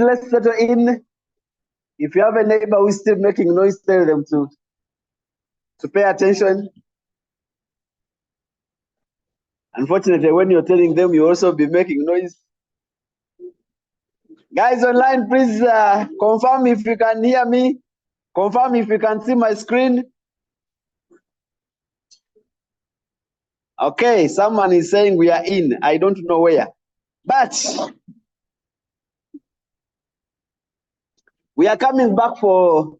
let's settle in. If you have a neighbor who is still making noise, tell them to pay attention. Unfortunately, when you're telling them, you also be making noise. Guys online, please confirm if you can hear me. Confirm if you can see my screen. Okay, someone is saying we are in. I don't know where. But we are coming back for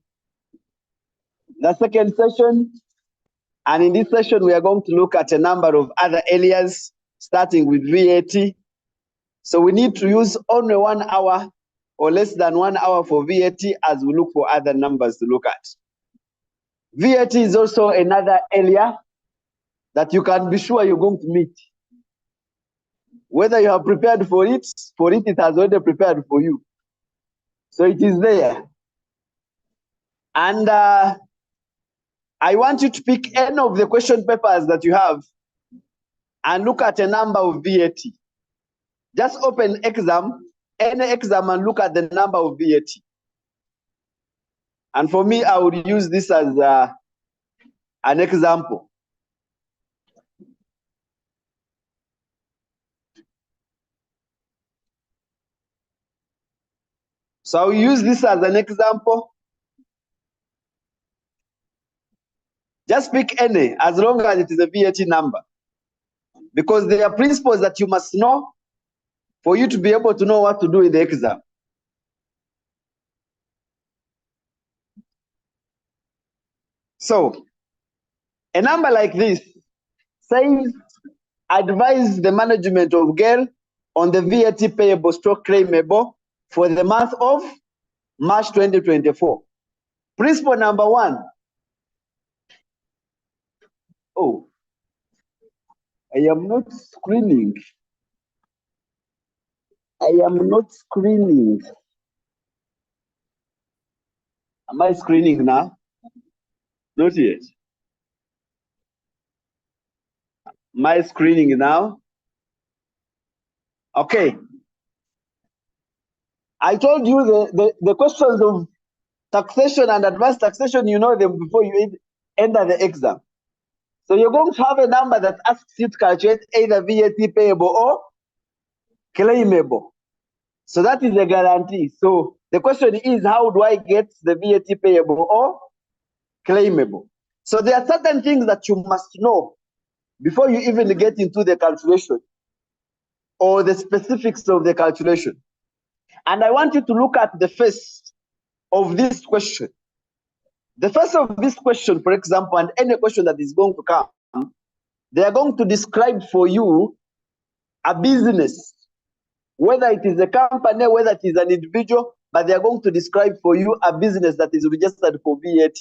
the second session. And in this session, we are going to look at a number of other areas, starting with VAT. So we need to use only 1 hour or less than 1 hour for VAT as we look for other numbers to look at. VAT is also another area that you can be sure you're going to meet. Whether you are prepared for it has already prepared for you. So it is there. And I want you to pick any of the question papers that you have and look at a number of VAT. Just open any exam and look at the number of VAT. And for me, I would use this as an example. So I'll use this as an example. Just pick any, as long as it is a VAT number. Because there are principles that you must know for you to be able to know what to do in the exam. So, a number like this says, advise the management of GEL on the VAT payable stroke claimable for the month of March 2024. Principle number 1. Oh, I am not screening. I am not screening. Am I screening now? Not yet. Am I screening now? Okay. I told you the questions of taxation and advanced taxation, you know them before you enter the exam. So you're going to have a number that asks you to calculate either VAT payable or claimable. So that is a guarantee. So the question is, how do I get the VAT payable or claimable? So there are certain things that you must know before you even get into the calculation or the specifics of the calculation. And I want you to look at the first of this question. The first of this question, for example, and any question that is going to come, they are going to describe for you a business, whether it is a company, whether it is an individual, but they are going to describe for you a business that is registered for VAT.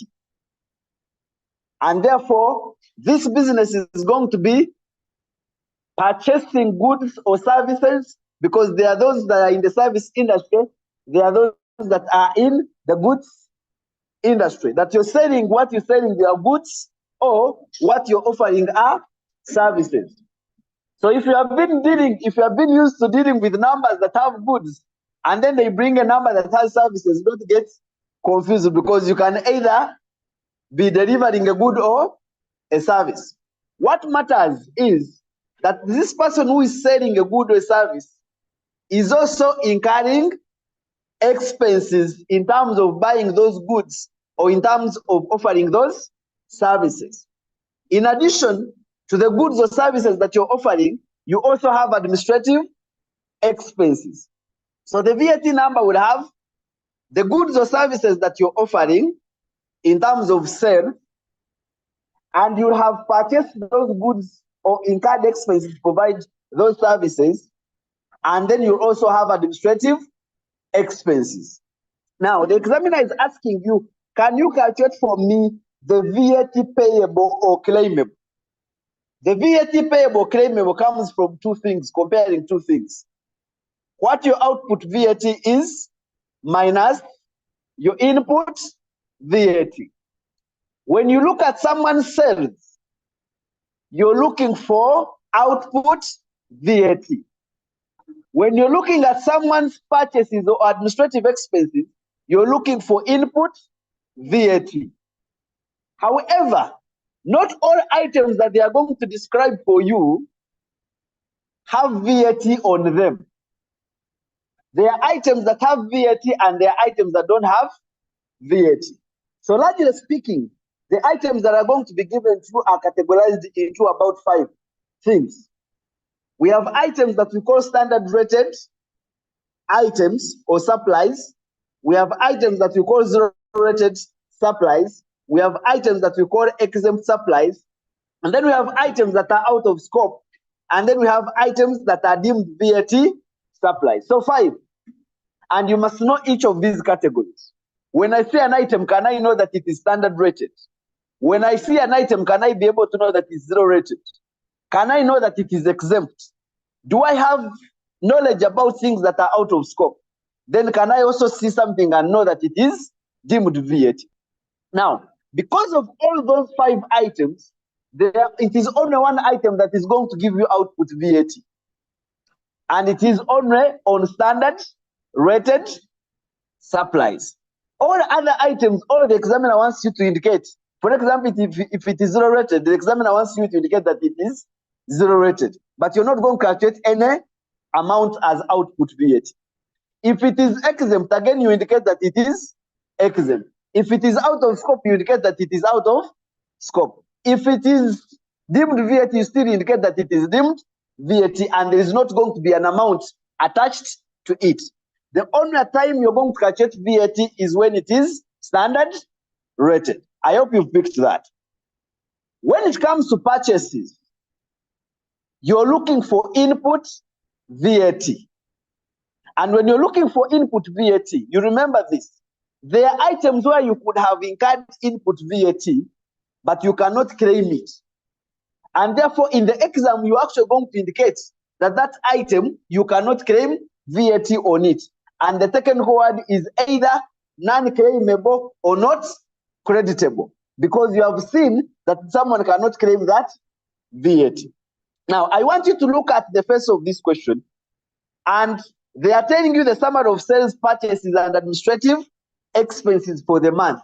And therefore, this business is going to be purchasing goods or services, because there are those that are in the service industry, there are those that are in the goods industry, that you're selling, what you're selling, they are goods, or what you're offering are services. So if you have been used to dealing with numbers that have goods, and then they bring a number that has services, don't get confused, because you can either be delivering a good or a service. What matters is that this person who is selling a good or a service is also incurring expenses in terms of buying those goods or in terms of offering those services. In addition to the goods or services that you're offering, you also have administrative expenses. So the VAT number would have the goods or services that you're offering in terms of sale, and you have purchased those goods or incurred expenses to provide those services, and then you also have administrative expenses. Now, the examiner is asking you, can you calculate for me the VAT payable or claimable? The VAT payable or claimable comes from two things, comparing two things. What your output VAT is minus your input VAT. When you look at someone's sales, you're looking for output VAT. When you're looking at someone's purchases or administrative expenses, you're looking for input VAT. However, not all items that they are going to describe for you have VAT on them. There are items that have VAT and there are items that don't have VAT. So largely speaking, the items that are going to be given to you are categorized into about 5 things. We have items that we call standard rated items or supplies. We have items that we call zero rated supplies. We have items that we call exempt supplies. And then we have items that are out of scope. And then we have items that are deemed VAT supplies. So 5. And you must know each of these categories. When I say an item, can I know that it is standard rated? When I see an item, can I be able to know that it's zero rated? Can I know that it is exempt? Do I have knowledge about things that are out of scope? Then can I also see something and know that it is deemed VAT? Now, because of all those 5 items, it is only one item that is going to give you output VAT. And it is only on standard rated supplies. All other items, all the examiner wants you to indicate. For example, if it is zero rated, the examiner wants you to indicate that it is zero rated. But you're not going to calculate any amount as output VAT. If it is exempt, again, you indicate that it is exempt. If it is out of scope, you indicate that it is out of scope. If it is deemed VAT, you still indicate that it is deemed VAT, and there is not going to be an amount attached to it. The only time you're going to calculate VAT is when it is standard rated. I hope you've picked that. When it comes to purchases, you're looking for input VAT. And when you're looking for input VAT, you remember this. There are items where you could have incurred input VAT, but you cannot claim it. And therefore, in the exam, you're actually going to indicate that that item, you cannot claim VAT on it. And the second word is either non-claimable or not creditable, because you have seen that someone cannot claim that VAT. Now, I want you to look at the face of this question, and they are telling you the summary of sales, purchases, and administrative expenses for the month.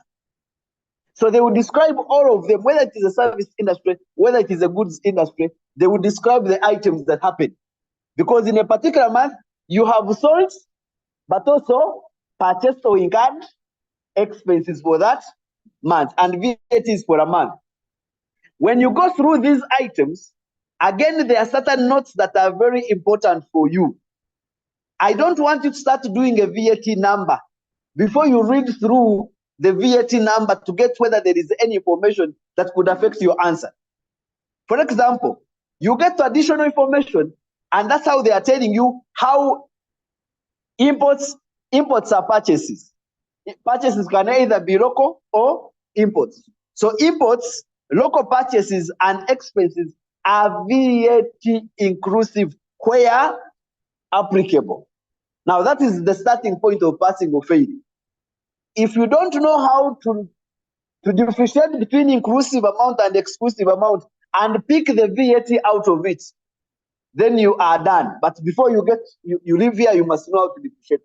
So they will describe all of them, whether it is a service industry, whether it is a goods industry, they will describe the items that happen. Because in a particular month, you have sold, but also purchased or incurred expenses for that month, and VAT is for a month. When you go through these items, again, there are certain notes that are very important for you. I don't want you to start doing a VAT number before you read through the VAT number to get whether there is any information that could affect your answer. For example, you get to additional information, and that's how they are telling you how imports are purchases. Purchases can either be local or imports. So imports, local purchases, and expenses are VAT inclusive where applicable. Now, that is the starting point of passing or failing. If you don't know how to differentiate between inclusive amount and exclusive amount and pick the VAT out of it, then you are done. But before you leave here, you must know how to differentiate.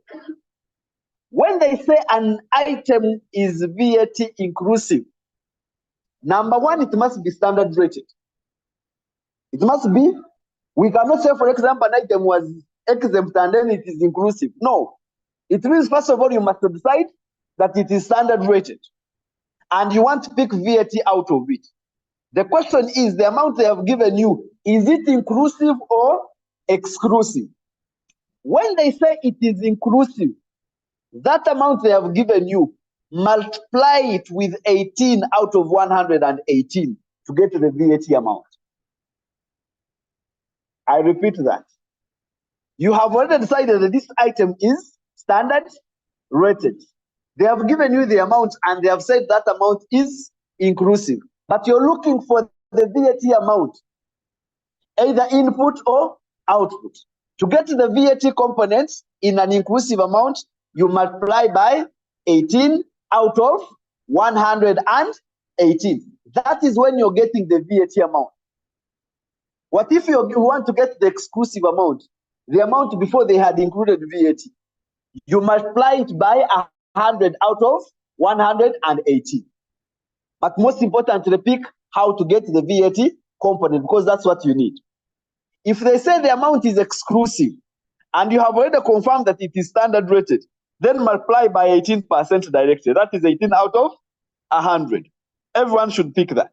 When they say an item is VAT inclusive, number one, it must be standard rated. It must be. We cannot say, for example, an item was exempt and then it is inclusive. No. It means, first of all, you must decide that it is standard rated. And you want to pick VAT out of it. The question is, the amount they have given you, is it inclusive or exclusive? When they say it is inclusive, that amount they have given you, multiply it with 18 out of 118 to get the VAT amount. I repeat that. You have already decided that this item is standard rated. They have given you the amount and they have said that amount is inclusive. But you're looking for the VAT amount, either input or output. To get the VAT components in an inclusive amount, you multiply by 18 out of 118. That is when you're getting the VAT amount. What if you want to get the exclusive amount? the amount before they had included VAT. You multiply it by 100 out of 180. But most importantly, pick how to get the VAT component, because that's what you need. If they say the amount is exclusive and you have already confirmed that it is standard rated, then multiply by 18% directly. That is 18 out of 100. Everyone should pick that.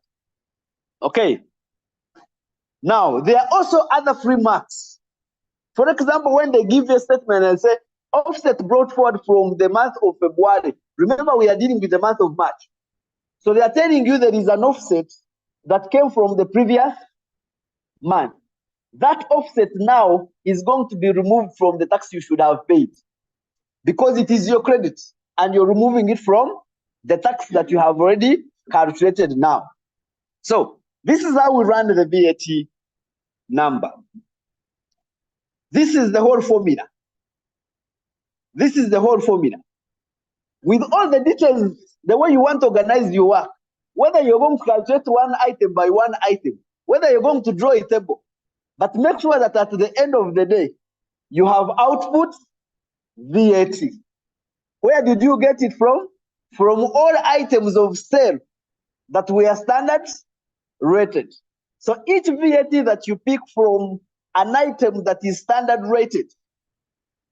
Okay. Now, there are also other free marks. For example, when they give you a statement and say, offset brought forward from the month of February. Remember, we are dealing with the month of March. So they are telling you there is an offset that came from the previous month. That offset now is going to be removed from the tax you should have paid, because it is your credit and you're removing it from the tax that you have already calculated now. So this is how we run the VAT number. This is the whole formula. This is the whole formula. With all the details, the way you want to organize your work, whether you're going to calculate one item by one item, whether you're going to draw a table, but make sure that at the end of the day, you have output VAT. Where did you get it from? From all items of sale that were standard rated. So each VAT that you pick from an item that is standard rated,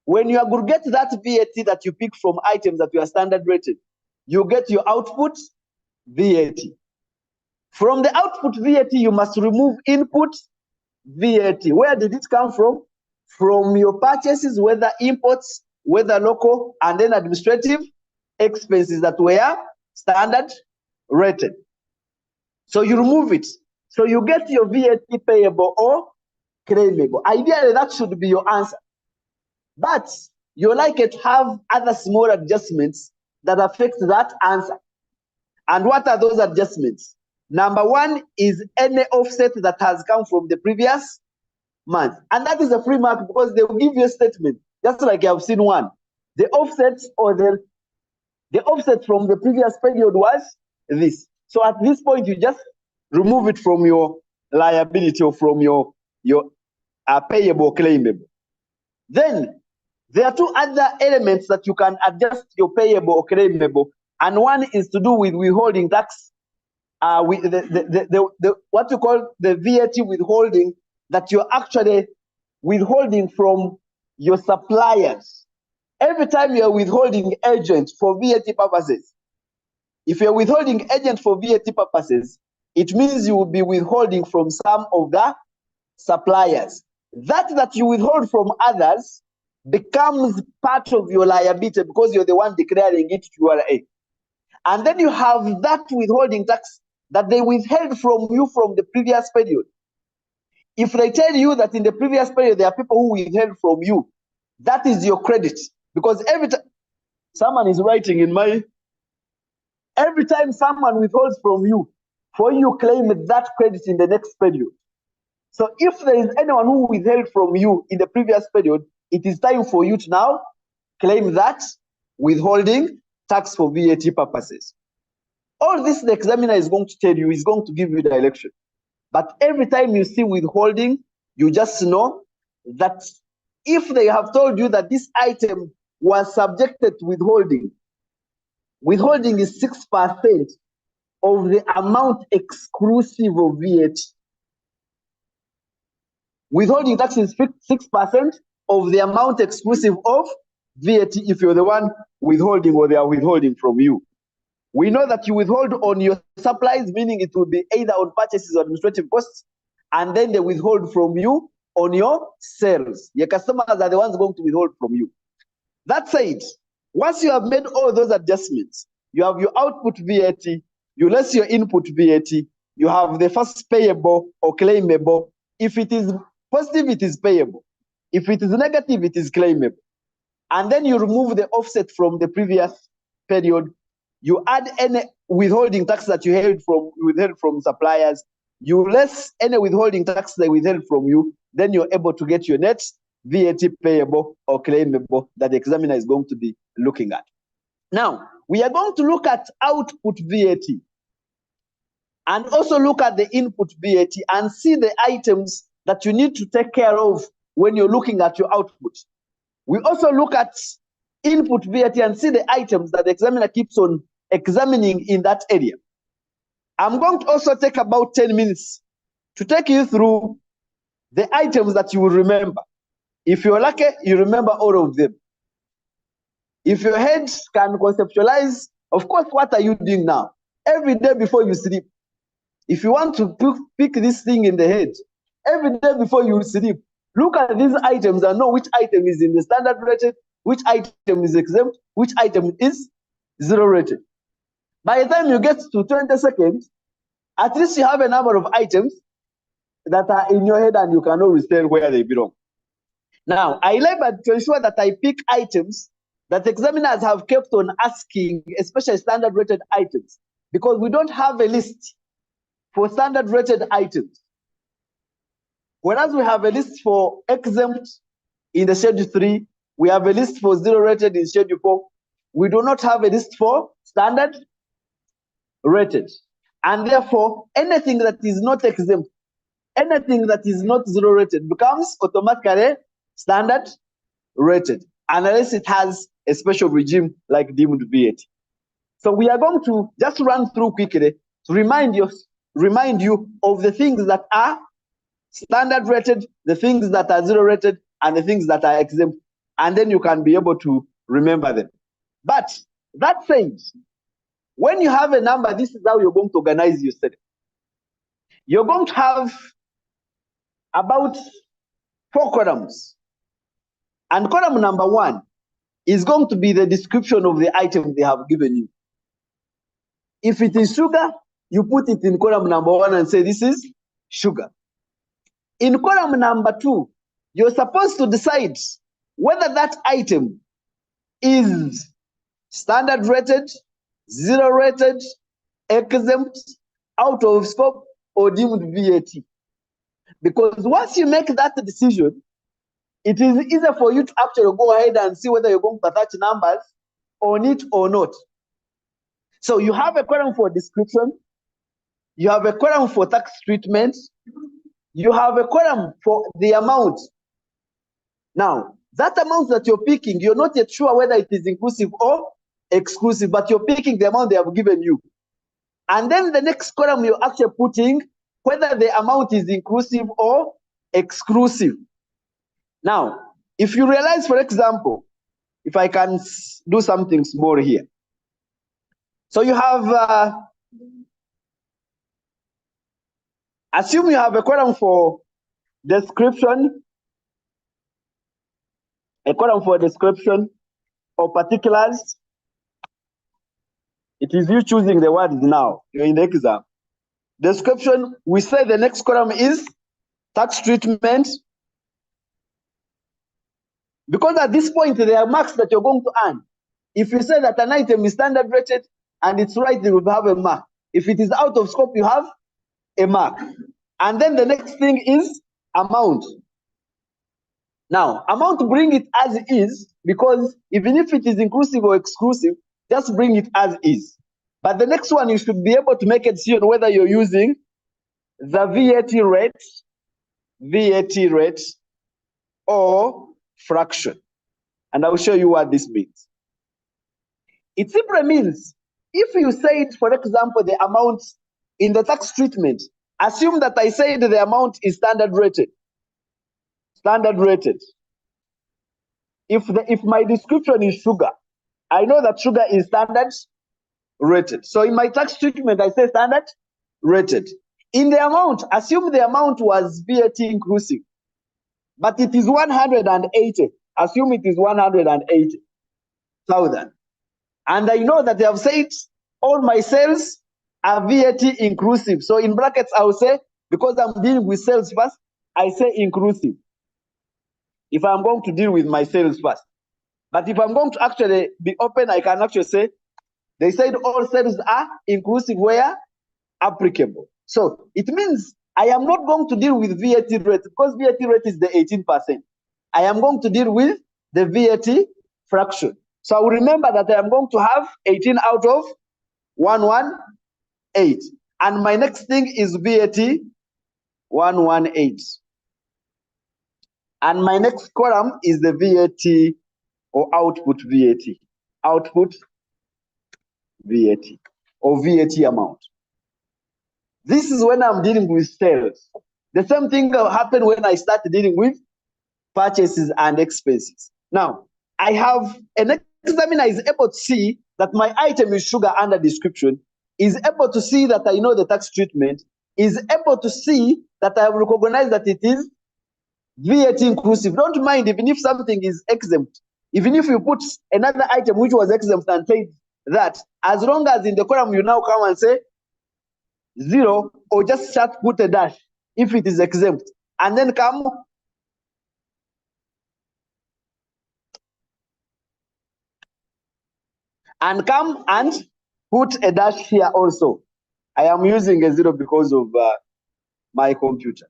when you aggregate that VAT that you pick from items that you are standard rated, you get your output VAT. From the output VAT, you must remove input VAT. Where did it come from? From your purchases, whether imports, whether local, and then administrative expenses that were standard rated. So you remove it. So you get your VAT payable or claimable. Ideally, that should be your answer. But you're likely to have other small adjustments that affect that answer. And what are those adjustments? Number one is any offset that has come from the previous month. And that is a free mark, because they will give you a statement, just like you have seen one. The offset or the offset from the previous period was this. So at this point, you just remove it from your liability or from your payable claimable. Then there are two other elements that you can adjust your payable or claimable, and one is to do with withholding tax, with what you call the VAT withholding that you're actually withholding from your suppliers. Every time you're withholding agent for VAT purposes, if you're withholding agent for VAT purposes, it means you will be withholding from some of the suppliers. That you withhold from others becomes part of your liability, because you're the one declaring it to URA. And then you have that withholding tax that they withheld from you from the previous period. If they tell you that in the previous period there are people who withheld from you, that is your credit. Because every time someone is writing in my, every time someone withholds from you, for you claim that credit in the next period. So if there is anyone who withheld from you in the previous period, it is time for you to now claim that withholding tax for VAT purposes. All this the examiner is going to tell you, is going to give you direction. But every time you see withholding, you just know that if they have told you that this item was subjected to withholding, withholding is 6% of the amount exclusive of VAT. Withholding tax is 6% of the amount exclusive of VAT if you're the one withholding or they are withholding from you. We know that you withhold on your supplies, meaning it will be either on purchases or administrative costs, and then they withhold from you on your sales. Your customers are the ones going to withhold from you. That said, once you have made all those adjustments, you have your output VAT, you less your input VAT, you have the first payable or claimable. If it is positive, it is payable. If it is negative, it is claimable. And then you remove the offset from the previous period. You add any withholding tax that you withheld from suppliers. You less any withholding tax they withheld from you. Then you're able to get your net VAT payable or claimable that the examiner is going to be looking at. Now, we are going to look at output VAT and also look at the input VAT and see the items that you need to take care of when you're looking at your output. We also look at input VAT and see the items that the examiner keeps on examining in that area. I'm going to also take about 10 minutes to take you through the items that you will remember. If you're lucky, you remember all of them. If your head can conceptualize, of course, what are you doing now? Every day before you sleep, if you want to pick this thing in the head, every day before you sleep, look at these items and know which item is in the standard rated, which item is exempt, which item is zero rated. By the time you get to 20 seconds, at least you have a number of items that are in your head and you can always tell where they belong. Now, I labor to ensure that I pick items that examiners have kept on asking, especially standard rated items, because we don't have a list for standard rated items. Whereas we have a list for exempt in the Schedule 3, we have a list for zero rated in Schedule 4. We do not have a list for standard rated. And therefore, anything that is not exempt, anything that is not zero rated becomes automatically standard rated, unless it has a special regime like deemed VAT. So we are going to just run through quickly to remind you of the things that are standard rated, the things that are zero rated, and the things that are exempt, and then you can be able to remember them. But that said, when you have a number, this is how you're going to organize your study. You're going to have about 4 columns. And column number 1 is going to be the description of the item they have given you. If it is sugar, you put it in column number 1 and say this is sugar. In column number 2, you're supposed to decide whether that item is standard rated, zero rated, exempt, out of scope, or deemed VAT. Because once you make that decision, it is easier for you to actually go ahead and see whether you're going to attach numbers on it or not. So you have a column for description, you have a column for tax treatment, you have a column for the amount. Now, that amount that you're picking, you're not yet sure whether it is inclusive or exclusive, but you're picking the amount they have given you. And then the next column, you're actually putting whether the amount is inclusive or exclusive. Now, if you realize, for example, if I can do something small here. So you have, assume you have a column for description, a column for description or particulars. It is you choosing the words now. You're in the exam. Description, we say the next column is tax treatment. Because at this point, there are marks that you're going to earn. If you say that an item is standard rated and it's right, you will have a mark. If it is out of scope, you have a mark. And then the next thing is amount. Now, amount, bring it as is, because even if it is inclusive or exclusive, just bring it as is. But the next one, you should be able to make a decision whether you're using the VAT rate, or fraction. And I'll show you what this means. It simply means, if you said, for example, the amount in the tax treatment, assume that I said the amount is standard rated. Standard rated. If my description is sugar, I know that sugar is standard rated. So in my tax treatment, I say standard rated. In the amount, assume the amount was VAT inclusive, but it is 180. Assume it is 180,000. And I know that they have said all my sales are VAT inclusive. So in brackets, I will say, because I'm dealing with sales first, I say inclusive. If I'm going to deal with my sales first. But if I'm going to actually be open, I can actually say, they said all sales are inclusive where applicable. So it means I am not going to deal with VAT rate, because VAT rate is the 18%. I am going to deal with the VAT fraction. So I will remember that I am going to have 18 out of 118. And my next thing is VAT 118. And my next column is the VAT or output VAT. Output VAT or VAT amount. This is when I'm dealing with sales. The same thing happened when I started dealing with purchases and expenses. Now, I have an examiner is able to see that my item is sugar under description, is able to see that I know the tax treatment, is able to see that I have recognized that it is VAT inclusive. Don't mind even if something is exempt. Even if you put another item which was exempt and say that, as long as in the column you now come and say 0 or just put a dash if it is exempt, and then come and put a dash here also. I am using a 0 because of my computer.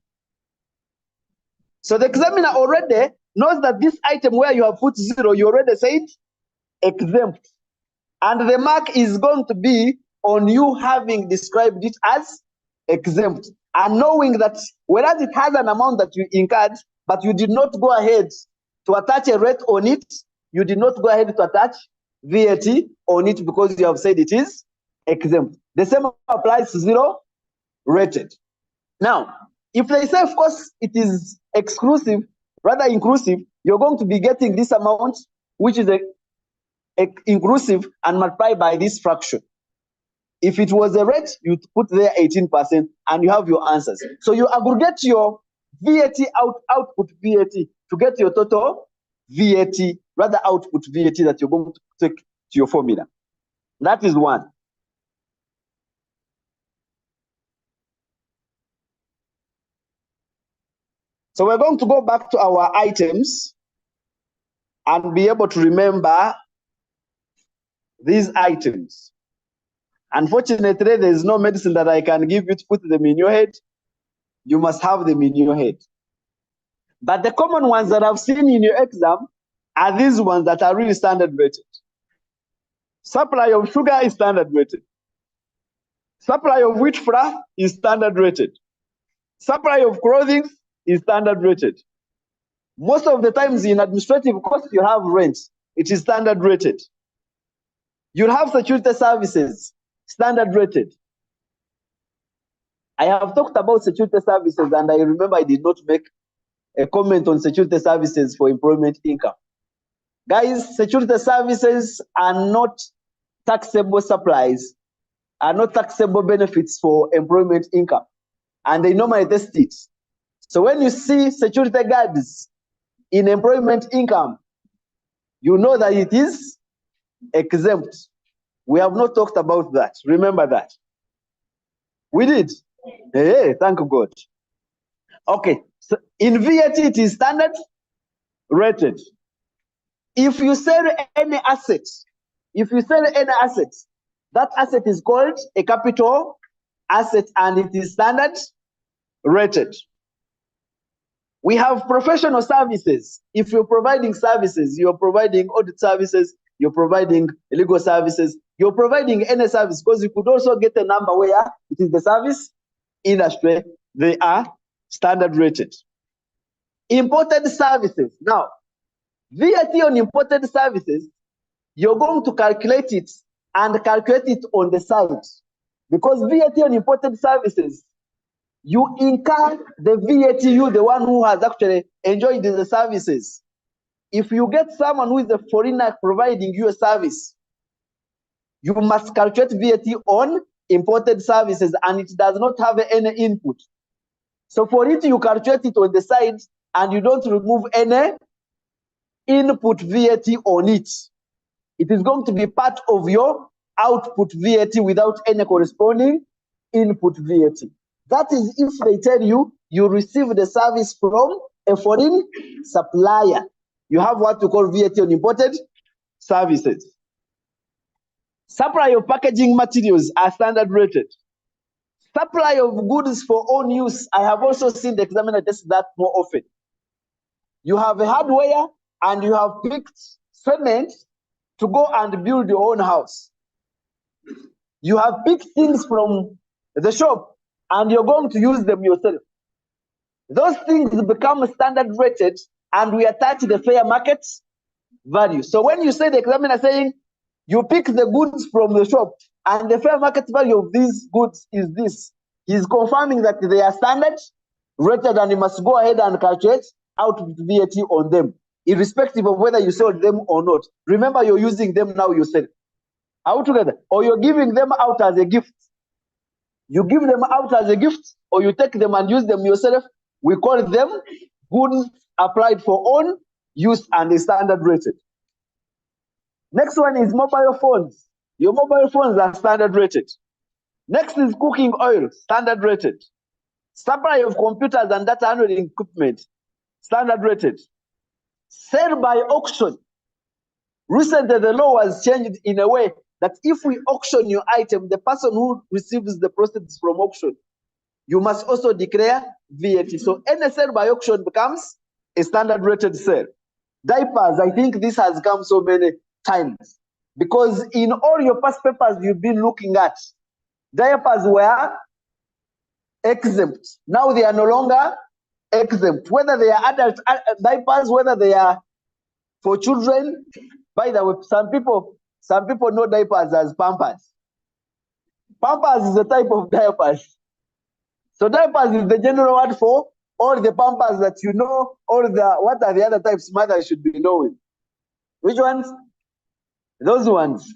So the examiner already knows that this item where you have put 0, you already said exempt. And the mark is going to be on you having described it as exempt. And knowing that whereas it has an amount that you incurred, but you did not go ahead to attach a rate on it, you did not go ahead to attach VAT on it because you have said it is exempt. The same applies to 0 rated. Now, if they say, of course, it is exclusive, rather inclusive, you're going to be getting this amount, which is inclusive, and multiply by this fraction. If it was a rate, you put there 18%, and you have your answers. So you aggregate your VAT output VAT to get your total VAT, rather output VAT that you're going to take to your formula. That is one. So we're going to go back to our items and be able to remember these items. Unfortunately, there is no medicine that I can give you to put them in your head. You must have them in your head. But the common ones that I've seen in your exam are these ones that are really standard rated. Supply of sugar is standard rated. Supply of wheat flour is standard rated. Supply of clothing is standard rated. Most of the times in administrative costs, you have rent. It is standard rated. You'll have security services, standard rated. I have talked about security services, and I remember I did not make a comment on security services for employment income. Guys, security services are not taxable supplies, are not taxable benefits for employment income, and they normally test it. So when you see security guards in employment income, you know that it is exempt. We have not talked about that. Remember that. We did. Hey, thank God. Okay, so in VAT it is standard rated. If you sell any asset, that asset is called a capital asset and it is standard rated. We have professional services. If you're providing services, you're providing audit services, you're providing legal services, you're providing any service, because you could also get a number where it is the service industry, they are standard rated. Imported services. Now, VAT on imported services, you're going to calculate it and calculate it on the side. Because VAT on imported services, you incur the VAT, you, the one who has actually enjoyed the services. If you get someone who is a foreigner providing you a service, you must calculate VAT on imported services, and it does not have any input. So for it, you calculate it on the side, and you don't remove any input VAT on it. It is going to be part of your output VAT without any corresponding input VAT. That is if they tell you you receive the service from a foreign supplier. You have what you call VAT on imported services. Supply of packaging materials are standard rated. Supply of goods for own use, I have also seen the examiner test that more often. You have a hardware and you have picked cement to go and build your own house. You have picked things from the shop and you're going to use them yourself. Those things become standard rated and we attach the fair market value. So when you say the examiner saying you pick the goods from the shop and the fair market value of these goods is this, he's confirming that they are standard rated and you must go ahead and calculate out VAT on them, irrespective of whether you sold them or not. Remember, you're using them now yourself. Out together, or you're giving them out as a gift. You give them out as a gift, or you take them and use them yourself. We call them goods applied for own use and is standard rated. Next one is mobile phones. Your mobile phones are standard rated. Next is cooking oil, standard rated. Supply of computers and data handling equipment, standard rated. Sale by auction. Recently, the law was changed in a way that if we auction your item, the person who receives the proceeds from auction, you must also declare VAT. So any sale by auction becomes a standard rated sale. Diapers, I think this has come so many times because in all your past papers you've been looking at, diapers were exempt. Now they are no longer exempt. Whether they are adult diapers, whether they are for children. By the way, some people know diapers as Pampers. Pampers is a type of diapers. So diapers is the general word for all the Pampers that you know, what are the other types mothers should be knowing? Which ones? Those ones.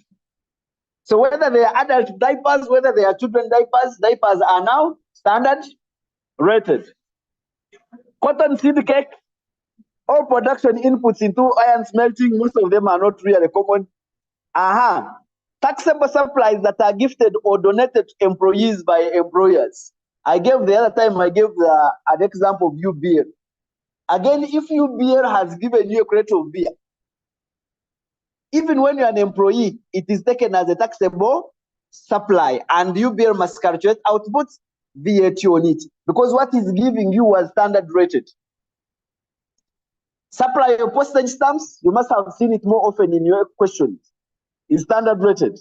So whether they are adult diapers, whether they are children diapers, diapers are now standard rated. Cotton seed cake, all production inputs into iron smelting, most of them are not really common. Taxable supplies that are gifted or donated to employees by employers. I gave the other time, an example of beer. Again, if beer has given you a crate of beer, even when you're an employee, it is taken as a taxable supply, and beer must calculate output VAT on it, because what is giving you was standard rated. Supply of postage stamps, you must have seen it more often in your questions, is standard rated.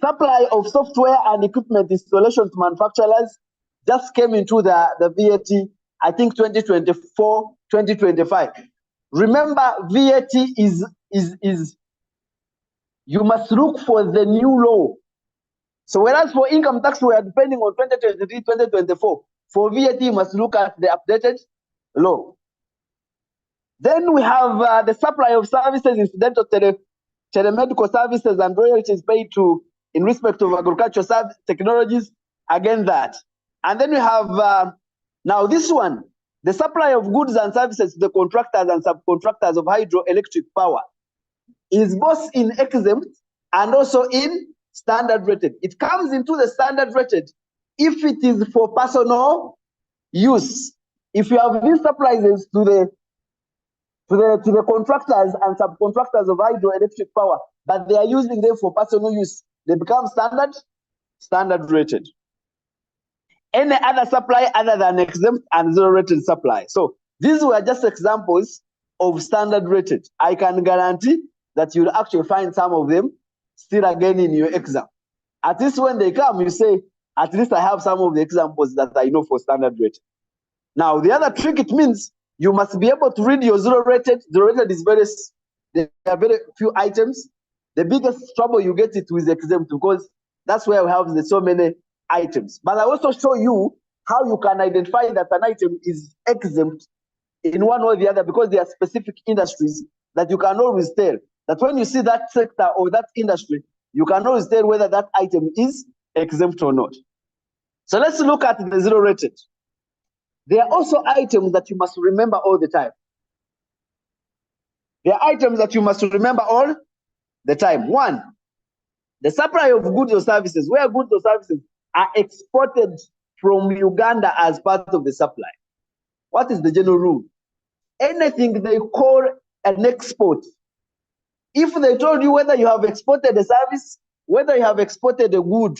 Supply of software and equipment installation to manufacturers just came into the VAT, I think 2024, 2025. Remember, VAT is you must look for the new law. So whereas for income tax, we are depending on 2023, 2024. For VAT, you must look at the updated law. Then we have the supply of services, incidental telemedical services and royalties paid to in respect of agricultural technologies, again that. And then we have now this one, the supply of goods and services to the contractors and subcontractors of hydroelectric power is both in exempt and also in standard rated. It comes into the standard rated if it is for personal use. If you have these supplies to the contractors and subcontractors of hydroelectric power, but they are using them for personal use, they become standard rated. Any other supply other than exempt and zero rated supply. So these were just examples of standard rated. I can guarantee that you'll actually find some of them still again in your exam. At least when they come, you say, at least I have some of the examples that I know for standard rated. Now, the other trick, it means you must be able to read your zero rated. Zero rated is there are very few items. The biggest trouble you get it with exempt, because that's where we have so many items. But I also show you how you can identify that an item is exempt in one or the other, because there are specific industries that you can always tell. That when you see that sector or that industry, you can always tell whether that item is exempt or not. So let's look at the zero rated. There are also items that you must remember all the time. There are items that you must remember all the time. One, the supply of goods or services, where goods or services are exported from Uganda as part of the supply. What is the general rule? Anything they call an export, if they told you whether you have exported a service, whether you have exported a good,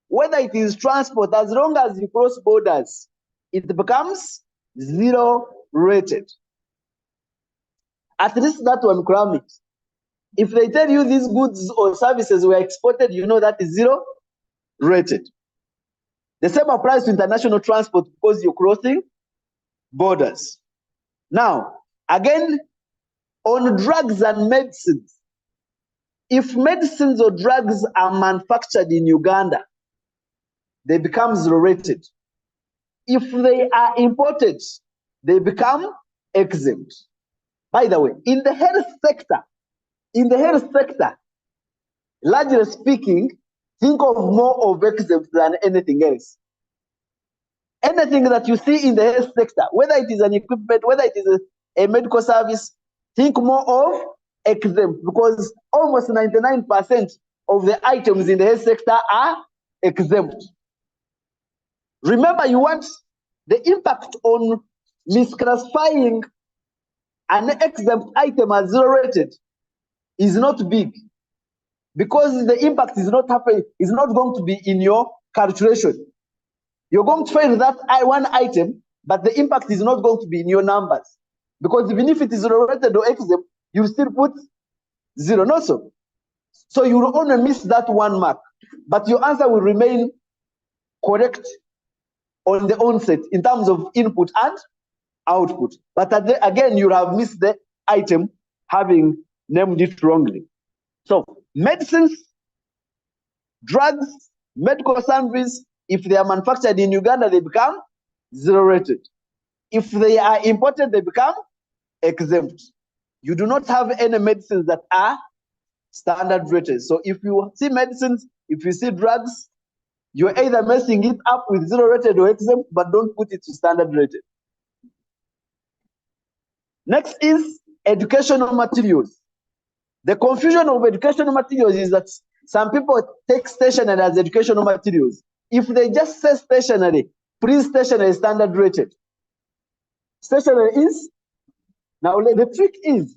whether it is transport, as long as you cross borders, it becomes zero rated. At least that one, cram it. If they tell you these goods or services were exported, you know that is zero rated. The same applies to international transport, because you're crossing borders. Now, Again, on drugs and medicines, if medicines or drugs are manufactured in Uganda, they become zero-rated. If they are imported, they become exempt. By the way, in the health sector, largely speaking, think of more of exempt than anything else. Anything that you see in the health sector, whether it is an equipment, whether it is a medical service, think more of exempt, because almost 99% of the items in the health sector are exempt. Remember, you want the impact on misclassifying an exempt item as zero-rated is not big, because the impact is not going to be in your calculation. You're going to find that one item, but the impact is not going to be in your numbers, because even if it is zero-rated or exempt, you still put zero. No, so you will only miss that one mark, but your answer will remain correct on the onset in terms of input and output. But again, you have missed the item having named it wrongly. So medicines, drugs, medical sundries, if they are manufactured in Uganda, they become zero-rated. If they are imported, they become exempt. You do not have any medicines that are standard rated. So if you see medicines, if you see drugs, you're either messing it up with zero-rated or exempt, but don't put it to standard rated. Next is educational materials. The confusion of educational materials is that some people take stationery as educational materials. If they just say stationery, please, stationery is standard rated. Stationery is. Now the trick is,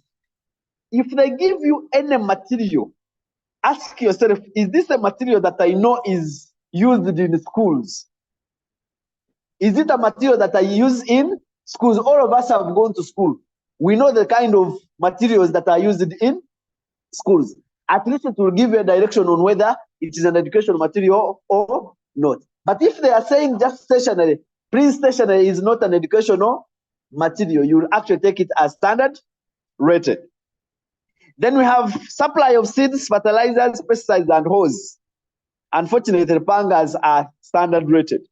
if they give you any material, ask yourself, is this a material that I know is used in schools? Is it a material that I use in schools? All of us have gone to school. We know the kind of materials that are used in schools. At least it will give you a direction on whether it is an educational material or not. But if they are saying just stationery, please, stationery is not an educational material, you will actually take it as standard rated. Then we have supply of seeds, fertilizers, pesticides, and hose. Unfortunately, pangas are standard rated.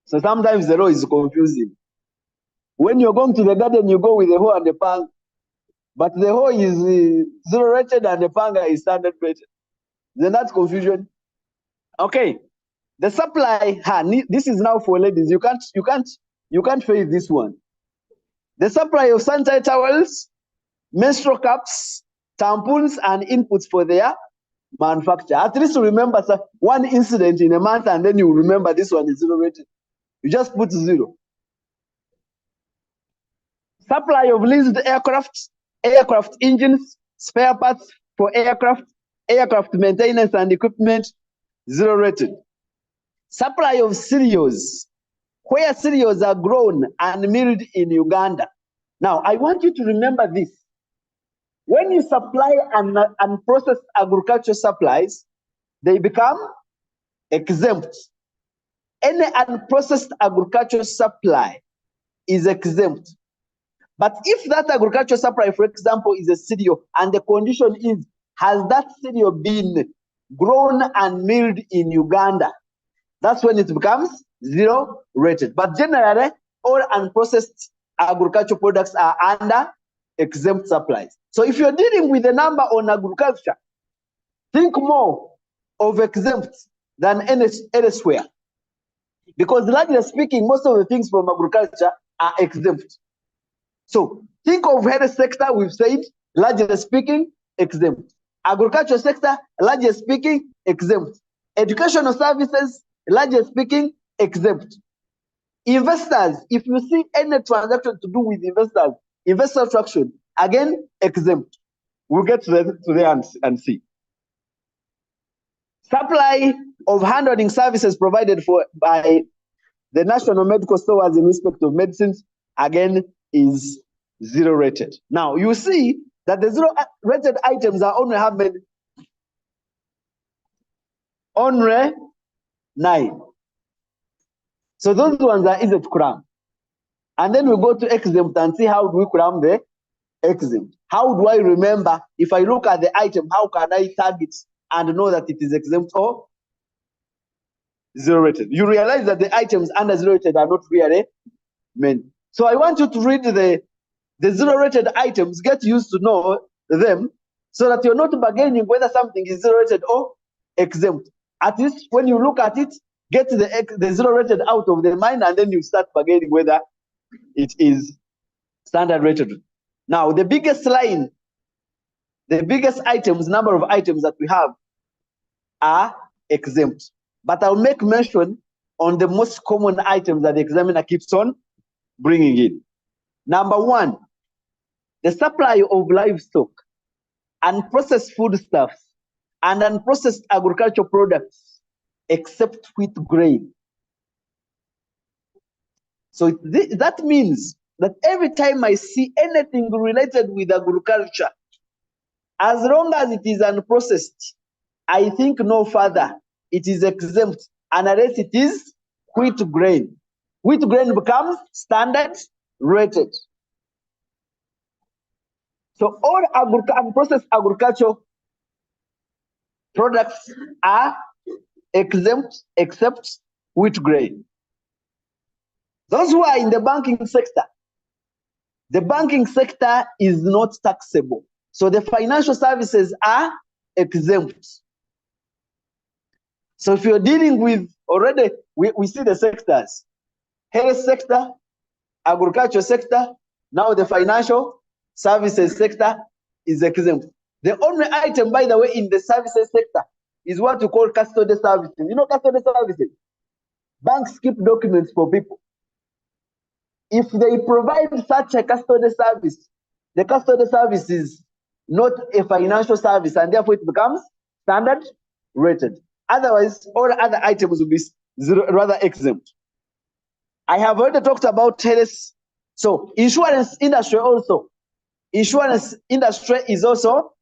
So sometimes the law is confusing. When you're going to the garden, you go with the hoe and the pang, but the hoe is zero rated and the panga is standard rated. Then that's confusion. Okay, the supply. This is now for ladies. You can't face this one. The supply of sanitary towels, menstrual cups, tampons, and inputs for their manufacture. At least remember one incident in a month, and then you remember this one is zero rated. You just put zero. Supply of leased aircraft engines, spare parts for aircraft maintenance and equipment, zero rated. Supply of cereals, where cereals are grown and milled in Uganda. Now, I want you to remember this. When you supply unprocessed agricultural supplies, they become exempt. Any unprocessed agricultural supply is exempt. But if that agricultural supply, for example, is a cereal, and the condition is, has that cereal been grown and milled in Uganda? That's when it becomes zero rated. But generally, all unprocessed agricultural products are under exempt supplies. So if you're dealing with a number on agriculture, think more of exempt than elsewhere. Because largely speaking, most of the things from agriculture are exempt. So think of health sector, we've said, largely speaking, exempt. Agriculture sector, largely speaking, exempt. Educational services, largely speaking, exempt. Investors, if you see any transaction to do with investors, investor traction, again, exempt. We'll get to there and see. Supply of handling services provided by the national medical stores in respect of medicines, again, is zero rated. Now, you see that the zero rated items are only have made only 9. So those ones are easy to cram. And then we go to exempt and see how do we cram the exempt. How do I remember, if I look at the item, how can I tag it and know that it is exempt or zero rated? You realize that the items under zero rated are not really many. So I want you to read the zero rated items, get used to know them, so that you're not bargaining whether something is zero rated or exempt. At least when you look at it, get the zero rated out of the mind, and then you start bargaining whether it is standard rated. Now, the biggest line, the biggest items, number of items that we have are exempt. But I'll make mention on the most common items that the examiner keeps on bringing in. Number one, the supply of livestock, unprocessed foodstuffs, and unprocessed agricultural products, except wheat grain. So that means that every time I see anything related with agriculture, as long as it is unprocessed, I think no further. It is exempt, unless it is wheat grain. Wheat grain becomes standard rated. So all unprocessed agricultural products are exempt except wheat grain. Those who are in the banking sector is not taxable. So the financial services are exempt. So if you're dealing with, already, we see the sectors: health sector, agriculture sector, now the financial services sector is exempt. The only item, by the way, in the services sector is what we call custody services. You know custody services? Banks keep documents for people. If they provide such a custody service, the custody service is not a financial service, and therefore it becomes standard rated. Otherwise, all other items will be rather exempt. I have already talked about health. So insurance industry also. Insurance industry is also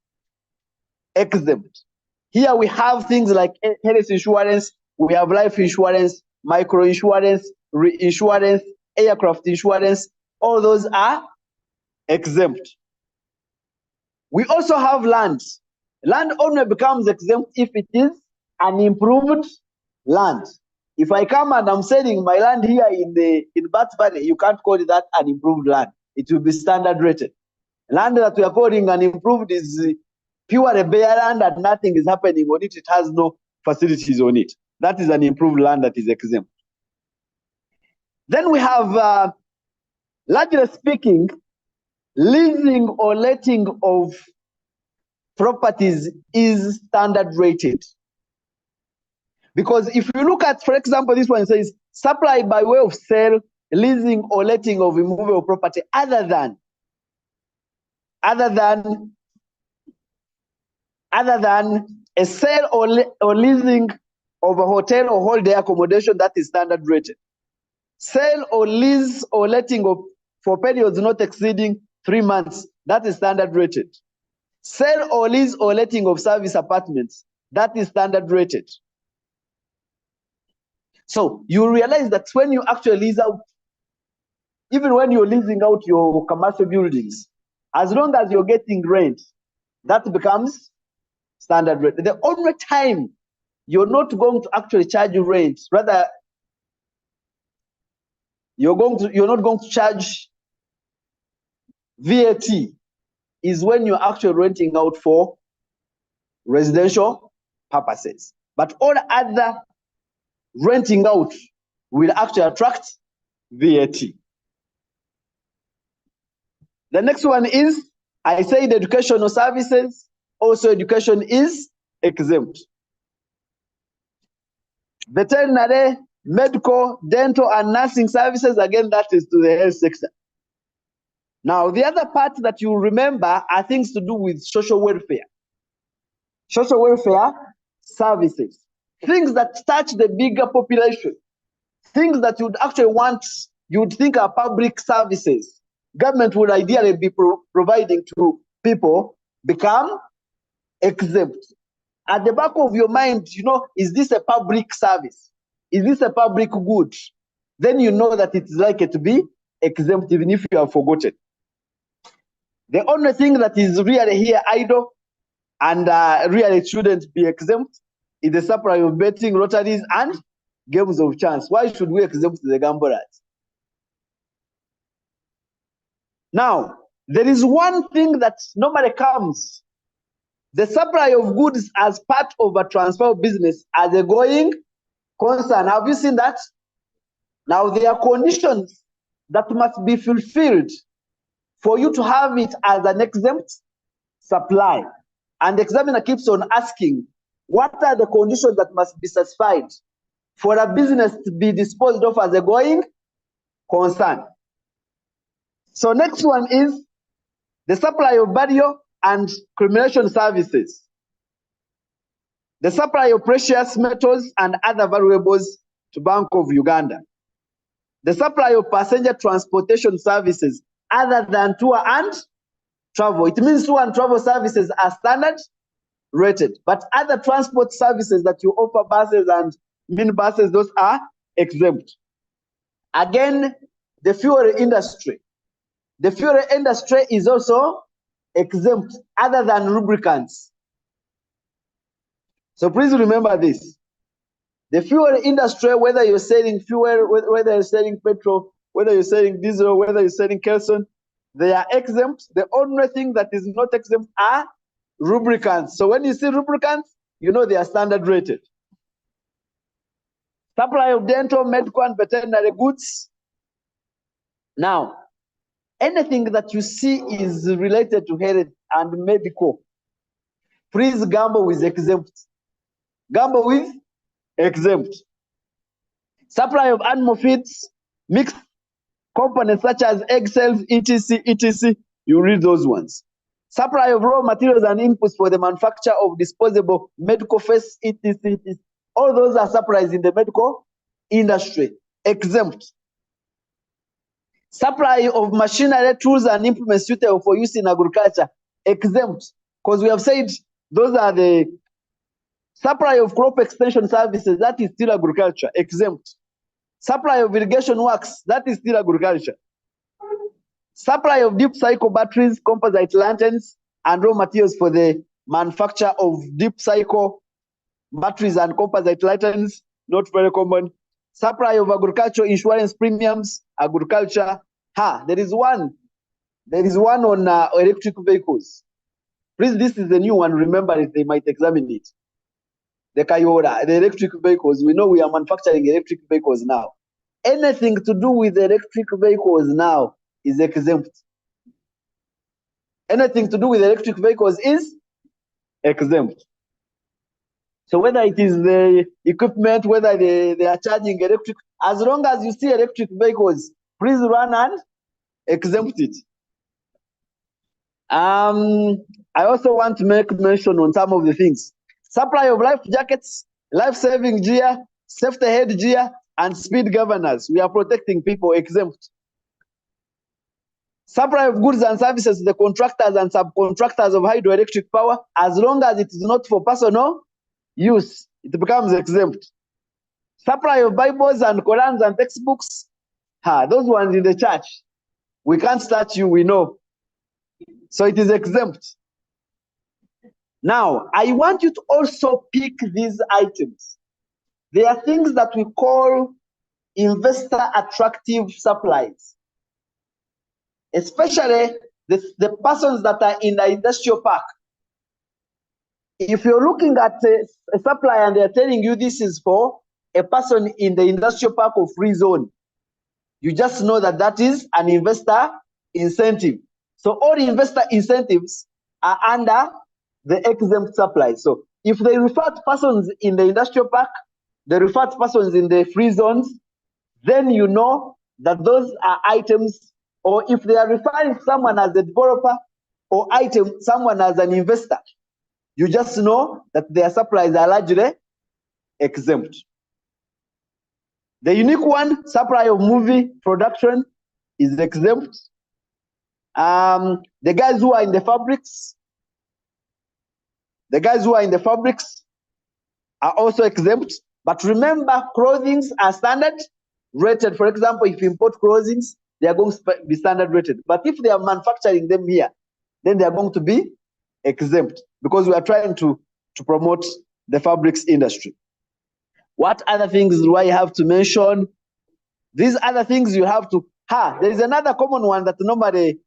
exempt. Here we have things like health insurance, we have life insurance, micro insurance, reinsurance, aircraft insurance. All those are exempt. We also have land. Land only becomes exempt if it is an improved land. If I come and I'm selling my land here in Bats Valley, you can't call that an improved land. It will be standard rated. Land that we are calling an improved is pure bare land and nothing is happening on it. It has no facilities on it. That is an improved land that is exempt. Then we have, largely speaking, leasing or letting of properties is standard rated. Because if you look at, for example, this one says supply by way of sale, leasing or letting of immovable property other than a sale or leasing of a hotel or holiday accommodation, that is standard rated. Sale or lease or letting of for periods not exceeding 3 months, that is standard rated. Sale or lease or letting of service apartments, that is standard rated. So you realize that when you actually lease out, even when you're leasing out your commercial buildings, as long as you're getting rent, that becomes standard rate. The only time you're not going to actually charge rent, rather you're not going to charge VAT, is when you're actually renting out for residential purposes. But all other renting out will actually attract VAT. The next one is, I said educational services, also education is exempt. Veterinary, medical, dental, and nursing services, again, that is to the health sector. Now, the other part that you remember are things to do with social welfare. Social welfare services, things that touch the bigger population, things that you'd actually want, you'd think are public services, government would ideally be providing to people, become exempt. At the back of your mind, you know, is this a public service? Is this a public good? Then you know that it's likely to be exempt, even if you have forgotten. The only thing that is really here idle and really shouldn't be exempt is the supply of betting, lotteries, and games of chance. Why should we exempt the gamblers? Now, there is one thing that normally comes. The supply of goods as part of a transfer of business as a going concern. Have you seen that? Now, there are conditions that must be fulfilled for you to have it as an exempt supply. And the examiner keeps on asking, what are the conditions that must be satisfied for a business to be disposed of as a going concern? So next one is the supply of burial and cremation services. The supply of precious metals and other valuables to Bank of Uganda. The supply of passenger transportation services other than tour and travel. It means tour and travel services are standard rated, but other transport services that you offer, buses and minibuses, those are exempt. Again, the fuel industry. The fuel industry is also exempt other than lubricants. So please remember this. The fuel industry, whether you're selling fuel, whether you're selling petrol, whether you're selling diesel, whether you're selling kerosene, they are exempt. The only thing that is not exempt are lubricants. So when you see lubricants, you know they are standard rated. Supply of dental, medical, and veterinary goods. Now, anything that you see is related to health and medical, please gamble with exempt. Gamble with exempt. Supply of animal feeds, mixed components such as egg cells, etc., etc. You read those ones. Supply of raw materials and inputs for the manufacture of disposable medical face, etc., etc. All those are supplies in the medical industry, exempt. Supply of machinery, tools, and implements suitable for use in agriculture, exempt. Because we have said those are the supply of crop extension services, that is still agriculture, exempt. Supply of irrigation works, that is still agriculture. Supply of deep cycle batteries, composite lanterns, and raw materials for the manufacture of deep cycle batteries and composite lanterns, not very common. Supply of agricultural insurance premiums, agriculture. There is one on electric vehicles. Please, this is the new one. Remember it, they might examine it. The Kayora, the electric vehicles. We know we are manufacturing electric vehicles now. Anything to do with electric vehicles now is exempt. Anything to do with electric vehicles is exempt. So whether it is the equipment, whether they are charging electric, as long as you see electric vehicles, please run and exempt it. I also want to make mention on some of the things. Supply of life jackets, life-saving gear, safety head gear, and speed governors. We are protecting people, exempt. Supply of goods and services to the contractors and subcontractors of hydroelectric power, as long as it is not for personal use, it becomes exempt. Supply of Bibles and Qurans and textbooks, those ones in the church, we can't touch you, we know. So it is exempt. Now, I want you to also pick these items. There are things that we call investor attractive supplies, especially the persons that are in the industrial park. If you're looking at a supply and they're telling you this is for a person in the industrial park or free zone, you just know that that is an investor incentive. So all investor incentives are under the exempt supply. So if they refer to persons in the industrial park, they refer to persons in the free zones, then you know that those are items, or if they are referring to someone as a developer or someone as an investor, you just know that their supplies are largely exempt. The unique one, supply of movie production, is exempt. The guys who are in the fabrics, are also exempt. But remember, clothing are standard rated. For example, if you import clothing, they are going to be standard rated. But if they are manufacturing them here, then they are going to be exempt, because we are trying to promote the fabrics industry. What other things do I have to mention? These other things you have to, there is another common one that normally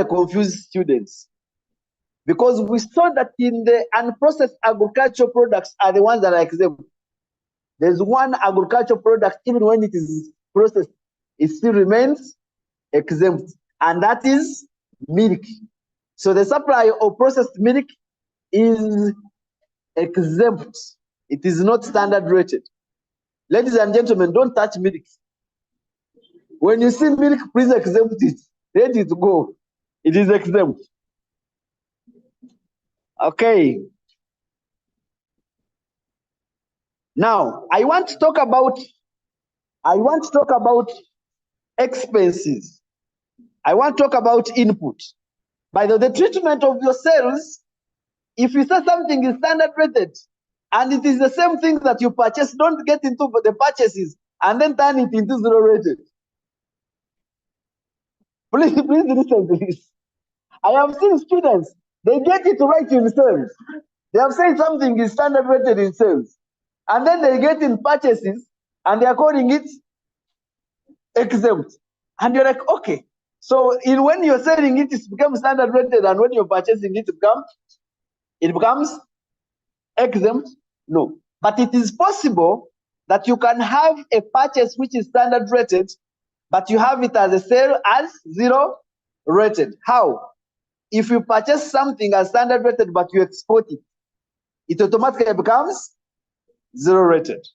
confuses students. Because we saw that in the unprocessed agricultural products are the ones that are exempt. There's one agricultural product, even when it is processed, it still remains exempt, and that is milk. So the supply of processed milk is exempt. It is not standard rated. Ladies and gentlemen, don't touch milk. When you see milk, please exempt it. Let it go. It is exempt. Okay. Now, I want to talk about expenses. I want to talk about input. By the treatment of your sales, if you say something is standard rated and it is the same thing that you purchase, don't get into the purchases and then turn it into zero rated. Please listen to this. I have seen students, they get it right in sales. They have said something is standard rated in sales, and then they get in purchases and they are calling it exempt. And you're like, okay. So when you're selling it, it becomes standard rated, and when you're purchasing it, it becomes exempt? No. But it is possible that you can have a purchase which is standard rated, but you have it as a sale as zero rated. How? If you purchase something as standard rated, but you export it, it automatically becomes zero rated.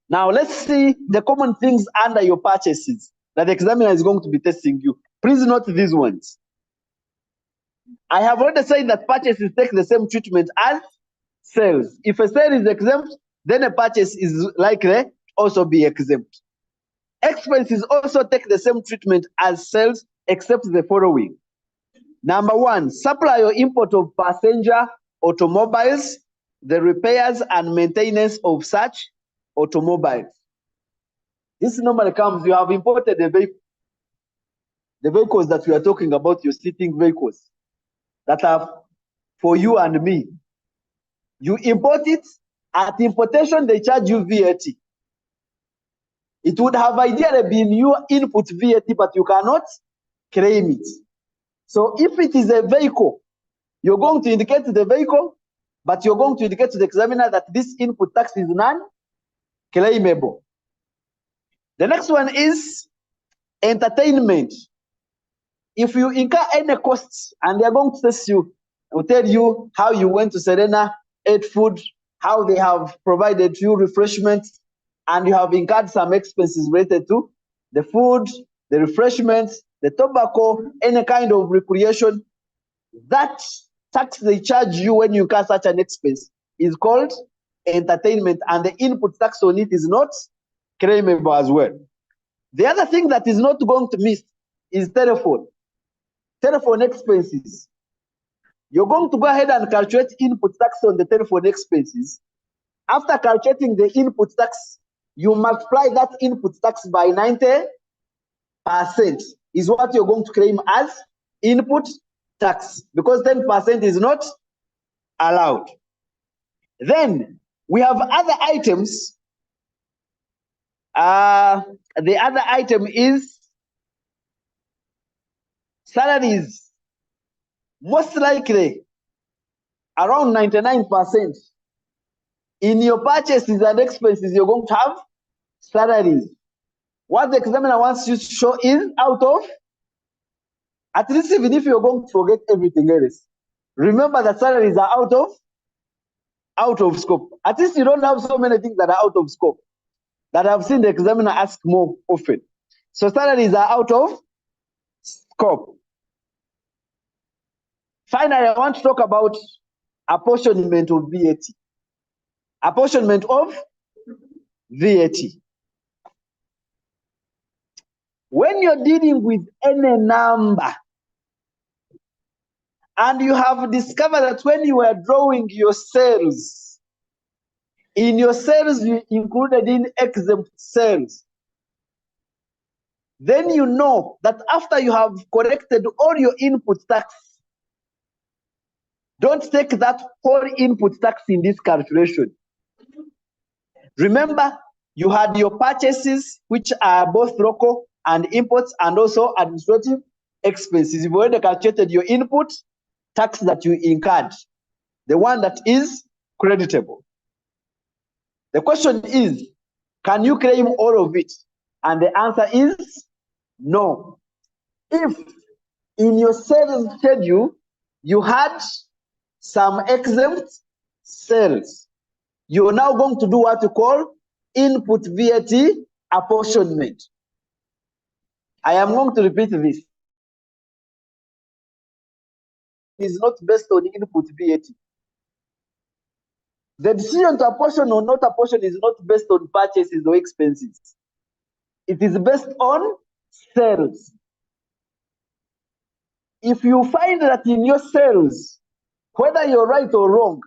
Now, let's see the common things under your purchases that the examiner is going to be testing you. Please note these ones. I have already said that purchases take the same treatment as sales. If a sale is exempt, then a purchase is likely to also be exempt. Expenses also take the same treatment as sales, except the following. Number one, supply or import of passenger automobiles, the repairs and maintenance of such automobiles. This normally comes, you have imported the vehicles that we are talking about, your sitting vehicles that are for you and me. You import it, at importation they charge you VAT. It would have ideally been your input VAT, but you cannot claim it. So if it is a vehicle, you're going to indicate the vehicle, but you're going to indicate to the examiner that this input tax is non-claimable. The next one is entertainment. If you incur any costs and they're going to test you, will tell you how you went to Serena, ate food, how they have provided you refreshments, and you have incurred some expenses related to the food, the refreshments, the tobacco, any kind of recreation. That tax they charge you when you incur such an expense is called entertainment, and the input tax on it is not claimable as well. The other thing that is not going to miss is telephone expenses. You're going to go ahead and calculate input tax on the telephone expenses. After calculating the input tax, you multiply that input tax by 90% is what you're going to claim as input tax, because 10% is not allowed. Then we have other items. The other item is salaries. Most likely, around 99%. In your purchases and expenses, you're going to have salaries. What the examiner wants you to show is out of, at least even if you're going to forget everything else, remember that salaries are out of scope. At least you don't have so many things that are out of scope that I've seen the examiner ask more often. So salaries are out of scope. Finally, I want to talk about apportionment of VAT. Apportionment of VAT. When you're dealing with any number, and you have discovered that when you were drawing your sales, in your sales you included in exempt sales, then you know that after you have corrected all your input tax, don't take that whole input tax in this calculation. Remember, you had your purchases, which are both local and imports, and also administrative expenses. You've already calculated your input tax that you incurred, the one that is creditable. The question is, can you claim all of it? And the answer is no. If in your sales schedule you had some exempt sales, you're now going to do what you call input VAT apportionment. I am going to repeat this. It is not based on input VAT. The decision to apportion or not apportion is not based on purchases or expenses. It is based on sales. If you find that in your sales, whether you're right or wrong,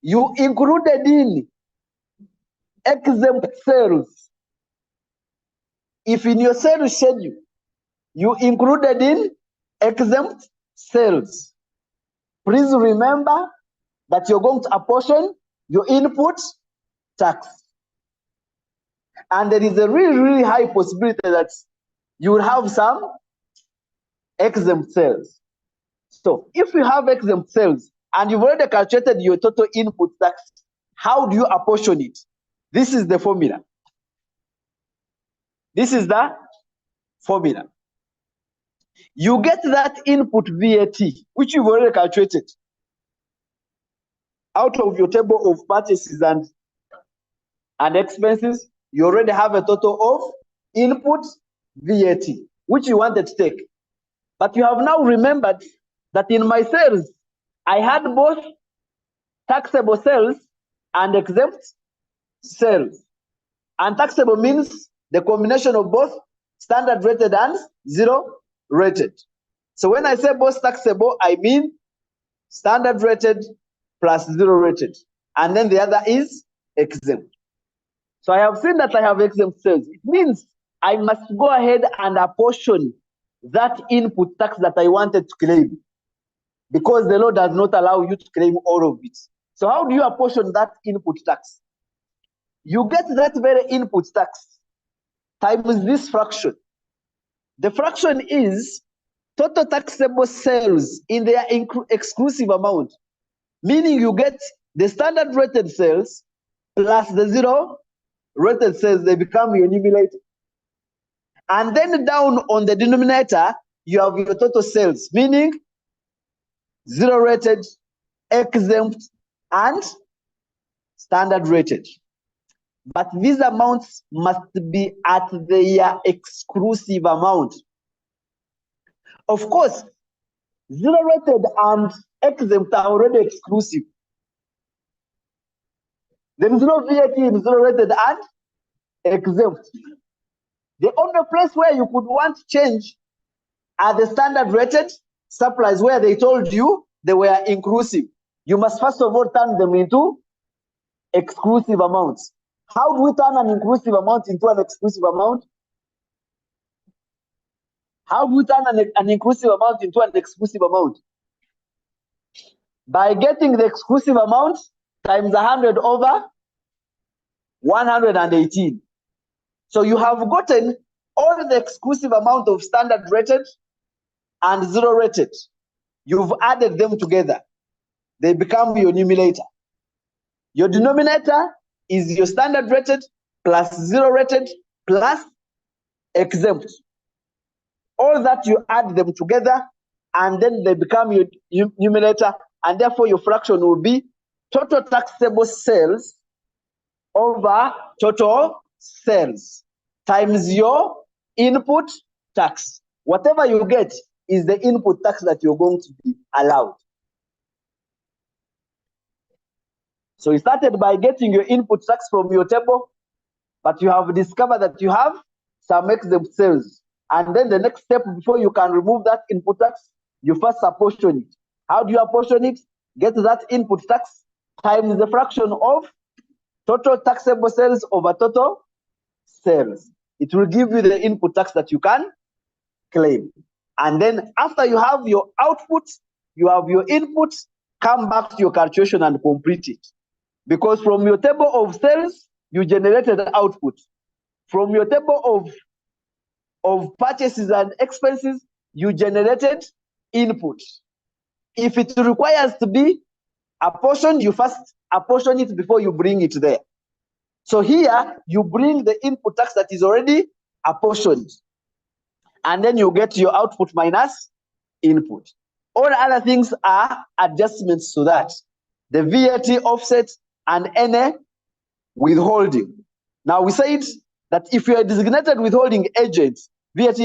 you included in exempt sales, if in your sales schedule you included in exempt sales, please remember that you're going to apportion your input tax. And there is a really, really high possibility that you will have some exempt sales. So if you have exempt sales and you've already calculated your total input tax, how do you apportion it? This is the formula. This is the formula. You get that input VAT, which you've already calculated, out of your table of purchases and expenses. You already have a total of input VAT, which you wanted to take. But you have now remembered that in my sales, I had both taxable sales and exempt sales. And taxable means the combination of both standard rated and zero rated. So when I say both taxable, I mean standard rated plus zero rated. And then the other is exempt. So I have seen that I have exempt sales. It means I must go ahead and apportion that input tax that I wanted to claim, because the law does not allow you to claim all of it. So how do you apportion that input tax? You get that very input tax times this fraction. The fraction is total taxable sales in their exclusive amount, meaning you get the standard rated sales plus the zero rated sales. They become your numerator. And then down on the denominator, you have your total sales, meaning zero rated, exempt, and standard rated. But these amounts must be at their exclusive amount. Of course, zero rated and exempt are already exclusive. There is no VAT in zero rated and exempt. The only place where you could want change are the standard rated supplies, where they told you they were inclusive. You must first of all turn them into exclusive amounts. How do we turn an inclusive amount into an exclusive amount? How do we turn an inclusive amount into an exclusive amount? By getting the exclusive amount times 100 over 118. So you have gotten all the exclusive amount of standard rated and zero rated. You've added them together. They become your numerator. Your denominator is your standard rated plus zero rated plus exempt. All that you add them together, and then they become your numerator, and therefore your fraction will be total taxable sales over total sales times your input tax. Whatever you get is the input tax that you're going to be allowed. So you started by getting your input tax from your table, but you have discovered that you have some exempt sales. And then the next step, before you can remove that input tax, you first apportion it. How do you apportion it? Get that input tax times the fraction of total taxable sales over total sales. it will give you the input tax that you can claim. And then after you have your output, you have your input, come back to your calculation and complete it. Because from your table of sales, you generated output. From your table of purchases and expenses, you generated input. If it requires to be apportioned, you first apportion it before you bring it there. So here, you bring the input tax that is already apportioned. And then you get your output minus input. All other things are adjustments to that. The VAT offset and any withholding. Now we said that if you are designated withholding agent, VAT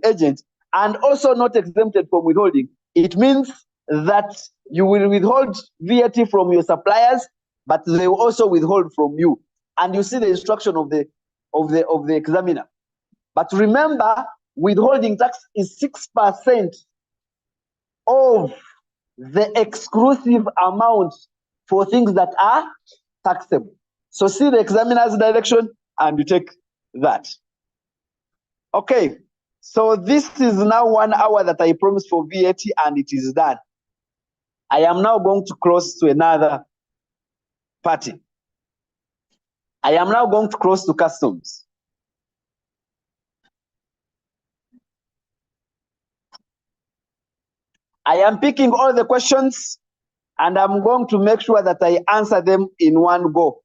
agent, and also not exempted from withholding, it means that you will withhold VAT from your suppliers, but they will also withhold from you. And you see the instruction of the examiner. But remember, withholding tax is 6% of the exclusive amount for things that are taxable. So see the examiner's direction and you take that. Okay, so this is now 1 hour that I promised for VAT and it is done. I am now going to cross to another party. I am now going to cross to customs. I am picking all the questions and I'm going to make sure that I answer them in one go.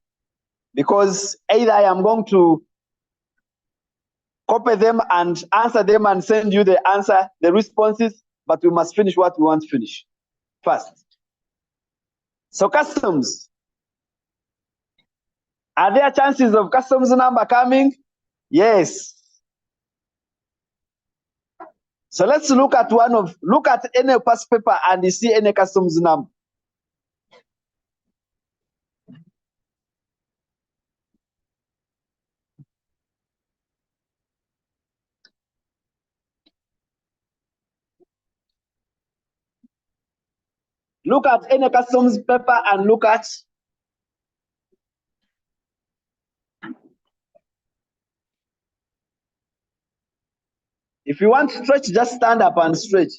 Because either I am going to copy them and answer them and send you the answer, the responses, but we must finish what we want to finish first. So customs. Are there chances of customs number coming? Yes. So let's look at look at any past paper and you see any customs number. Look at any customs paper and look at. If you want to stretch, just stand up and stretch.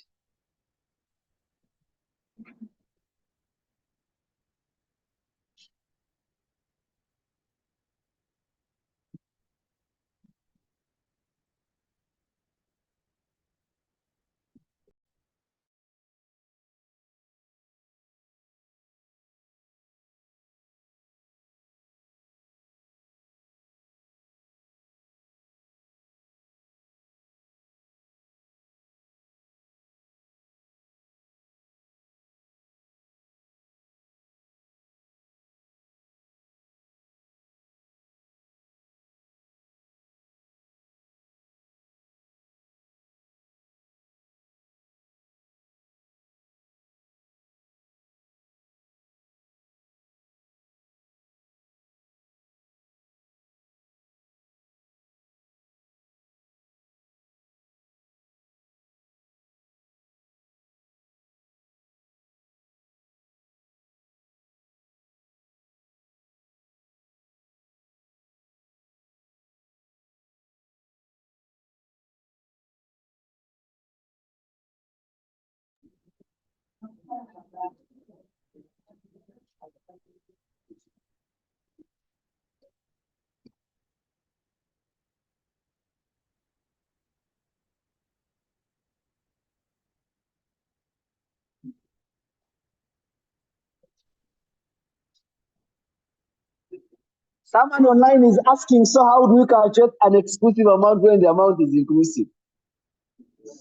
Someone online is asking, so how do we calculate an exclusive amount when the amount is inclusive?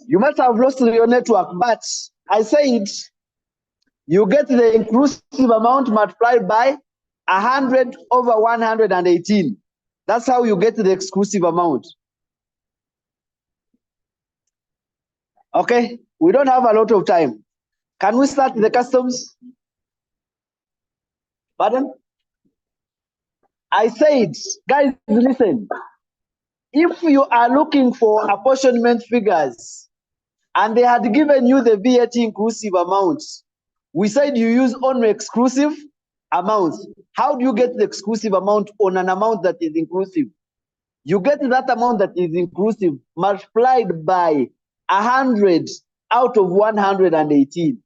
You might have lost your network, but I said you get the inclusive amount multiplied by 100 over 118. That's how you get the exclusive amount. Okay, we don't have a lot of time. Can we start the customs? Pardon? I said, guys, listen. If you are looking for apportionment figures and they had given you the VAT inclusive amounts, we said you use only exclusive amounts. How do you get the exclusive amount on an amount that is inclusive? you get that amount that is inclusive multiplied by 100 out of 118.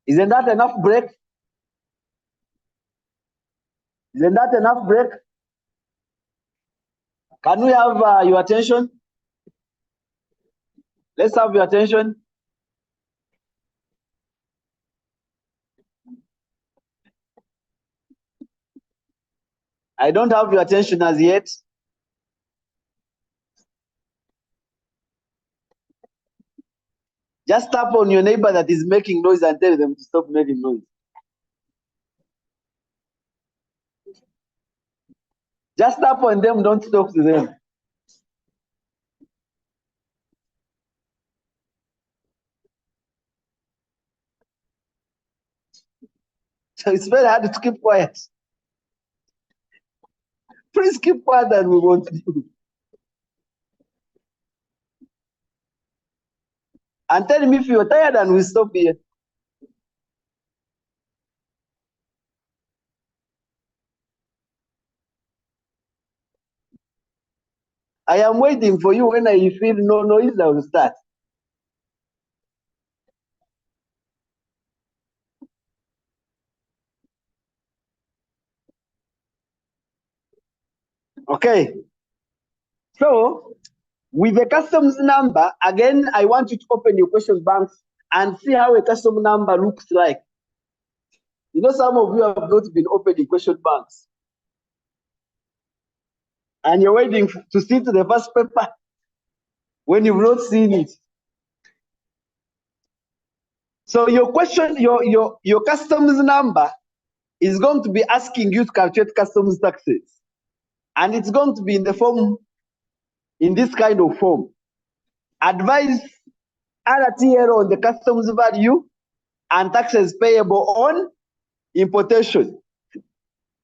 Isn't that enough break? Isn't that enough break? Can we have your attention? Let's have your attention. I don't have your attention as yet. Just tap on your neighbor that is making noise and tell them to stop making noise. Just tap on them, don't talk to them. So it's very hard to keep quiet. Please keep quiet and we won't do. And tell me if you're tired and we stop here. I am waiting for you. When I feel no noise, I will start. Okay. So with the customs number, again, I want you to open your question banks and see how a custom number looks like. You know, some of you have not been opening question banks. And you're waiting to see to the first paper when you've not seen it. So your question, your customs number is going to be asking you to calculate customs taxes. And it's going to be in the form, in this kind of form. Advise RTL on the customs value and taxes payable on importation.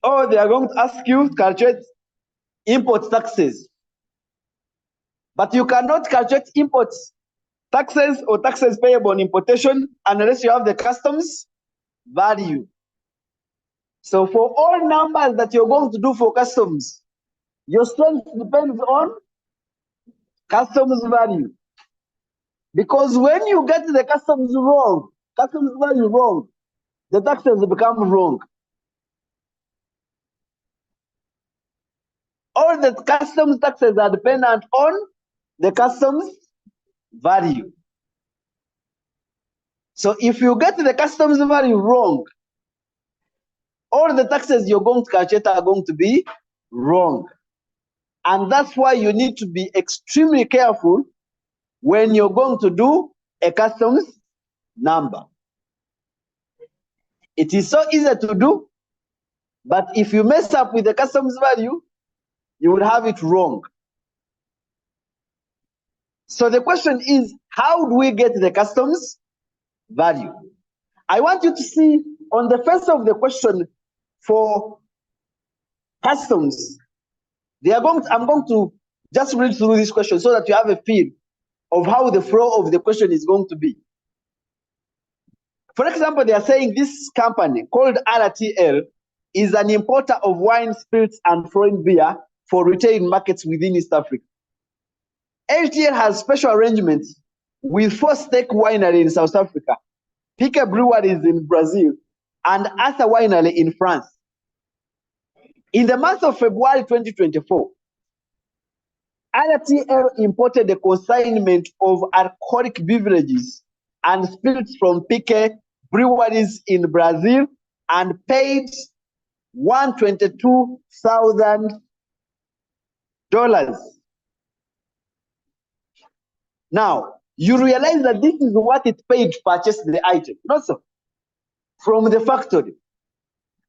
Or they are going to ask you to calculate import taxes. But you cannot calculate import taxes or taxes payable on importation unless you have the customs value. So for all numbers that you're going to do for customs, your strength depends on customs value. Because when you get the customs value wrong, the taxes become wrong. All the customs taxes are dependent on the customs value. So if you get the customs value wrong, all the taxes you're going to calculate are going to be wrong. And that's why you need to be extremely careful when you're going to do a customs number. It is so easy to do, but if you mess up with the customs value, you will have it wrong. So the question is, how do we get the customs value? I want you to see on the face of the question for customs, I'm going to just read through this question so that you have a feel of how the flow of the question is going to be. For example, they are saying this company called RTL is an importer of wine, spirits, and foreign beer for retail markets within East Africa. RTL has special arrangements with 4 stake wineries in South Africa, Pique breweries in Brazil, and Arthur Winery in France. In the month of February 2024, RTL imported a consignment of alcoholic beverages and spirits from Pique breweries in Brazil and paid $122,000. Now, you realize that this is what it paid to purchase the item, not so, from the factory.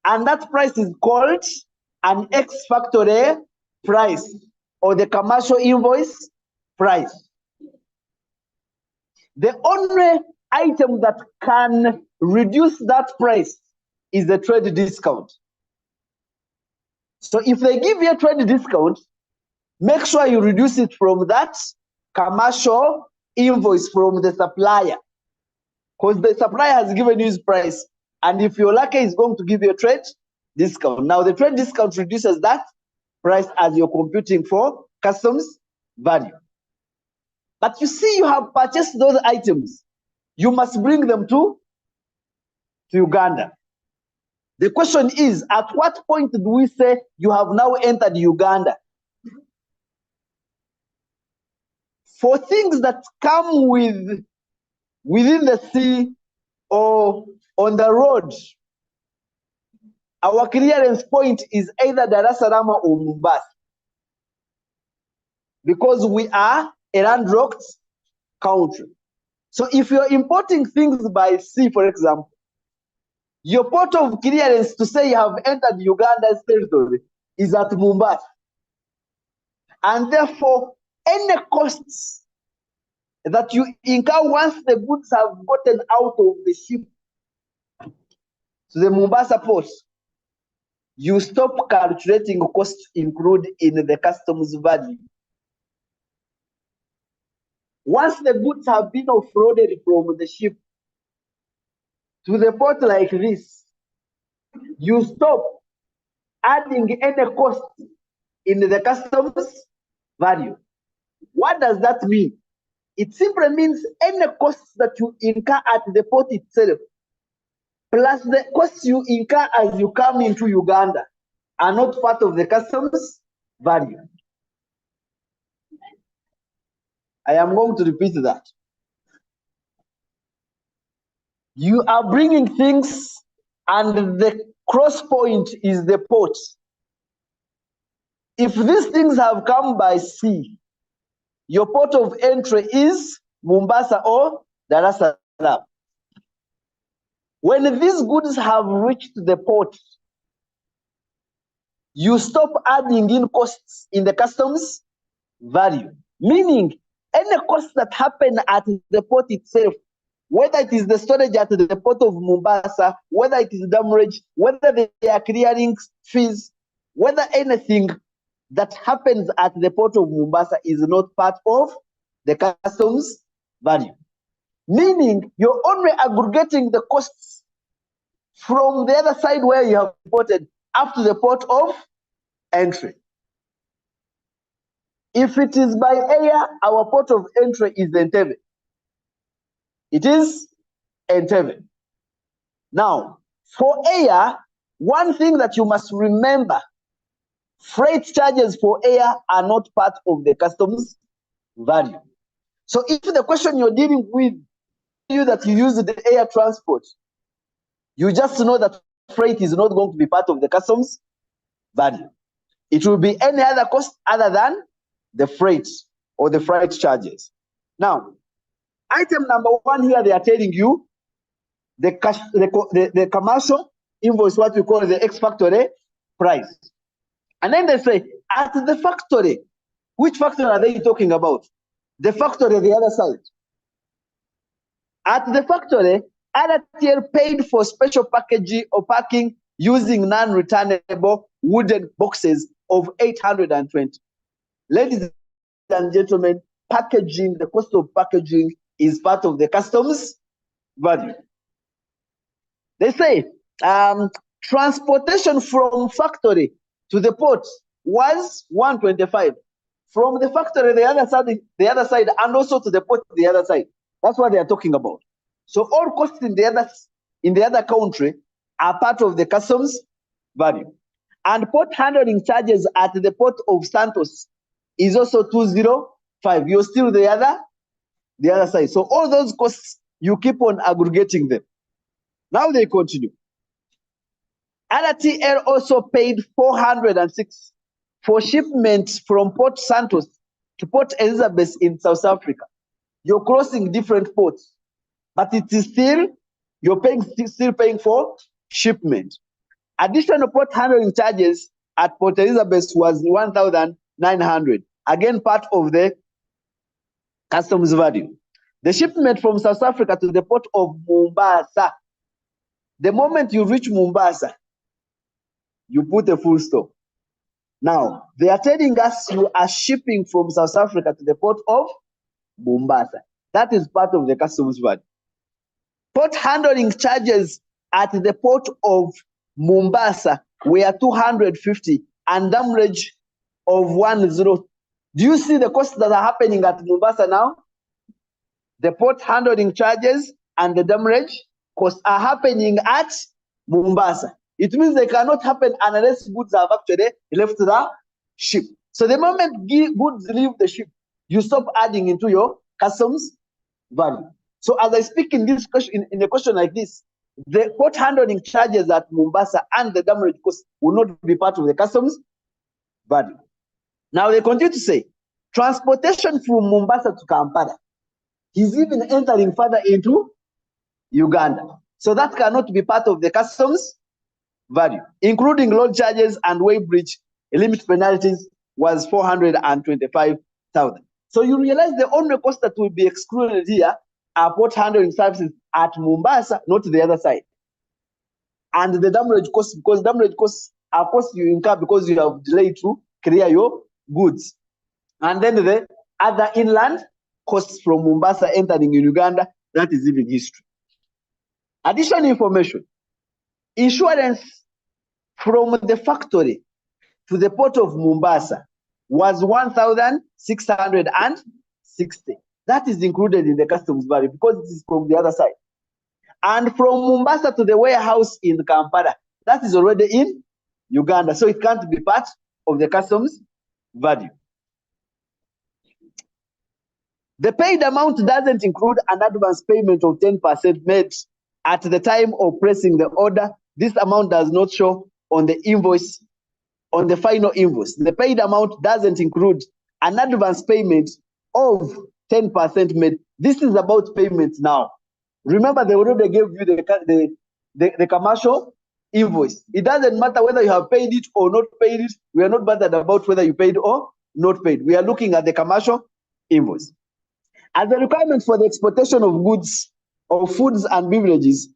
And that price is called an ex-factory price or the commercial invoice price. The only item that can reduce that price is the trade discount. So if they give you a trade discount, make sure you reduce it from that commercial invoice from the supplier, because the supplier has given you his price. And if you're lucky, he's going to give you a trade discount. Now, the trade discount reduces that price as you're computing for customs value. But you see, you have purchased those items. You must bring them to Uganda. The question is, at what point do we say you have now entered Uganda? For things that come within the sea or on the road, our clearance point is either Dar es Salaam or Mombasa, because we are a landlocked country. So if you're importing things by sea, for example, your port of clearance to say you have entered Uganda's territory is at Mombasa. And therefore, any costs that you incur once the goods have gotten out of the ship to the Mombasa port, you stop calculating costs included in the customs value. Once the goods have been offloaded from the ship to the port like this, you stop adding any cost in the customs value. What does that mean? It simply means any costs that you incur at the port itself, plus the costs you incur as you come into Uganda, are not part of the customs value. I am going to repeat that. You are bringing things and the cross point is the port. If these things have come by sea, your port of entry is Mombasa or Dar es Salaam. When these goods have reached the port, you stop adding in costs in the customs value, meaning any costs that happen at the port itself, whether it is the storage at the port of Mombasa, whether it is demurrage, whether they are clearing fees, whether anything that happens at the port of Mombasa is not part of the customs value. Meaning you're only aggregating the costs from the other side where you have imported up to the port of entry. If it is by air, our port of entry is Entebbe. It is Entebbe. Now, for air, one thing that you must remember, freight charges for air are not part of the customs value. So if the question you're dealing with you that you use the air transport, you just know that freight is not going to be part of the customs value. It will be any other cost other than the freight or the freight charges. Now, item number one here, they are telling you the commercial invoice, what we call the ex-factory price. And then they say, at the factory, which factory are they talking about? The factory, the other side. At the factory, RTL paid for special packaging or packing using non-returnable wooden boxes of 820. Ladies and gentlemen, packaging, the cost of packaging is part of the customs value. They say transportation from factory to the port was 125. From the factory, the other side, and also to the port, the other side. That's what they are talking about. So all costs in the other country are part of the customs value. And port handling charges at the port of Santos is also 205. You're still the other side. So all those costs, you keep on aggregating them. Now they continue. RTL also paid 406 for shipments from Port Santos to Port Elizabeth in South Africa. You're crossing different ports, but it is still, you're still paying for shipment. Additional port handling charges at Port Elizabeth was 1,900. Again, part of the customs value. The shipment from South Africa to the port of Mombasa. The moment you reach Mombasa, you put a full stop. Now, they are telling us you are shipping from South Africa to the port of Mombasa. That is part of the customs value. Port handling charges at the port of Mombasa were 250 and damage of 10. Do you see the costs that are happening at Mombasa now? The port handling charges and the damage costs are happening at Mombasa. It means they cannot happen unless goods have actually left the ship. So the moment goods leave the ship, you stop adding into your customs value. So as I speak in this question, in a question like this, the port handling charges at Mombasa and the damage cost will not be part of the customs value. Now they continue to say, transportation from Mombasa to Kampala. He's even entering further into Uganda. So that cannot be part of the customs value, including load charges and weighbridge limit penalties was 425,000. So you realize the only cost that will be excluded here are port handling services at Mombasa, not the other side. And the damage costs, because damage costs are costs you incur because you have delayed to clear your goods. And then the other inland costs from Mombasa entering in Uganda, that is even history. Additional information, insurance from the factory to the port of Mombasa was 1,660. That is included in the customs value because it is from the other side. And from Mombasa to the warehouse in Kampala, that is already in Uganda, so it can't be part of the customs value. The paid amount doesn't include an advance payment of 10% made at the time of placing the order. This amount does not show on the invoice, on the final invoice. The paid amount doesn't include an advance payment of 10% made. This is about payments now. Remember, they already gave you the commercial invoice. It doesn't matter whether you have paid it or not paid it. We are not bothered about whether you paid or not paid. We are looking at the commercial invoice. As a requirement for the exportation of goods, of foods and beverages,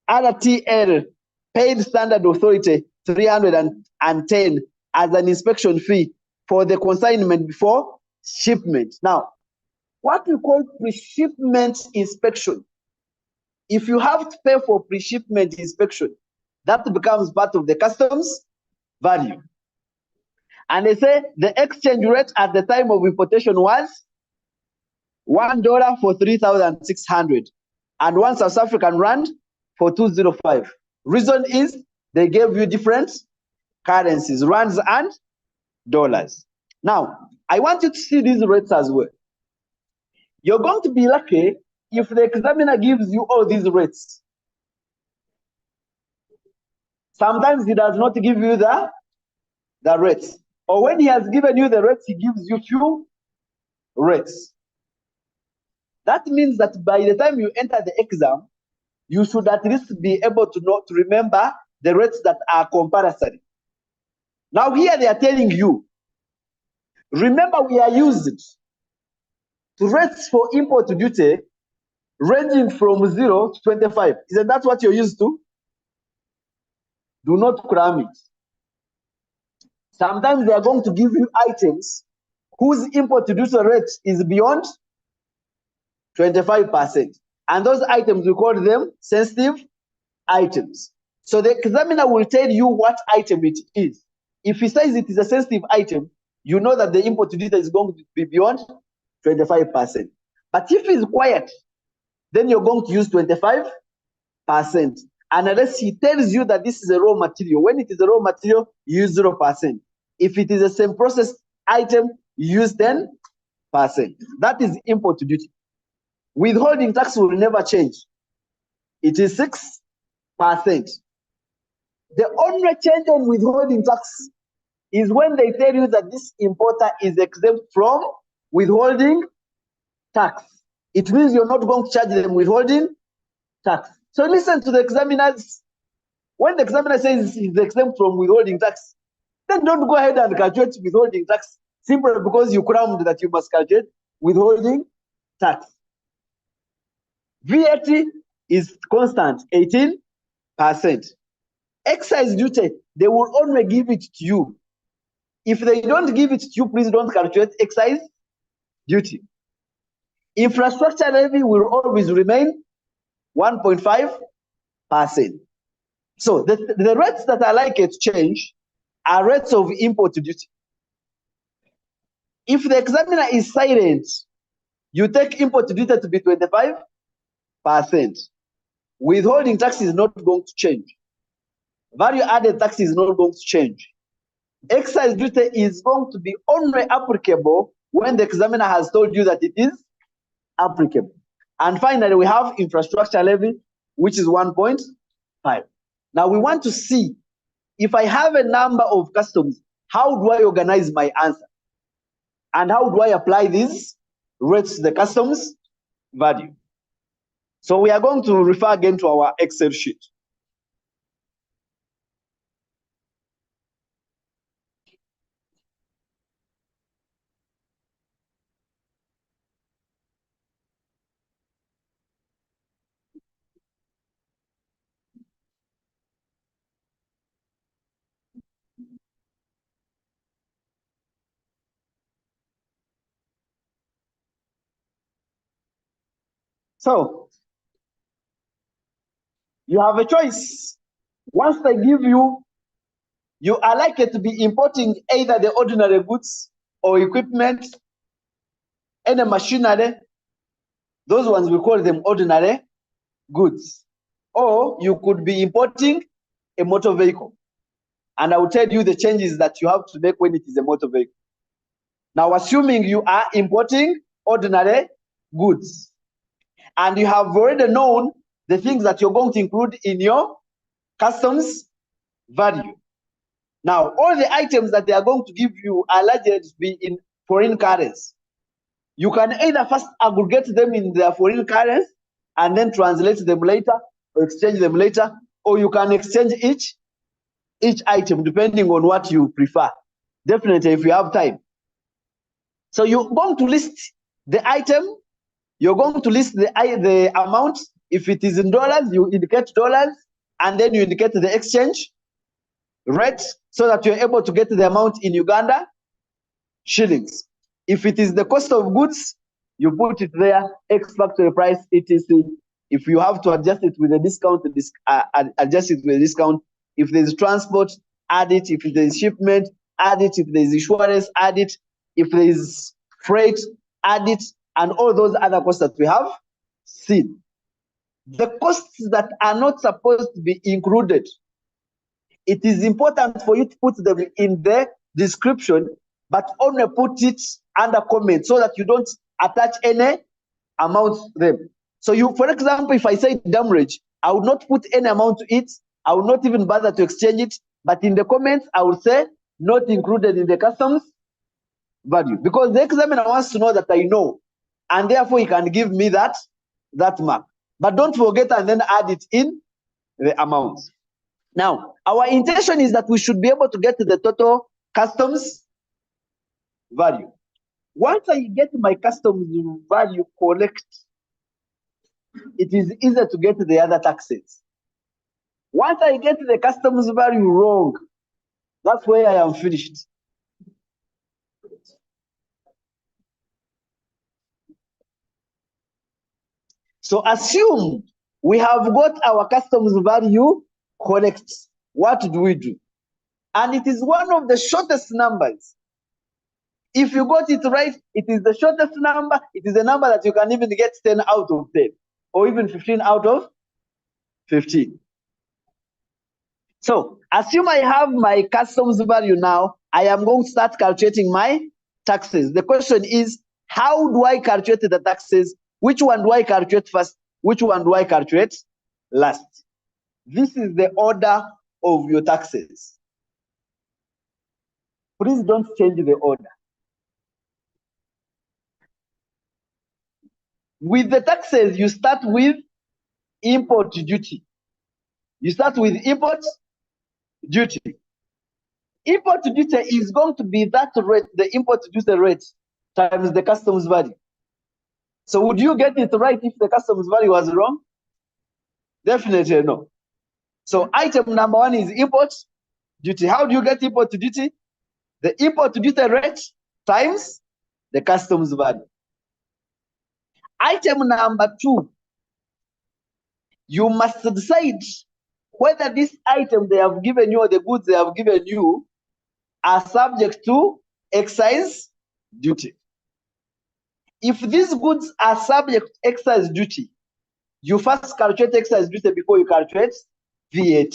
RTL paid Standard Authority 310 as an inspection fee for the consignment before shipment. Now, what we call pre-shipment inspection, if you have to pay for pre-shipment inspection, that becomes part of the customs value. And they say the exchange rate at the time of importation was $1 for 3,600 and 1 South African rand for 205. Reason is they gave you different currencies, rands and dollars. Now, I want you to see these rates as well. You're going to be lucky if the examiner gives you all these rates. Sometimes he does not give you the rates. Or when he has given you the rates, he gives you few rates. That means that by the time you enter the exam, you should at least be able to remember the rates that are compulsory. Now here they are telling you, remember we are used to rates for import duty ranging from 0 to 25. Isn't that what you're used to? Do not cram it. Sometimes they are going to give you items whose import duty rate is beyond 25%. And those items, we call them sensitive items. So the examiner will tell you what item it is. If he says it is a sensitive item, you know that the import duty is going to be beyond 25%. But if it's quiet, then you're going to use 25%. And unless he tells you that this is a raw material, when it is a raw material, you use 0%. If it is a same process item, you use 10%. That is import duty. Withholding tax will never change. It is 6%. The only change on withholding tax is when they tell you that this importer is exempt from withholding tax. It means you're not going to charge them withholding tax. So listen to the examiners. When the examiner says he's exempt from withholding tax, then don't go ahead and calculate withholding tax simply because you crammed that you must calculate withholding tax. VAT is constant, 18%. Excise duty, they will only give it to you. If they don't give it to you, please don't calculate excise duty. Infrastructure levy will always remain 1.5%. So the rates that are likely to change are rates of import duty. If the examiner is silent, you take import duty to be 25%. Withholding tax is not going to change. Value added tax is not going to change. Excise duty is going to be only applicable when the examiner has told you that it is applicable. And finally, we have infrastructure levy, which is 1.5. Now we want to see if I have a number of customs, how do I organize my answer? And how do I apply these rates to the customs value? So we are going to refer again to our Excel sheet. So you have a choice. Once they give you, you are likely to be importing either the ordinary goods or equipment, any machinery. Those ones we call them ordinary goods. Or you could be importing a motor vehicle. And I will tell you the changes that you have to make when it is a motor vehicle. Now, assuming you are importing ordinary goods, and you have already known the things that you're going to include in your customs value. Now, all the items that they are going to give you are likely to be in foreign currency. You can either first aggregate them in their foreign currency and then translate them later or exchange them later, or you can exchange each item depending on what you prefer. Definitely if you have time. So you're going to list the item, you're going to list the amount. If it is in dollars, you indicate dollars, and then you indicate the exchange rate so that you're able to get the amount in Uganda shillings. If it is the cost of goods, you put it there, X factory price, etc. If you have to adjust it with a discount, adjust it with a discount. If there's transport, add it. If there's shipment, add it. If there's insurance, add it. If there's freight, add it. And all those other costs that we have seen. The costs that are not supposed to be included, it is important for you to put them in the description, but only put it under comment so that you don't attach any amount to them. So you, for example, if I say damage, I would not put any amount to it. I would not even bother to exchange it. But in the comments, I would say not included in the customs value, because the examiner wants to know that I know, and therefore he can give me that mark. But don't forget and then add it in the amount. Now, our intention is that we should be able to get to the total customs value. Once I get my customs value correct, it is easier to get the other taxes. Once I get the customs value wrong, that's where I am finished. So assume we have got our customs value correct. What do we do? And it is one of the shortest numbers. If you got it right, it is the shortest number. It is a number that you can even get 10 out of 10, or even 15 out of 15. So assume I have my customs value now. I am going to start calculating my taxes. The question is, how do I calculate the taxes? Which one do I calculate first? Which one do I calculate last? This is the order of your taxes. Please don't change the order. With the taxes, you start with import duty. You start with import duty. Import duty is going to be that rate, the import duty rate, times the customs value. So would you get it right if the customs value was wrong? Definitely no. So item number one is import duty. How do you get import duty? The import duty rate times the customs value. Item number 2, you must decide whether this item they have given you or the goods they have given you are subject to excise duty. If these goods are subject to excise duty, you first calculate excise duty before you calculate VAT.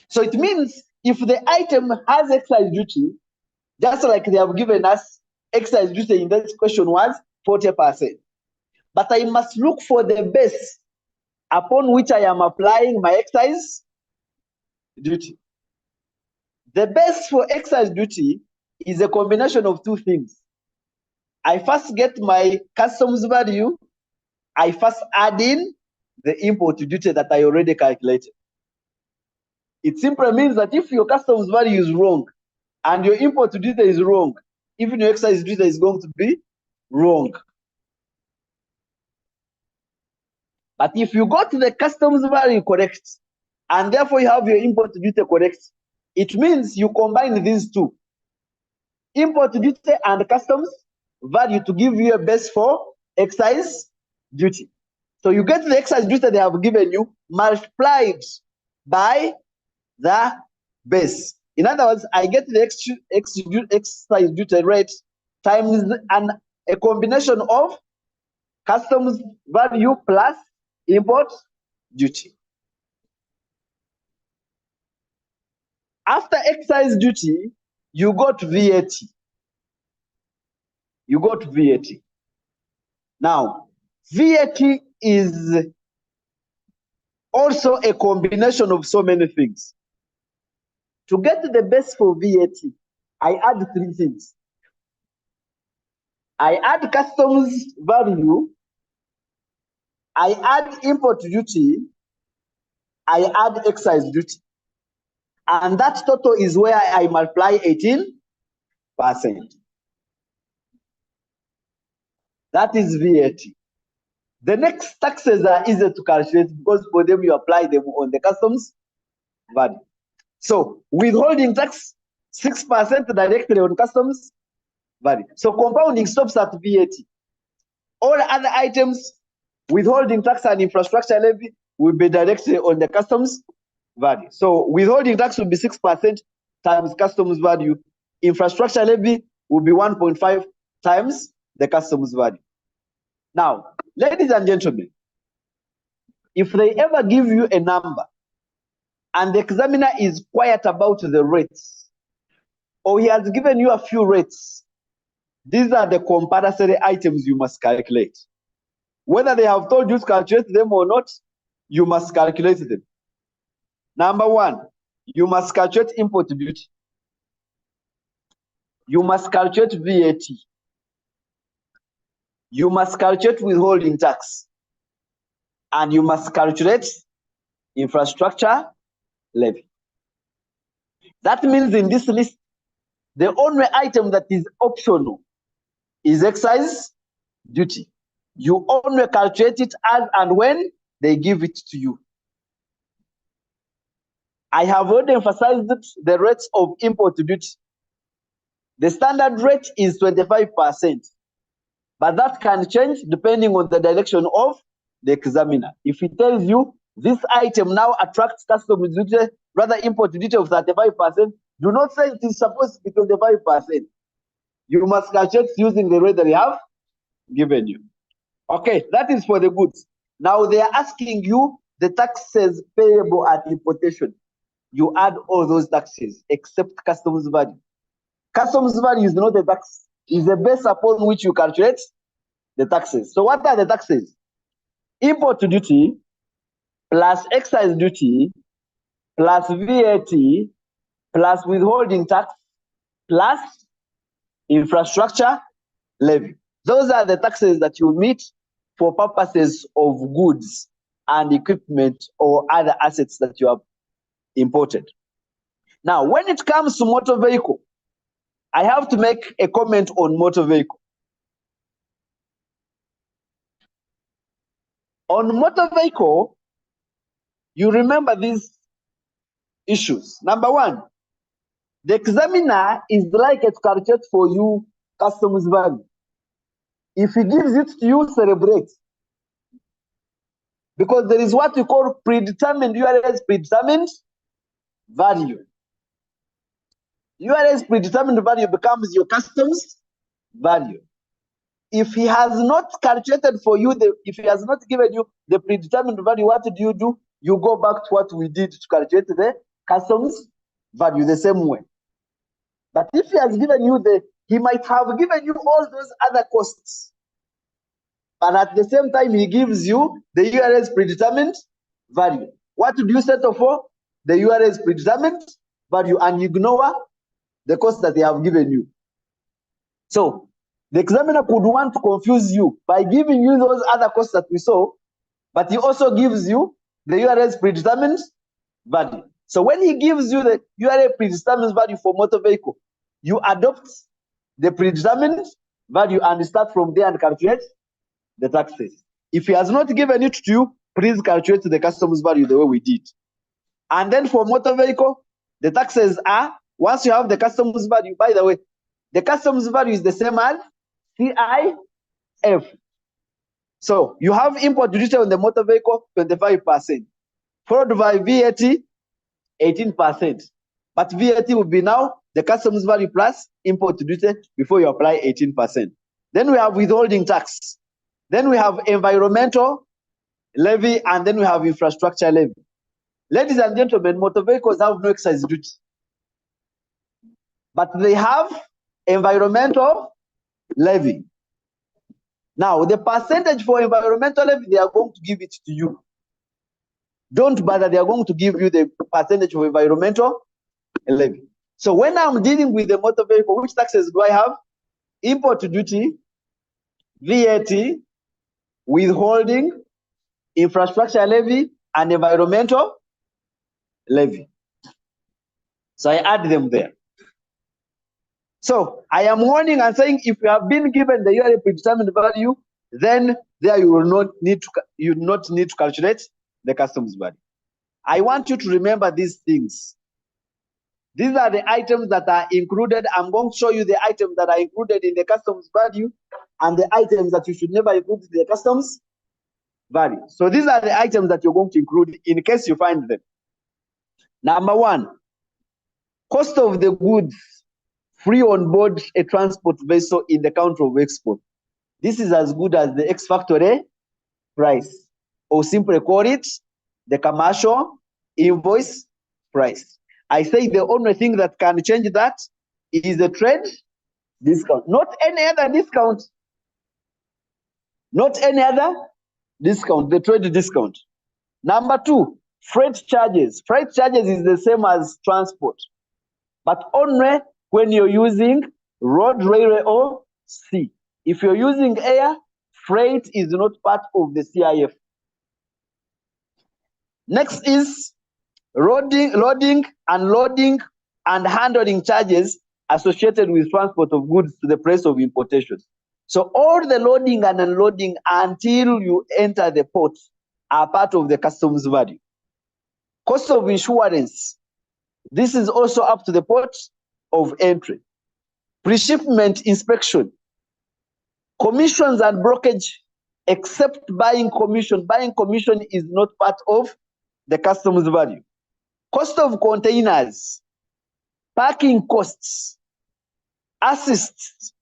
So it means if the item has excise duty, just like they have given us, excise duty in this question was 40%. But I must look for the base upon which I am applying my excise duty. The base for excise duty is a combination of two things. I first get my customs value, I first add in the import duty that I already calculated. It simply means that if your customs value is wrong and your import duty is wrong, even your excise duty is going to be wrong. But if you got the customs value correct, and therefore you have your import duty correct, it means you combine these two, import duty and customs value, to give you a base for excise duty. So you get the excise duty they have given you multiplied by the base. In other words, I get the excise duty rate times a combination of customs value plus import duty. After excise duty, you got VAT. You got VAT. Now, VAT is also a combination of so many things. To get the base for VAT, I add three things. I add customs value, I add import duty, I add excise duty. And that total is where I multiply 18%. That is VAT. The next taxes are easy to calculate because for them you apply them on the customs value. So withholding tax, 6% directly on customs value. So compounding stops at VAT. All other items, withholding tax and infrastructure levy, will be directly on the customs value. So withholding tax will be 6% times customs value. Infrastructure levy will be 1.5 times the customs value. Now, ladies and gentlemen, if they ever give you a number and the examiner is quiet about the rates, or he has given you a few rates, these are the compulsory items you must calculate. Whether they have told you to calculate them or not, you must calculate them. Number 1, you must calculate import duty. You must calculate VAT. You must calculate withholding tax. And you must calculate infrastructure levy. That means in this list, the only item that is optional is excise duty. You only calculate it as and when they give it to you. I have already emphasized the rates of import duty. The standard rate is 25%, but that can change depending on the direction of the examiner. If he tells you this item now attracts customs duty, rather import duty of 35%, do not say it is supposed to be 25%. You must calculate using the rate that they have given you. Okay, that is for the goods. Now they are asking you the taxes payable at importation. You add all those taxes except customs value. Customs value is not a tax, it's a base upon which you calculate the taxes. So what are the taxes? Import duty plus excise duty plus VAT plus withholding tax plus infrastructure levy. Those are the taxes that you meet for purposes of goods and equipment or other assets that you have imported. Now, when it comes to motor vehicle, I have to make a comment on motor vehicle. On motor vehicle, you remember these issues. Number 1, the examiner is like to calculate for you customs value. If he gives it to you, celebrate. Because there is what we call predetermined URS, predetermined value. URS predetermined value becomes your customs value. If he has not calculated for you, if he has not given you the predetermined value, what do? You go back to what we did to calculate the customs value the same way. But if he has given you he might have given you all those other costs. And at the same time, he gives you the URS predetermined value. What do you settle for? The URS predetermined value, and ignore the cost that they have given you. So the examiner could want to confuse you by giving you those other costs that we saw, but he also gives you the URS predetermined value. So when he gives you the URS predetermined value for motor vehicle, you adopt the predetermined value and start from there and calculate the taxes. If he has not given it to you, please calculate the customs value the way we did. And then for motor vehicle, the taxes are, once you have the customs value, by the way, the customs value is the same as CIF. So you have import duty on the motor vehicle, 25%, followed by VAT, 18%. But VAT will be now the customs value plus import duty before you apply 18%. Then we have withholding tax. Then we have environmental levy, and then we have infrastructure levy. Ladies and gentlemen, motor vehicles have no excise duty, but they have environmental levy. Now, the percentage for environmental levy, they are going to give it to you. Don't bother, they are going to give you the percentage of environmental levy. So when I'm dealing with the motor vehicle, which taxes do I have? Import duty, VAT, withholding, infrastructure levy, and environmental levy. So I add them there. So I am warning and saying, if you have been given the yearly predetermined value, then there you will not need to calculate the customs value. I want you to remember these things. These are the items that are included. I'm going to show you the items that are included in the customs value and the items that you should never include in the customs value. So these are the items that you're going to include in case you find them. Number one, cost of the goods free on board a transport vessel in the country of export. This is as good as the ex-factory price, or simply call it the commercial invoice price. I say the only thing that can change that is the trade discount, not any other discount. Not any other discount, the trade discount. Number two, freight charges. Freight charges is the same as transport, but only when you're using road, railway, or sea. If you're using air, freight is not part of the CIF. Next is loading, unloading, and handling charges associated with transport of goods to the place of importation. So all the loading and unloading until you enter the port are part of the customs value. Cost of insurance. This is also up to the port of entry. Pre-shipment inspection. Commissions and brokerage, except buying commission. Buying commission is not part of the customs value. Cost of containers, parking costs, assists,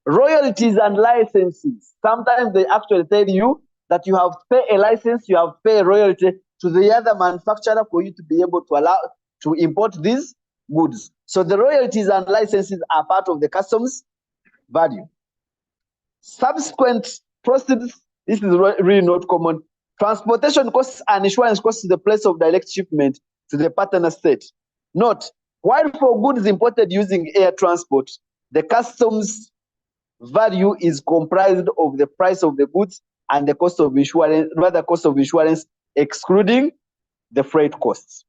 royalties and licenses. Sometimes they actually tell you that you have to pay a license, you have to pay a royalty to the other manufacturer for you to be able to allow to import these goods. So the royalties and licenses are part of the customs value. Subsequent proceeds, this is really not common. Transportation costs and insurance costs to the place of direct shipment to the partner state. Note, while for goods imported using air transport, the customs value is comprised of the price of the goods and the cost of insurance, rather cost of insurance, excluding the freight costs.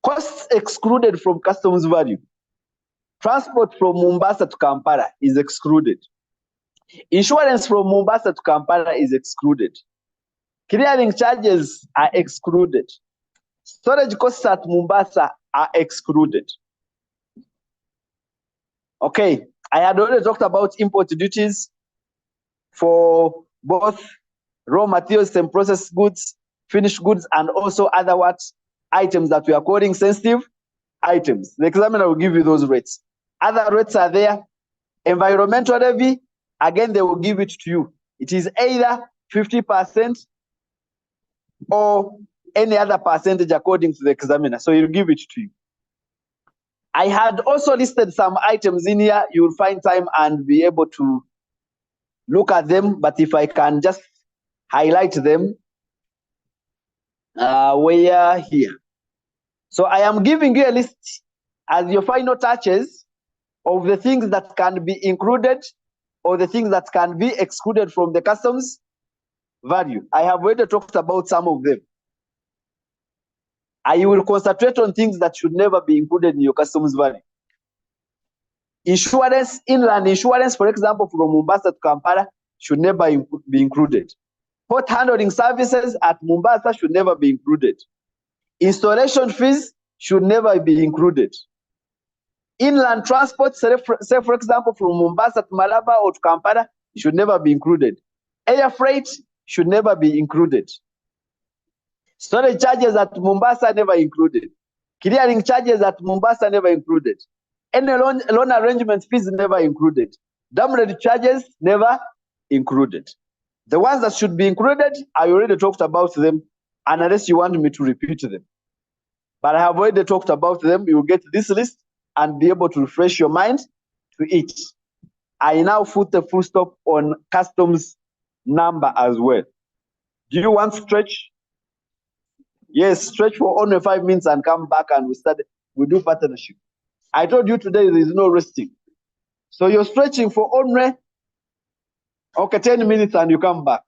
Costs excluded from customs value. Transport from Mombasa to Kampala is excluded. Insurance from Mombasa to Kampala is excluded. Clearing charges are excluded. Storage costs at Mombasa are excluded. Okay, I had already talked about import duties. for both raw materials and processed goods, finished goods, and also other what items that we are calling sensitive items. The examiner will give you those rates. Other rates are there. Environmental levy, again, they will give it to you. It is either 50% or any other percentage according to the examiner. So he'll give it to you. I had also listed some items in here. You will find time and be able to look at them. But if I can just highlight them, we are here. So I am giving you a list as your final touches of the things that can be included or the things that can be excluded from the customs value. I have already talked about some of them. I will concentrate on things that should never be included in your customs value. Insurance, inland insurance, for example, from Mombasa to Kampala, should never be included. Port handling services at Mombasa should never be included. Installation fees should never be included. Inland transport, say for example, from Mombasa to Malaba or to Kampala, should never be included. Air freight should never be included. Storage charges at Mombasa never included. Clearing charges at Mombasa never included. Any loan arrangement fees never included. Download charges never included. The ones that should be included, I already talked about them, unless you want me to repeat them. But I have already talked about them. You will get this list and be able to refresh your mind to it. I now put the full stop on customs number as well. Do you want stretch? Yes, stretch for only 5 minutes and come back and we do partnership. I told you today there is no resting. So you're stretching for only 10 minutes and you come back.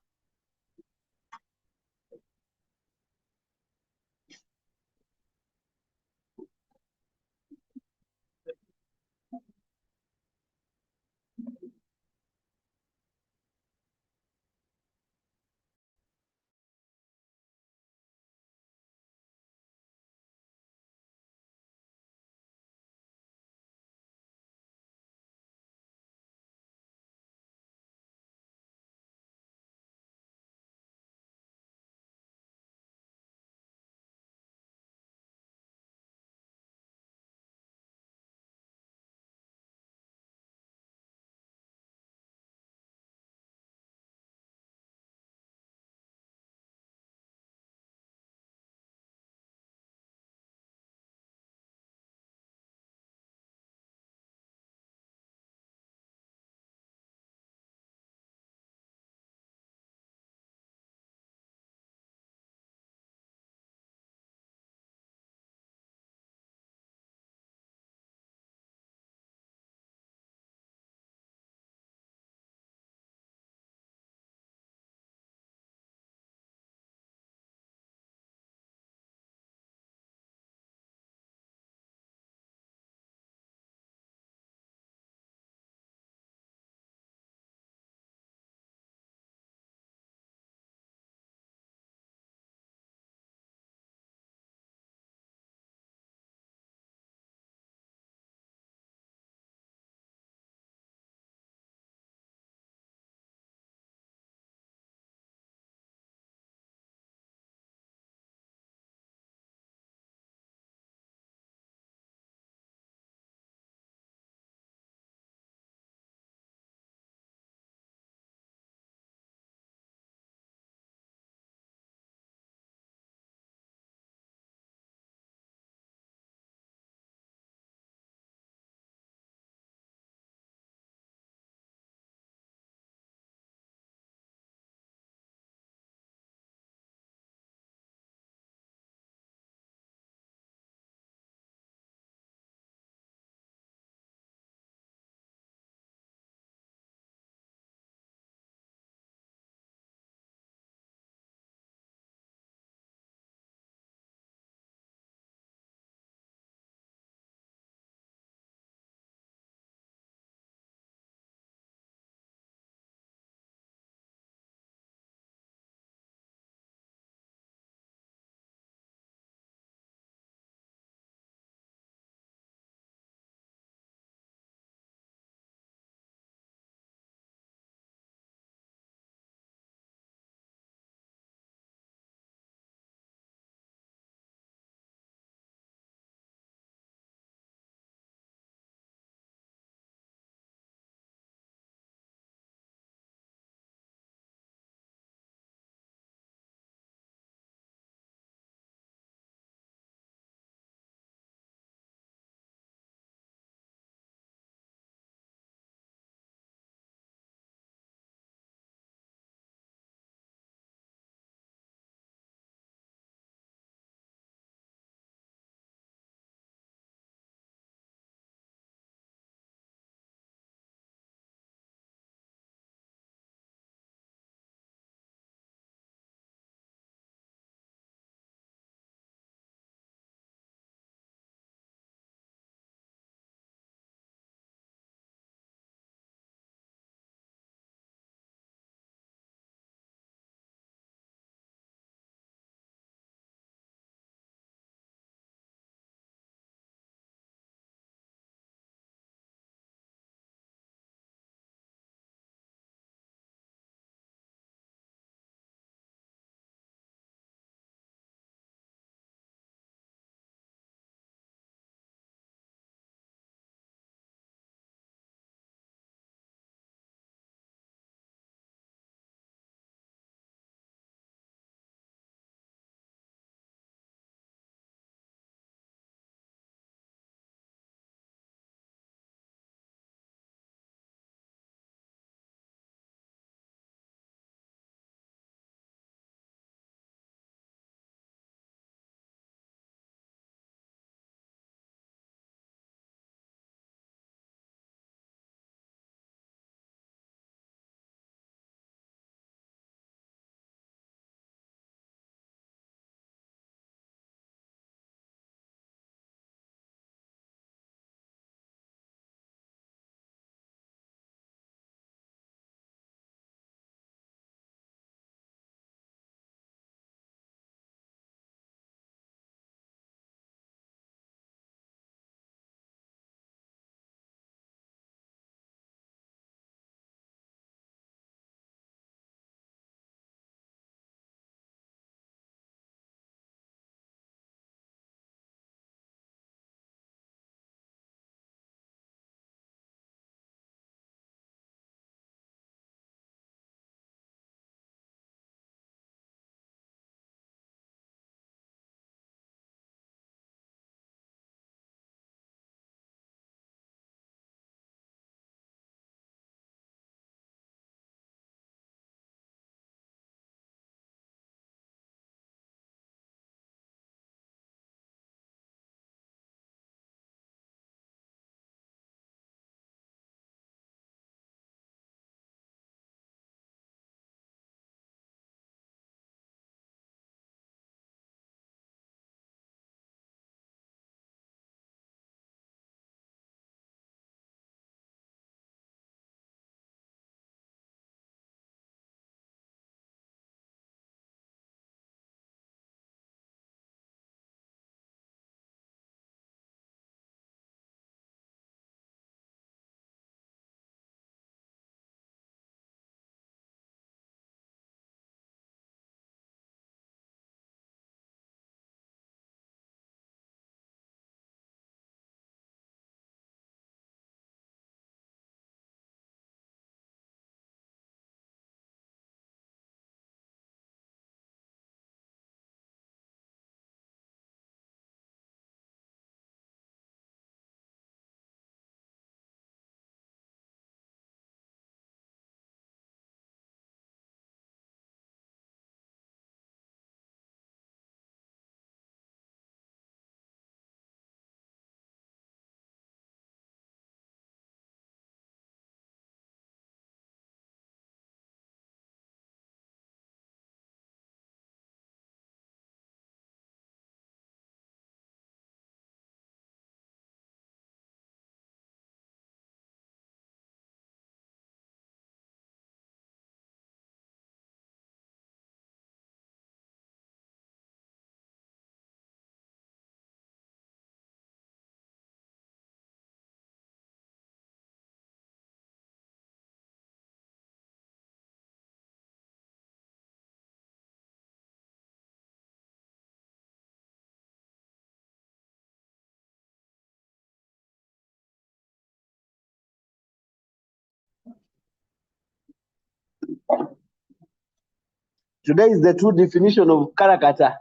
Today is the true definition of karakata.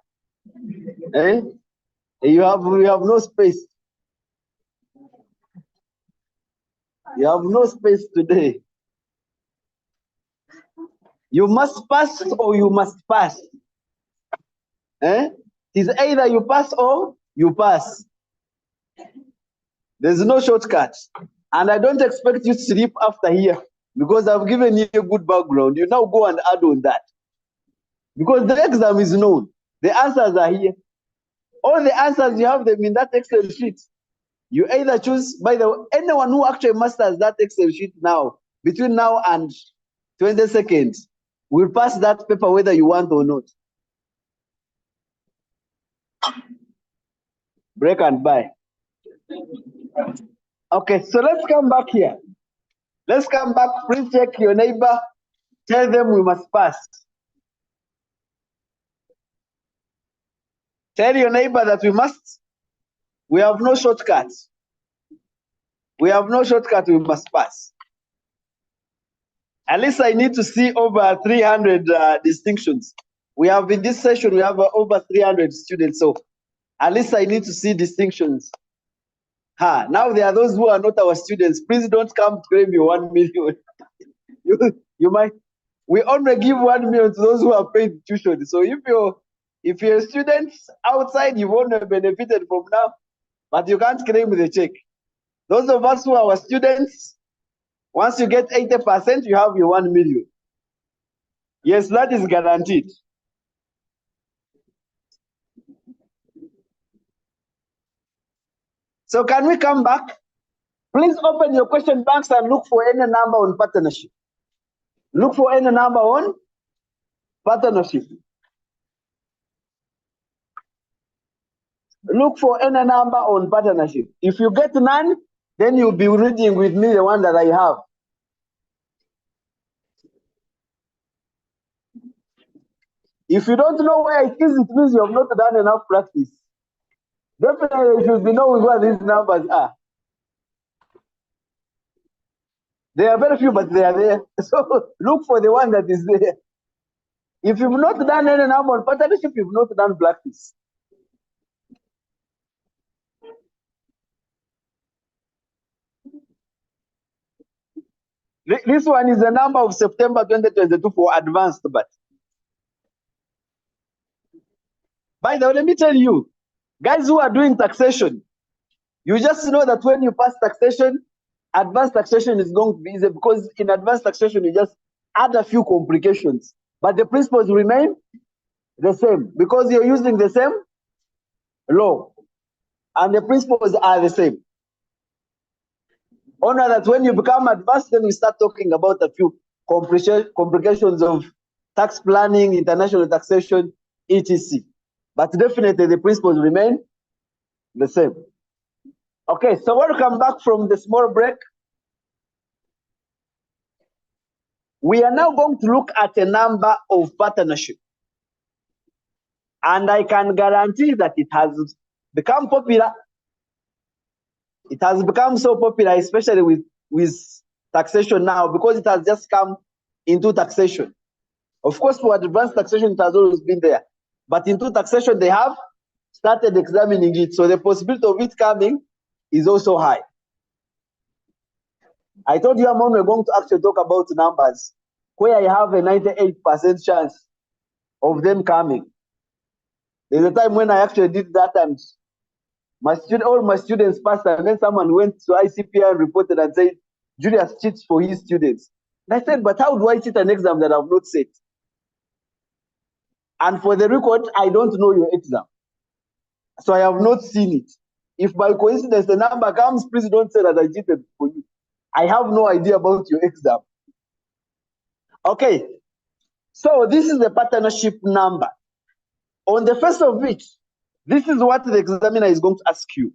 Eh? You have no space. You have no space today. You must pass or you must pass. Eh? It's either you pass or you pass. There's no shortcut. And I don't expect you to sleep after here because I've given you a good background. You now go and add on that. Because the exam is known. The answers are here. All the answers, you have them in that Excel sheet. You either choose, by the way, anyone who actually masters that Excel sheet now, between now and 20 seconds, will pass that paper whether you want or not. Break and buy. Okay, so let's come back here. Let's come back. Please check your neighbor. Tell them we must pass. Tell your neighbor that we have no shortcuts. We have no shortcut, we must pass. At least I need to see over 300 distinctions. We have in this session, we have over 300 students. So at least I need to see distinctions. Now there are those who are not our students. Please don't come claim your 1 million. you might. We only give 1 million to those who are paid tuition. So if you're a student outside, you've only benefited from now, but you can't claim the check. Those of us who are our students, once you get 80%, you have your 1 million. Yes, that is guaranteed. So can we come back? Please open your question banks and look for any number on partnership. Look for any number on partnership. Look for any number on partnership. If you get none, then you'll be reading with me the one that I have. If you don't know where it is, it means you have not done enough practice. Definitely, you should be knowing where these numbers are. There are very few, but they are there. So look for the one that is there. If you've not done any number on partnership, you've not done practice. This one is the number of September 2022 for advanced, but by the way, let me tell you, guys who are doing taxation, you just know that when you pass taxation, advanced taxation is going to be easy because in advanced taxation, you just add a few complications, but the principles remain the same because you're using the same law and the principles are the same. Only that when you become advanced, then we start talking about a few complications of tax planning, international taxation, etc. But definitely the principles remain the same. Okay, so welcome back from the small break. We are now going to look at a number of partnership. And I can guarantee that it has become popular. It has become so popular, especially with taxation now, because it has just come into taxation. Of course, for advanced taxation, it has always been there. But into taxation, they have started examining it. So the possibility of it coming is also high. I told you I'm only going to actually talk about numbers where I have a 98% chance of them coming. There's a time when I actually did that and all my students passed, and then someone went to ICPI and reported and said, Julius cheats for his students. And I said, but how do I cheat an exam that I've not set? And for the record, I don't know your exam. So I have not seen it. If by coincidence the number comes, please don't say that I cheated for you. I have no idea about your exam. Okay, so this is the partnership number. On the first of which, this is what the examiner is going to ask you.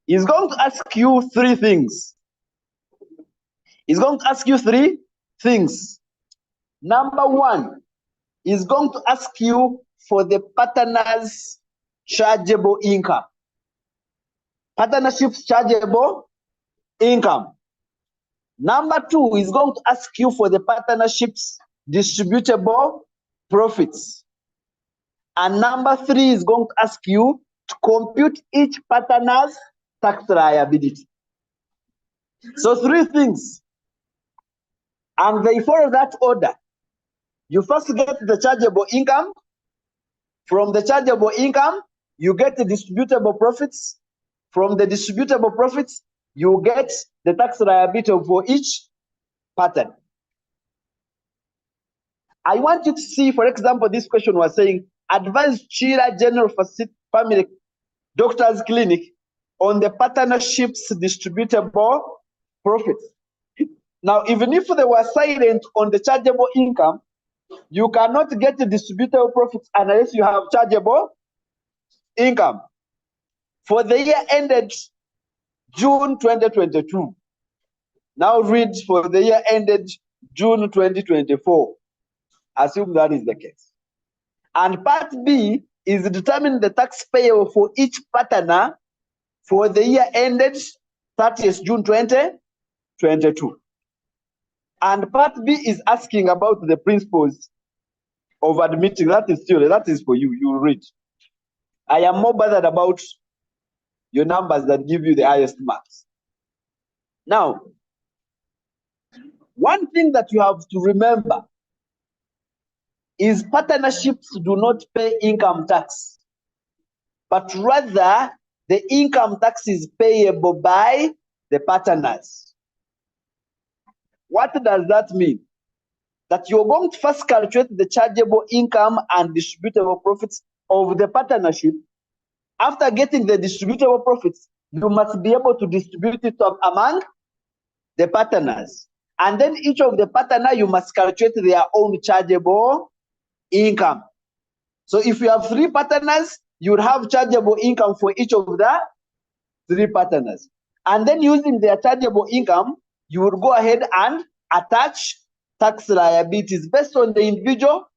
He's going to ask you three things. He's going to ask you three things. Number one, he's going to ask you for the partner's chargeable income. Partnership's chargeable income. Number 2 is going to ask you for the partnership's distributable profits. And number 3 is going to ask you to compute each partner's tax liability. So 3 things. And they follow that order. You first get the chargeable income. From the chargeable income, you get the distributable profits. From the distributable profits, you get the tax liability for each pattern. I want you to see, for example, this question was saying, advise Chira General Family Doctors Clinic on the partnership's distributable profits. Now, even if they were silent on the chargeable income, you cannot get the distributable profits unless you have chargeable income. For the year ended June 2022, now read for the year ended June 2024. Assume that is the case. And part B is determine the tax payable for each partner for the year ended 30th June 2022. And part B is asking about the principles of admitting. That is theory. That is for you. You read. I am more bothered about your numbers that give you the highest marks. Now, one thing that you have to remember is partnerships do not pay income tax, but rather the income tax is payable by the partners. What does that mean? That you're going to first calculate the chargeable income and distributable profits of the partnership. After getting the distributable profits, you must be able to distribute it among the partners. And then each of the partners, you must calculate their own chargeable income. So if you have 3 partners, you would have chargeable income for each of the 3 partners. And then using their chargeable income, you would go ahead and attach tax liabilities based on the individual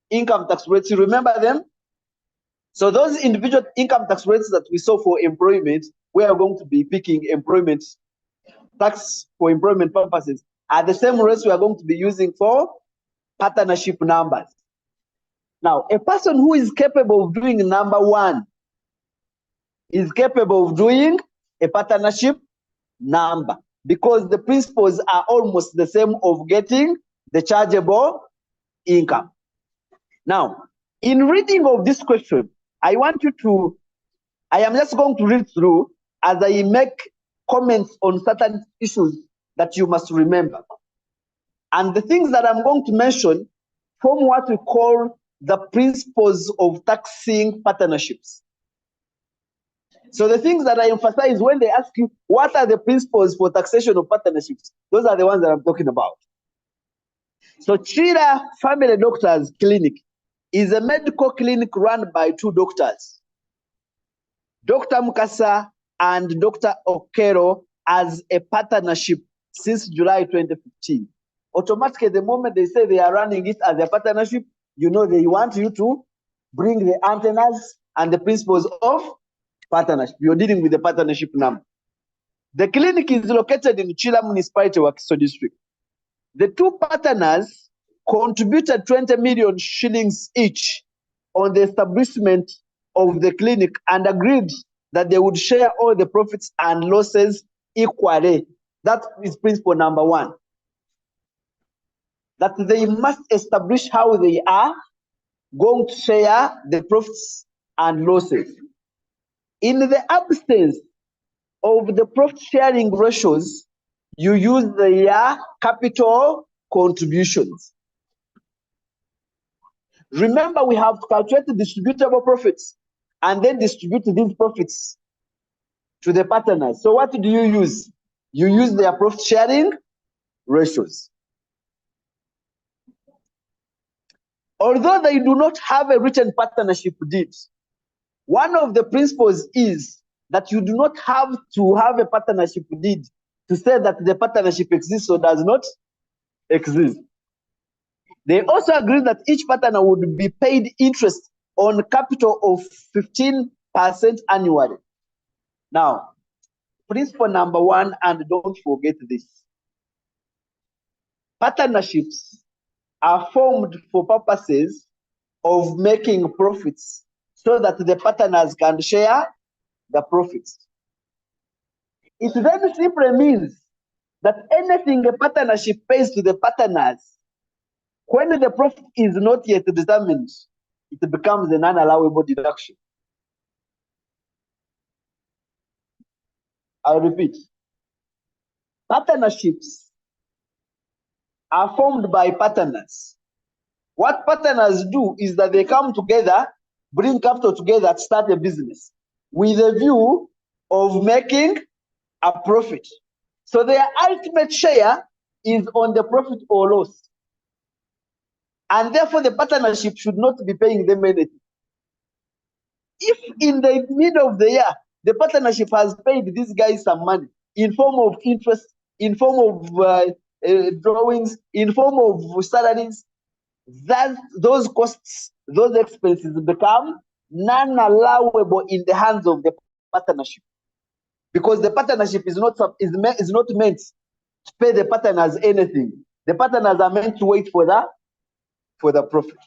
income tax rates. You remember them? So those individual income tax rates that we saw for employment, we are going to be picking employment tax for employment purposes, are the same rates we are going to be using for partnership numbers. Now, a person who is capable of doing number 1 is capable of doing a partnership number, because the principles are almost the same of getting the chargeable income. Now, in reading of this question, I am just going to read through as I make comments on certain issues that you must remember. And the things that I'm going to mention form what we call the principles of taxing partnerships. So the things that I emphasize when they ask you, what are the principles for taxation of partnerships? Those are the ones that I'm talking about. So Chira Family Doctors Clinic is a medical clinic run by 2 doctors, Dr. Mukasa and Dr. Okero, as a partnership since July 2015. Automatically, the moment they say they are running it as a partnership, you know they want you to bring the antennas and the principles of partnership. You're dealing with the partnership number. The clinic is located in Chila Municipality, Wakiso District. The 2 partners contributed 20 million shillings each on the establishment of the clinic and agreed that they would share all the profits and losses equally. That is principle number 1. That they must establish how they are going to share the profits and losses. In the absence of the profit sharing ratios, you use their capital contributions. Remember, we have to calculate the distributable profits and then distribute these profits to the partners. So what do you use? You use their profit sharing ratios. Although they do not have a written partnership deed, one of the principles is that you do not have to have a partnership deed to say that the partnership exists or does not exist. They also agree that each partner would be paid interest on capital of 15% annually. Now, principle number 1, and don't forget this. Partnerships are formed for purposes of making profits so that the partners can share the profits. It then simply means that anything a partnership pays to the partners, when the profit is not yet determined, it becomes an unallowable deduction. I'll repeat. Partnerships are formed by partners. What partners do is that they come together, bring capital together to start a business with a view of making a profit. So their ultimate share is on the profit or loss. And therefore, the partnership should not be paying them anything. If in the middle of the year, the partnership has paid these guys some money in form of interest, in form of drawings, in form of salaries, that those costs, those expenses become non-allowable in the hands of the partnership, because the partnership is not meant to pay the partners anything. The partners are meant to wait for the profit.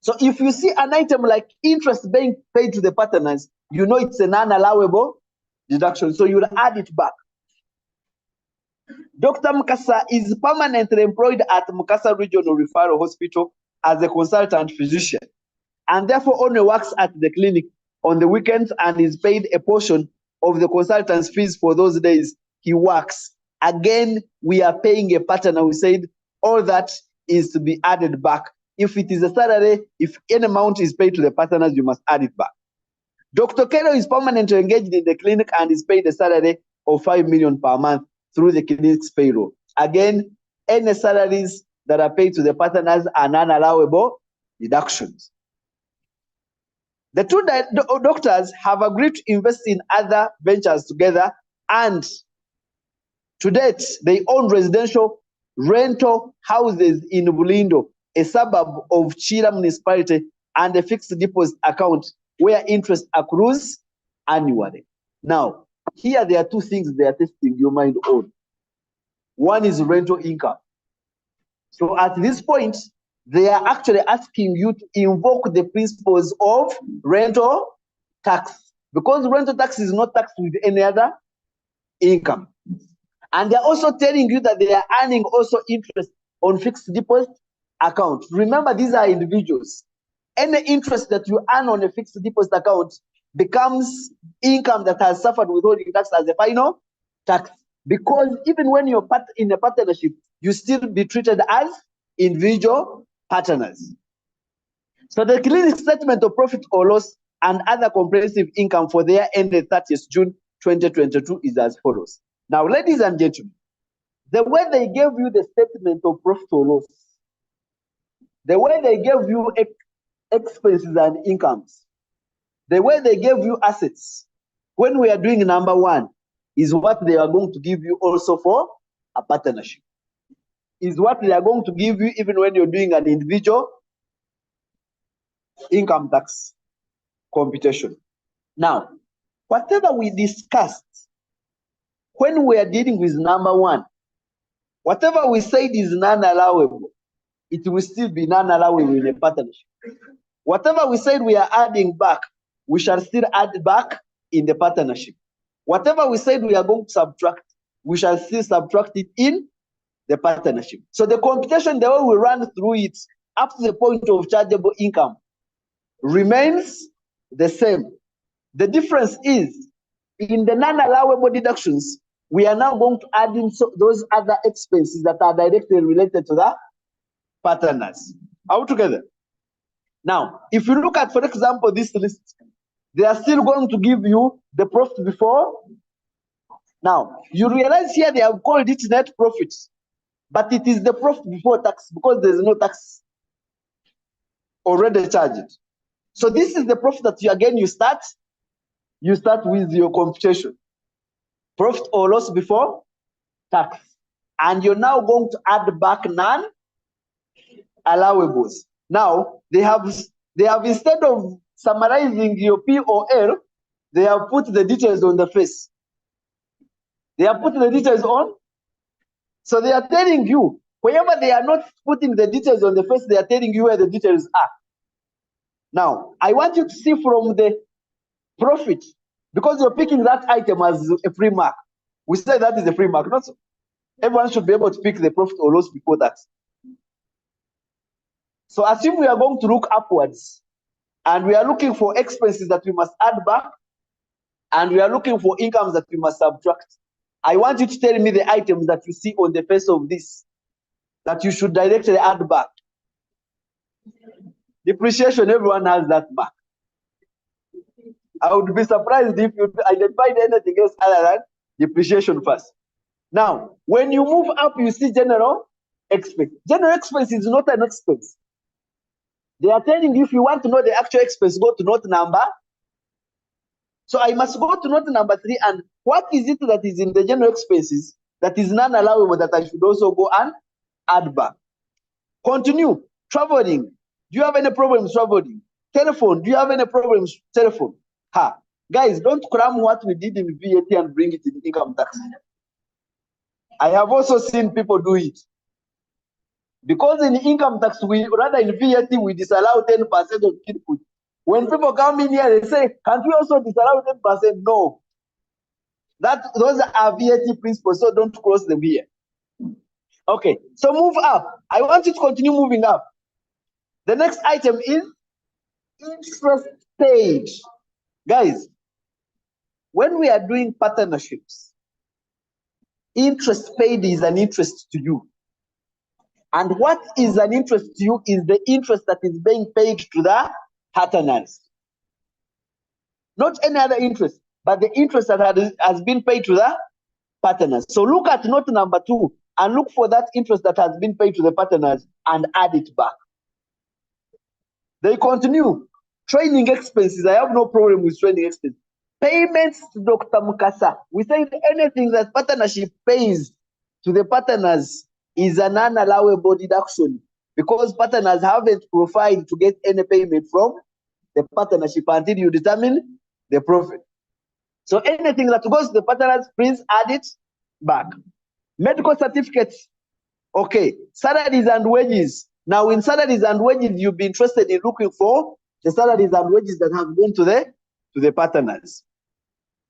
So if you see an item like interest being paid to the partners, you know it's a non-allowable deduction, so you'll add it back. Dr. Mukasa is permanently employed at Mukasa Regional Referral Hospital as a consultant physician, and therefore only works at the clinic on the weekends and is paid a portion of the consultant's fees for those days he works. Again, we are paying a partner. We said all that is to be added back. If it is a salary, if any amount is paid to the partners, you must add it back. Dr. Kero is permanently engaged in the clinic and is paid a salary of 5 million per month through the clinic's payroll. Again, any salaries that are paid to the partners are non-allowable deductions. The two doctors have agreed to invest in other ventures together, and to date, they own residential rental houses in Bulindo, a suburb of Chira municipality, and a fixed deposit account where interest accrues annually. Now, here there are two things they are testing your mind on. One is rental income. So at this point, they are actually asking you to invoke the principles of rental tax, because rental tax is not taxed with any other income. And they're also telling you that they are earning also interest on fixed deposit account. Remember, these are individuals. Any interest that you earn on a fixed deposit account becomes income that has suffered withholding tax as a final tax. Because even when you're in a partnership, you still be treated as individual partners. So the clinic statement of profit or loss and other comprehensive income for the year ended 30th June 2022 is as follows. Now, ladies and gentlemen, the way they gave you the statement of profit or loss, the way they gave you expenses and incomes, the way they gave you assets, when we are doing number one, is what they are going to give you also for a partnership. Is what they are going to give you even when you're doing an individual income tax computation. Now, whatever we discussed when we are dealing with number one, whatever we said is non-allowable, it will still be non-allowable in a partnership. Whatever we said we are adding back, we shall still add back in the partnership. Whatever we said we are going to subtract, we shall still subtract it in the partnership. So the computation, the way we run through it up to the point of chargeable income remains the same. The difference is in the non-allowable deductions, we are now going to add in those other expenses that are directly related to the partners. Are we together? Now, if you look at, for example, this list, they are still going to give you the profit before. Now, you realize here they have called it net profit, but it is the profit before tax because there's no tax already charged. So this is the profit that you start with your computation. Profit or loss before tax. And you're now going to add back non-allowables. Now, they have instead of summarizing your P or L, they have put the details on the face. They have put the details on. So they are telling you Wherever they are not putting the details on the face, they are telling you where the details are. Now, I want you to see from the profit, because you're picking that item as a free mark. We say that is a free mark. Not so. Everyone should be able to pick the profit or loss before that. So as if we are going to look upwards, and we are looking for expenses that we must add back, and we are looking for incomes that we must subtract. I want you to tell me the items that you see on the face of this that you should directly add back. Depreciation, everyone has that back. I would be surprised if you identified anything else other than depreciation first. Now, when you move up, you see general expense. General expense is not an expense. They are telling you if you want to know the actual expense, go to note number. So I must go to note number 3, and what is it that is in the general expenses that is non-allowable that I should also go and add back? Continue. Traveling. Do you have any problems traveling? Telephone. Do you have any problems? Telephone. Ha. Guys, don't cram what we did in VAT and bring it in income tax. I have also seen people do it. Because in income tax, rather in VAT, we disallow 10% of input. When people come in here, they say, can't we also disallow 10%? No. Those are VAT principles, so don't cross them here. Okay, so move up. I want you to continue moving up. The next item is interest paid. Guys, when we are doing partnerships, interest paid is an interest to you. And what is an interest to you is the interest that is being paid to the partners. Not any other interest, but the interest that has been paid to the partners. So look at note number 2 and look for that interest that has been paid to the partners and add it back. They continue. Training expenses. I have no problem with training expenses. Payments to Dr. Mukasa. We say anything that partnership pays to the partners is an unallowable deduction because partners haven't provided to get any payment from the partnership until you determine the profit. So anything that goes to the partners, please add it back. Medical certificates. Okay. Salaries and wages. Now, in salaries and wages, you'll be interested in looking for the salaries and wages that have gone to the partners.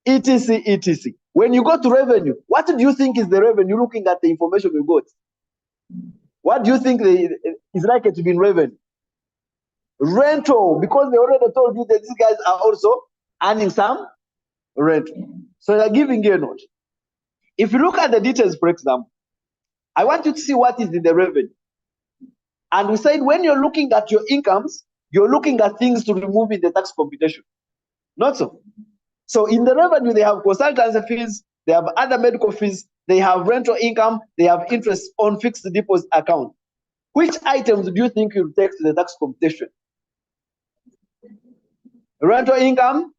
etc, etc. When you go to revenue, what do you think is the revenue looking at the information we got? What do you think is likely to be in revenue? Rental, because they already told you that these guys are also earning some rental. So they're giving you a note. If you look at the details, for example, I want you to see what is in the revenue. And we said when you're looking at your incomes, you're looking at things to remove in the tax computation. Not so. So in the revenue, they have consultancy fees, they have other medical fees, they have rental income, they have interest on fixed deposit account. Which items do you think you'll take to the tax computation? Rental income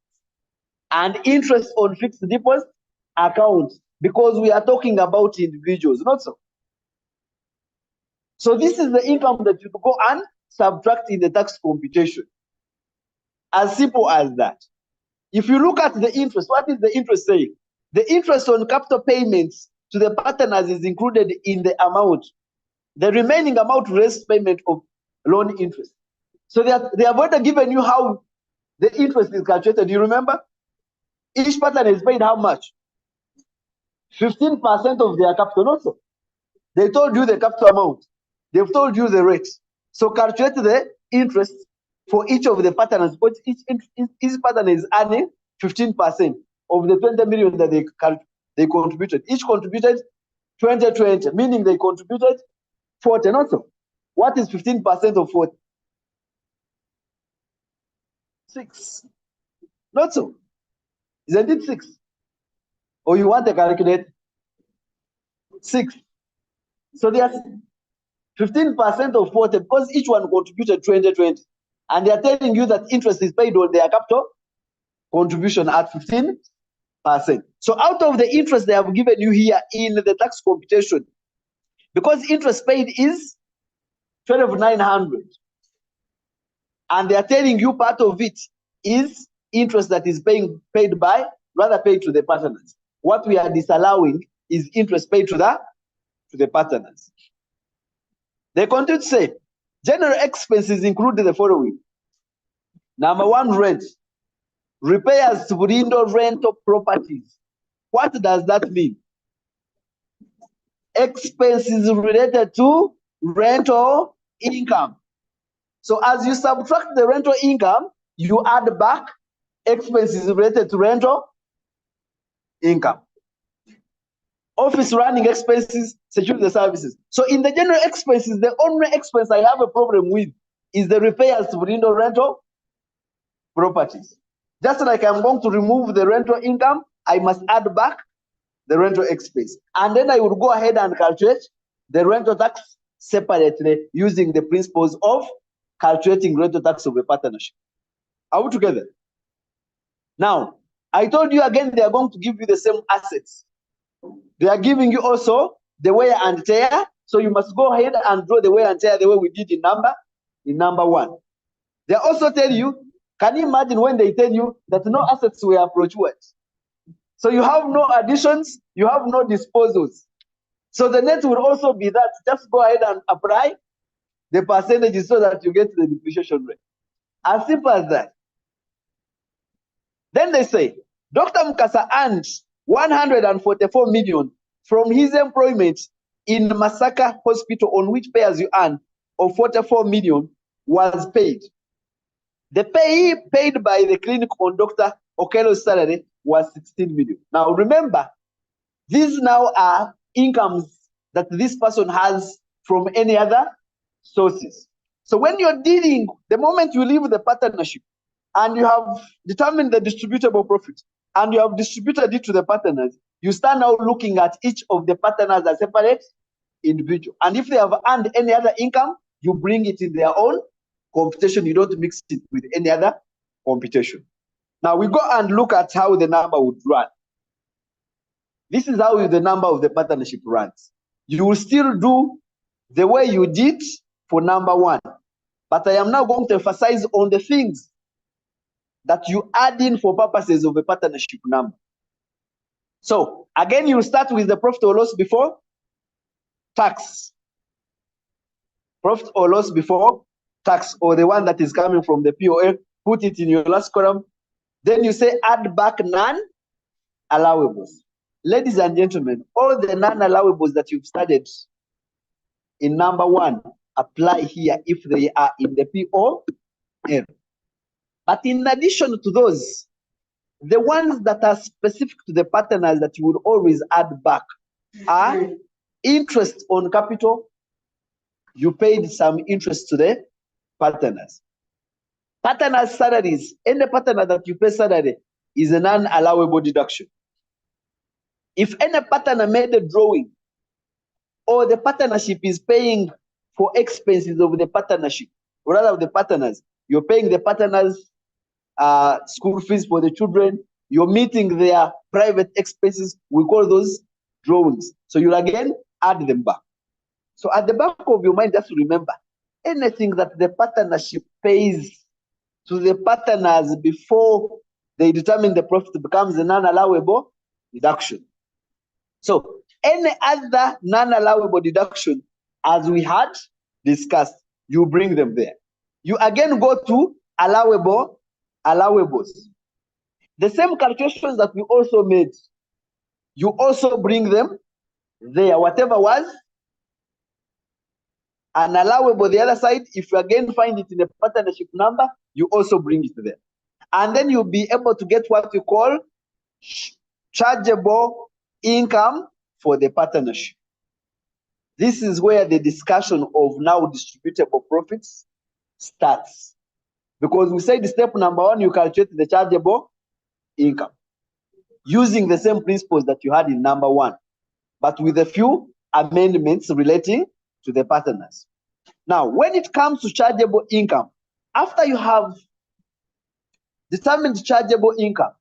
and interest on fixed deposit account, because we are talking about individuals, not so. So this is the income that you go and subtract in the tax computation. As simple as that. If you look at the interest, what is the interest saying? The interest on capital payments to the partners is included in the amount. The remaining amount rests payment of loan interest. So they have already given you how the interest is calculated. Do you remember? Each partner is paid how much? 15% of their capital also. They told you the capital amount. They've told you the rate. So calculate the interest for each of the partners. But each partner is earning 15% of the 20 million that they contributed. Each contributed 20, meaning they contributed 40. Not so. What is 15% of 40? 6. Not so. Isn't it 6? Or you want to calculate? 6. So there's 15% of 40 because each one contributed 20. And they are telling you that interest is paid on their capital contribution at 15%. So out of the interest they have given you here in the tax computation, because interest paid is 12,900, and they are telling you part of it is interest that is paid to the partners. What we are disallowing is interest paid to the partners. They continue to say, general expenses include the following. Number one, rent. Repairs to window rental properties. What does that mean? Expenses related to rental income. So as you subtract the rental income, you add back expenses related to rental income. Office running expenses, security services. So in the general expenses, the only expense I have a problem with is the repairs to window rental properties. Just like I'm going to remove the rental income, I must add back the rental expense. And then I would go ahead and calculate the rental tax separately using the principles of calculating rental tax of a partnership. Are we together? Now, I told you again, they are going to give you the same assets. They are giving you also the wear and tear. So you must go ahead and draw the wear and tear the way we did in number one. They also tell you, can you imagine when they tell you that no assets were procured? So you have no additions, you have no disposals. So the net will also be that. Just go ahead and apply the percentages so that you get the depreciation rate. As simple as that. Then they say, Dr. Mukasa earned 144 million from his employment in Masaka Hospital, on which pay as you earn of 44 million was paid. The pay paid by the clinic on Dr. Okello's salary was 16 million. Now remember, these now are incomes that this person has from any other sources. So when you're dealing, the moment you leave the partnership and you have determined the distributable profit and you have distributed it to the partners, you start now looking at each of the partners as separate individual. And if they have earned any other income, you bring it in their own computation. You don't mix it with any other computation. Now we go and look at how the number would run. This is how the number of the partnership runs. You will still do the way you did for number one. But I am now going to emphasize on the things that you add in for purposes of a partnership number. So again, you start with the profit or loss before tax. Profit or loss before tax, or the one that is coming from the POF, put it in your last column. Then you say add back non-allowables. Ladies and gentlemen, all the non-allowables that you've studied in number one apply here if they are in the POF. But in addition to those, the ones that are specific to the partners that you would always add back are interest on capital. You paid some interest to the partners. Partners' salaries, any partner that you pay salary is a non-allowable deduction. If any partner made a drawing or the partnership is paying for expenses of the partnership, or rather of the partners, you're paying the partners school fees for the children, you're meeting their private expenses, we call those drawings. So you'll again add them back. So at the back of your mind, just remember, anything that the partnership pays to the partners before they determine the profit becomes a non-allowable deduction. So any other non-allowable deduction, as we had discussed, you bring them there. You again go to allowables. The same calculations that we also made, you also bring them there. Whatever was an allowable the other side, if you again find it in a partnership number, you also bring it there. And then you'll be able to get what you call chargeable income for the partnership. This is where the discussion of now distributable profits starts. Because we said step number one, you calculate the chargeable income using the same principles that you had in number one, but with a few amendments relating to the partners. Now, when it comes to chargeable income, after you have determined chargeable income,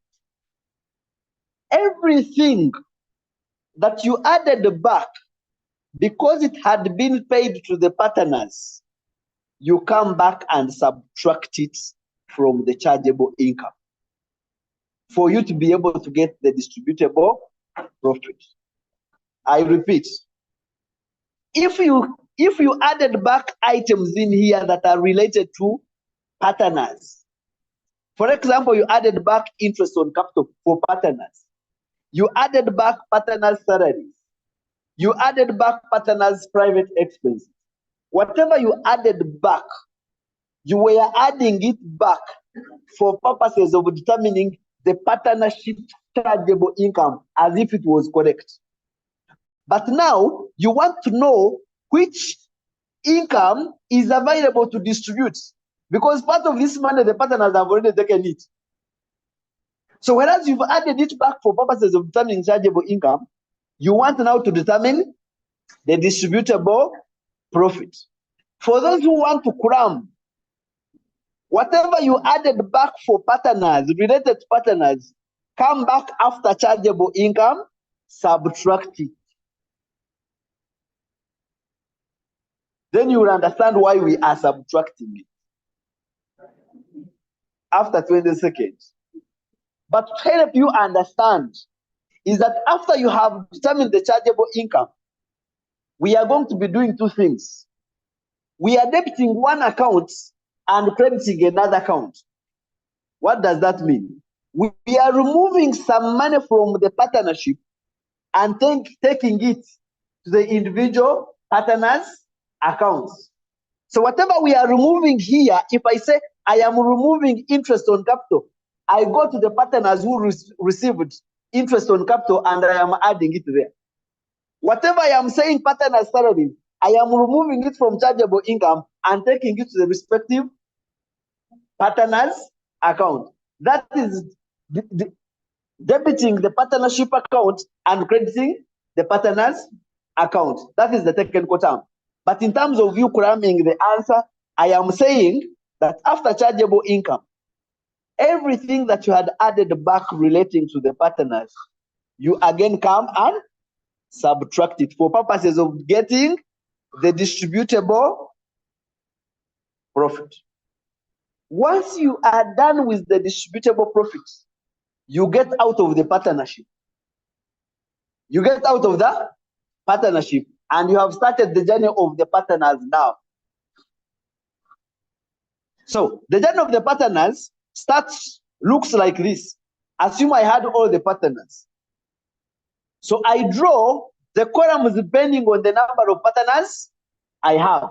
everything that you added back, because it had been paid to the partners, you come back and subtract it from the chargeable income for you to be able to get the distributable profit. I repeat, if you if you added back items in here that are related to partners, for example, you added back interest on capital for partners, you added back partners' salaries, you added back partners' private expenses. Whatever you added back, you were adding it back for purposes of determining the partnership chargeable income as if it was correct. But now you want to know which income is available to distribute, because part of this money the partners have already taken it. So whereas you've added it back for purposes of determining chargeable income, you want now to determine the distributable profit. For those who want to cram, whatever you added back for partners, related to partners, come back after chargeable income, subtract it. Then you will understand why we are subtracting it after 20 seconds. But to help you understand is that after you have determined the chargeable income, we are going to be doing two things. We are debiting one account and crediting another account. What does that mean? We are removing some money from the partnership and taking it to the individual partners' accounts. So whatever we are removing here, if I say I am removing interest on capital, I go to the partners who received interest on capital and I am adding it there. Whatever I am saying partners' salary, I am removing it from chargeable income and taking it to the respective partners' account. That is debiting the partnership account and crediting the partners' account. That is the technical term. But in terms of you cramming the answer, I am saying that after chargeable income, everything that you had added back relating to the partners, you again come and subtract it for purposes of getting the distributable profit. Once you are done with the distributable profits, you get out of the partnership. You get out of the partnership and you have started the journey of the partners now. So the journey of the partners looks like this. Assume I had all the partners. So I draw the columns depending on the number of partners I have.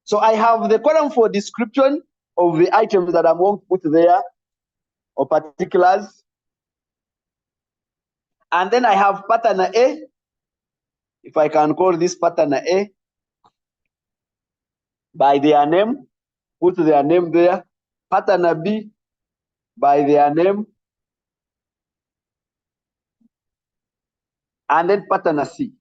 So I have the column for description of the items that I'm going to put there, or particulars. And then I have partner A, if I can call this partner A by their name, put their name there. Partner B by their name. And then partner C.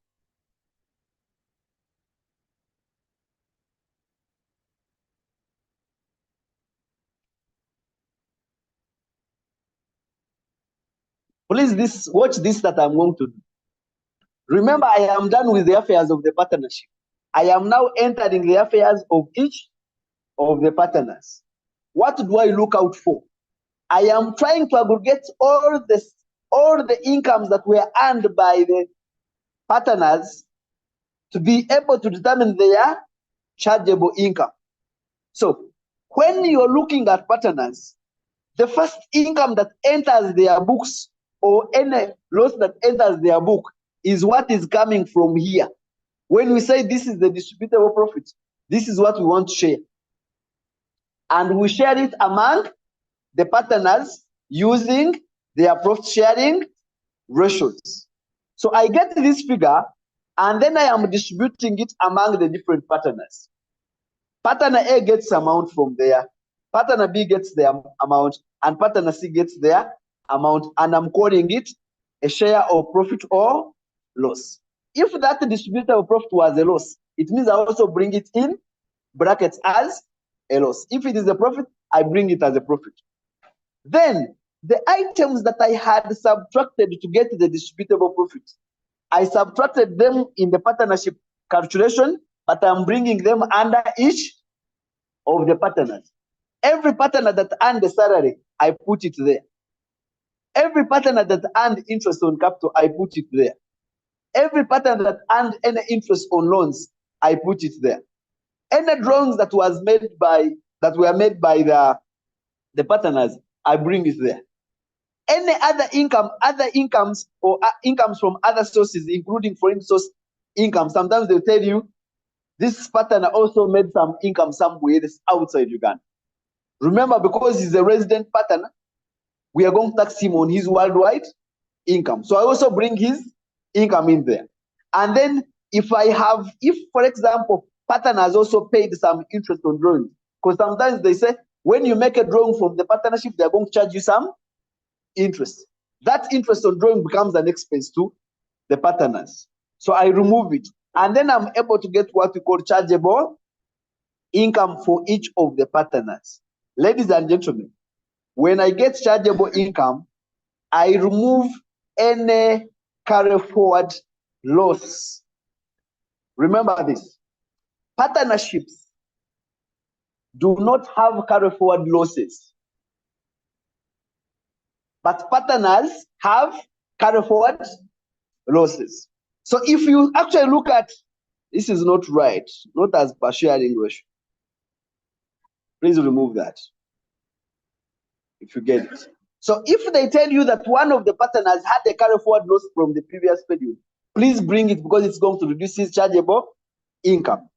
Please watch this that I'm going to do. Remember, I am done with the affairs of the partnership. I am now entering the affairs of each of the partners. What do I look out for? I am trying to aggregate all the incomes that were earned by the partners to be able to determine their chargeable income. So when you're looking at partners, the first income that enters their books or any loss that enters their book is what is coming from here. When we say this is the distributable profit, this is what we want to share. And we share it among the partners using their profit sharing ratios. So I get this figure and then I am distributing it among the different partners. Partner A gets amount from there, partner B gets their amount, and partner C gets their amount, and I'm calling it a share of profit or loss. If that distributable profit was a loss, it means I also bring it in brackets as a loss. If it is a profit, I bring it as a profit. Then the items that I had subtracted to get the distributable profit, I subtracted them in the partnership calculation, but I'm bringing them under each of the partners. Every partner that earned the salary, I put it there. Every partner that earned interest on capital, I put it there. Every partner that earned any interest on loans, I put it there. Any drawings that were made by the partners, I bring it there. Any other incomes or incomes from other sources, including foreign source income. Sometimes they'll tell you this partner also made some income somewhere outside Uganda. Remember, because he's a resident partner, we are going to tax him on his worldwide income. So I also bring his income in there. And then if, for example, partners also paid some interest on drawings, because sometimes they say when you make a drawing from the partnership, they're going to charge you some interest. That interest on drawing becomes an expense to the partners. So I remove it. And then I'm able to get what we call chargeable income for each of the partners. Ladies and gentlemen, when I get chargeable income, I remove any carry forward loss. Remember this, partnerships do not have carry forward losses, but partners have carry forward losses. So if you actually look at, this is not right, not as per sharing ratio. Please remove that if you get it. So if they tell you that one of the partners had a carry forward loss from the previous period, please bring it because it's going to reduce his chargeable income.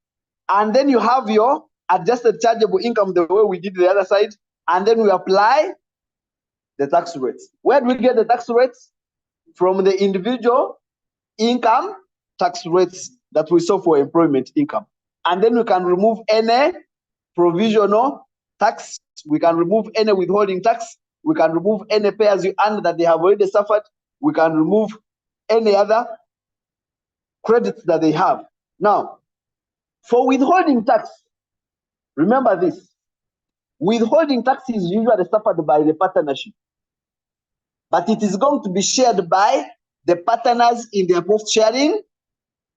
And then you have your adjusted chargeable income the way we did the other side, and then we apply the tax rates. Where do we get the tax rates? From the individual income tax rates that we saw for employment income. And then we can remove any provisional tax, we can remove any withholding tax, we can remove any pay as you earn that they have already suffered, we can remove any other credits that they have. Now, for withholding tax, remember this, withholding tax is usually suffered by the partnership, but it is going to be shared by the partners in their profit sharing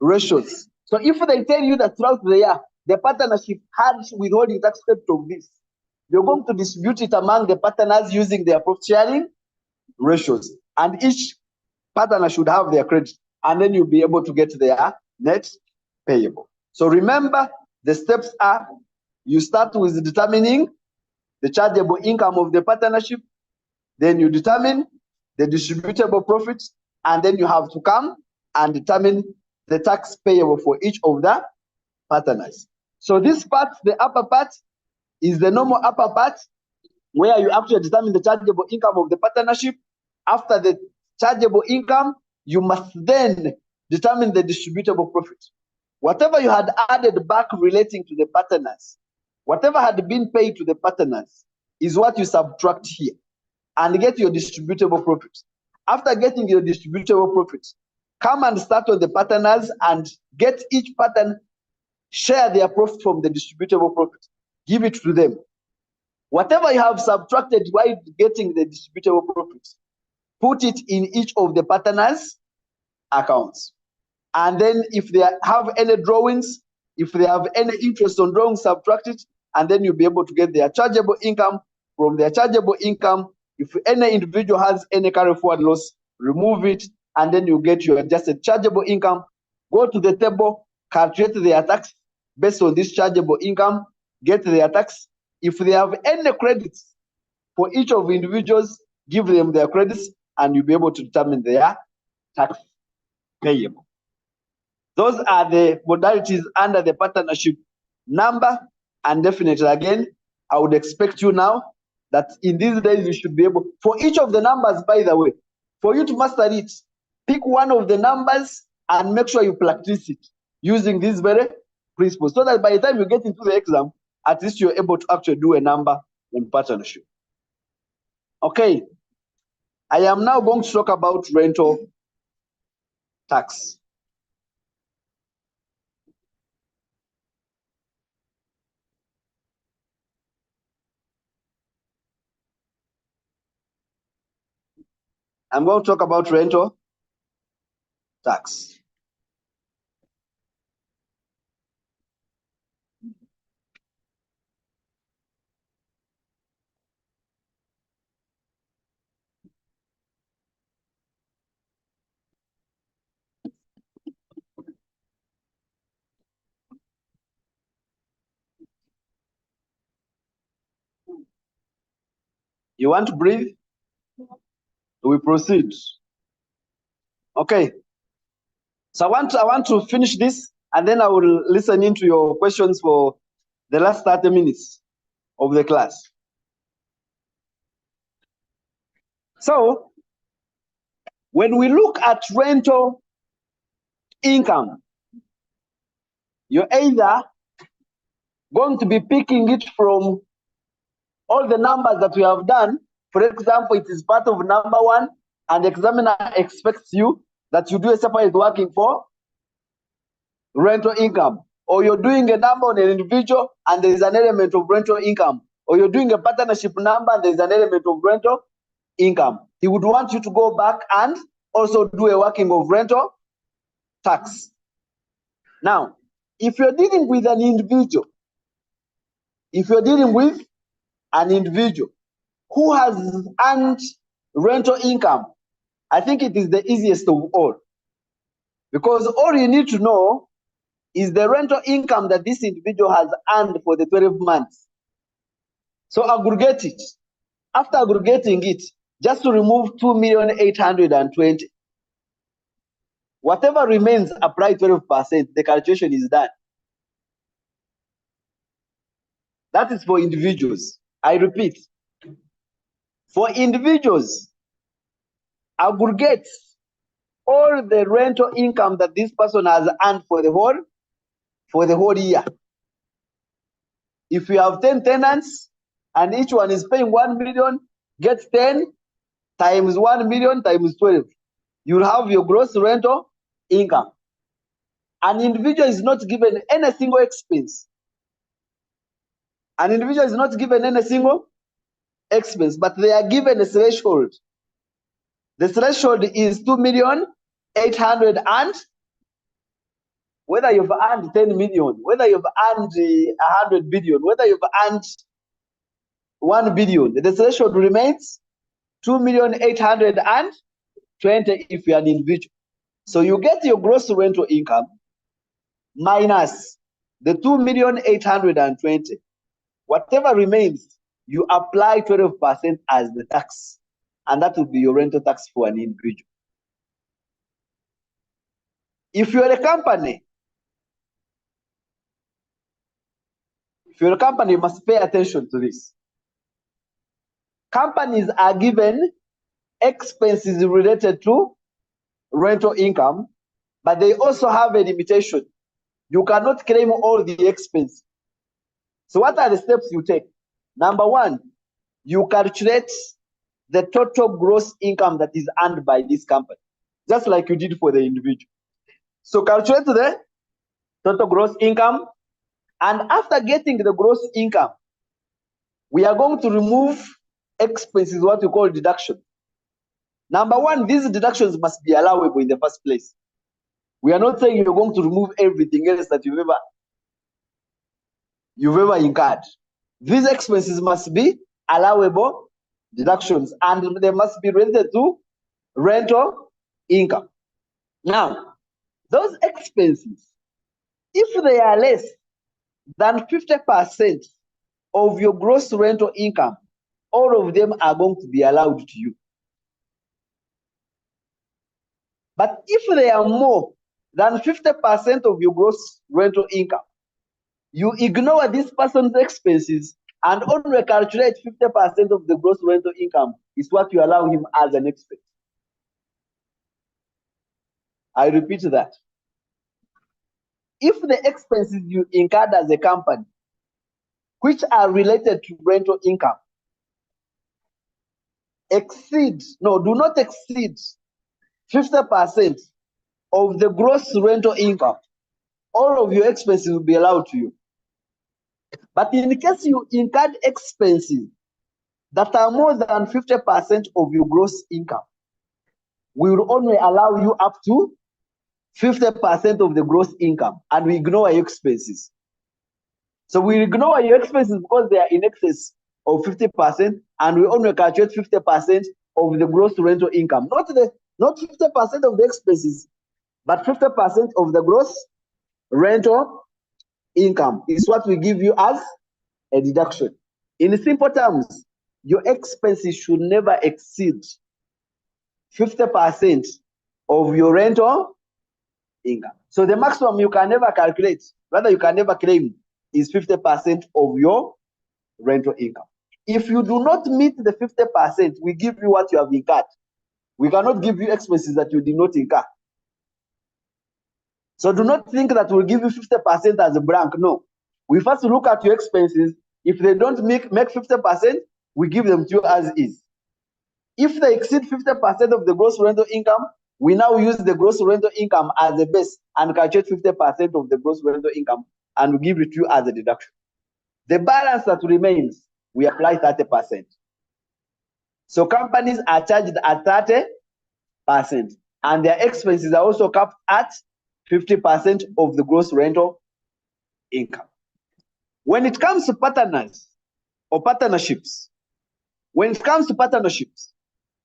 ratios. So if they tell you that throughout the year, the partnership had withholding tax credit of this, you're going to distribute it among the partners using their profit sharing ratios. And each partner should have their credit, and then you'll be able to get their net payable. So remember, the steps are, you start with determining the chargeable income of the partnership, then you determine the distributable profit, and then you have to come and determine the tax payable for each of the partners. So this part, the upper part, is the normal upper part where you actually determine the chargeable income of the partnership. After the chargeable income, you must then determine the distributable profit. Whatever you had added back relating to the partners, whatever had been paid to the partners, is what you subtract here and get your distributable profit. After getting your distributable profit, come and start on the partners and get each partner share their profit from the distributable profit. Give it to them. Whatever you have subtracted while getting the distributable profit, put it in each of the partners' accounts. And then if they have any drawings, if they have any interest on drawings, subtract it, and then you'll be able to get their chargeable income. From their chargeable income, if any individual has any carry forward loss, remove it, and then you get your adjusted chargeable income. Go to the table, calculate their tax based on this chargeable income, get their tax. If they have any credits for each of the individuals, give them their credits, and you'll be able to determine their tax payable. Those are the modalities under the partnership number. And definitely, again, I would expect you now that in these days you should be able, for each of the numbers, by the way, for you to master it, pick one of the numbers and make sure you practice it using these very principles, so that by the time you get into the exam, at least you're able to actually do a number in partnership. Okay, I am now going to talk about rental tax. I'm going to talk about rental tax. You want to breathe? We proceed. Okay. So I want to finish this, and then I will listen into your questions for the last 30 minutes of the class. So when we look at rental income, you're either going to be picking it from all the numbers that we have done. For example, it is part of number 1, and the examiner expects you that you do a separate working for rental income, or you're doing a number on an individual and there is an element of rental income, or you're doing a partnership number and there is an element of rental income. He would want you to go back and also do a working of rental tax. Now, if you're dealing with an individual, who has earned rental income, I think it is the easiest of all, because all you need to know is the rental income that this individual has earned for the 12 months. So aggregate it. After aggregating it, just to remove 2,820,000. Whatever remains, apply 12%. The calculation is done. That is for individuals. I repeat, for individuals, aggregate all the rental income that this person has earned for the whole year. If you have 10 tenants and each one is paying 1 million, get 10 times 1 million times 12. You'll have your gross rental income. An individual is not given any single expense. An individual is not given any single expense, but they are given a threshold. The threshold is 2,800,000, and whether you've earned 10 million, whether you've earned 100 billion, whether you've earned 1 billion, the threshold remains 2,820,000 if you're an individual. So you get your gross rental income minus the 2,820,000. Whatever remains, you apply 12% as the tax, and that will be your rental tax for an individual. If you're a company, you must pay attention to this. Companies are given expenses related to rental income, but they also have a limitation. You cannot claim all the expenses. So what are the steps you take? Number 1, you calculate the total gross income that is earned by this company, just like you did for the individual. So calculate the total gross income, and after getting the gross income, we are going to remove expenses, what we call deduction. Number 1, these deductions must be allowable in the first place. We are not saying you're going to remove everything else that you've ever incurred. These expenses must be allowable deductions, and they must be related to rental income. Now, those expenses, if they are less than 50% of your gross rental income, all of them are going to be allowed to you. But if they are more than 50% of your gross rental income, you ignore this person's expenses and only calculate 50% of the gross rental income is what you allow him as an expense. I repeat that. If the expenses you incurred as a company, which are related to rental income, do not exceed 50% of the gross rental income, all of your expenses will be allowed to you. But in case you incurred expenses that are more than 50% of your gross income, we will only allow you up to 50% of the gross income, and we ignore your expenses. So we ignore your expenses because they are in excess of 50%, and we only calculate 50% of the gross rental income. Not 50% of the expenses, but 50% of the gross rental income is what we give you as a deduction. In simple terms, your expenses should never exceed 50% of your rental income. So the maximum you can never calculate, rather you can never claim, is 50% of your rental income. If you do not meet the 50%, we give you what you have incurred. We cannot give you expenses that you did not incur. So do not think that we'll give you 50% as a blank. No. We first look at your expenses. If they don't make 50%, we give them to you as is. If they exceed 50% of the gross rental income, we now use the gross rental income as a base and calculate 50% of the gross rental income and we give it to you as a deduction. The balance that remains, we apply 30%. So companies are charged at 30%, and their expenses are also capped at 50% of the gross rental income. When it comes to partners or partnerships,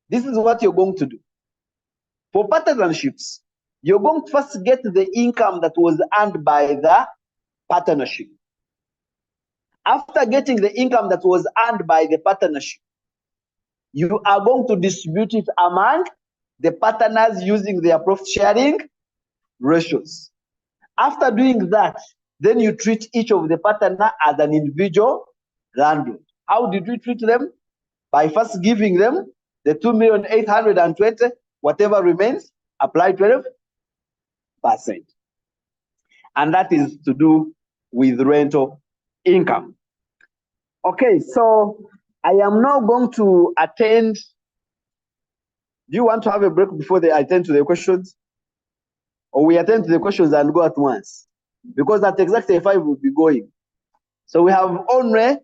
this is what you're going to do. For partnerships, you're going to first get the income that was earned by the partnership. After getting the income that was earned by the partnership, you are going to distribute it among the partners using their profit sharing ratios. After doing that, then you treat each of the partner as an individual landlord. How did we treat them? By first giving them the 2,820,000, whatever remains, apply 12%. And that is to do with rental income. Okay, so I am now going to attend. Do you want to have a break before they attend to the questions? Or we attend to the questions and go at once? Because at exactly 5 we'll be going. So we have only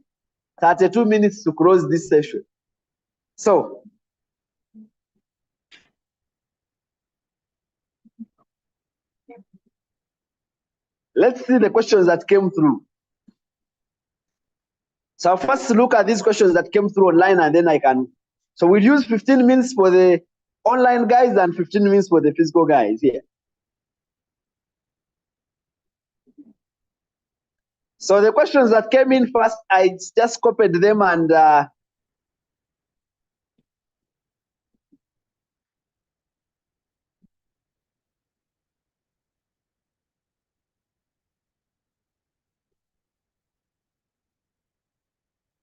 32 minutes to close this session. So, let's see the questions that came through. So I'll first look at these questions that came through online and then I can. So we'll use 15 minutes for the online guys and 15 minutes for the physical guys here. So the questions that came in first, I just copied them and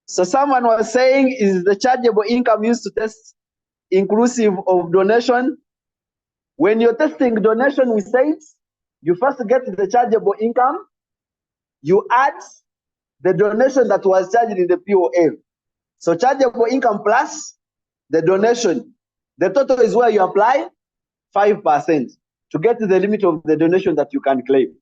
so someone was saying, is the chargeable income used to test inclusive of donation? When you're testing donation, we said you first get the chargeable income, you add the donation that was charged in the POL. So chargeable income plus the donation. The total is where you apply 5% to get to the limit of the donation that you can claim.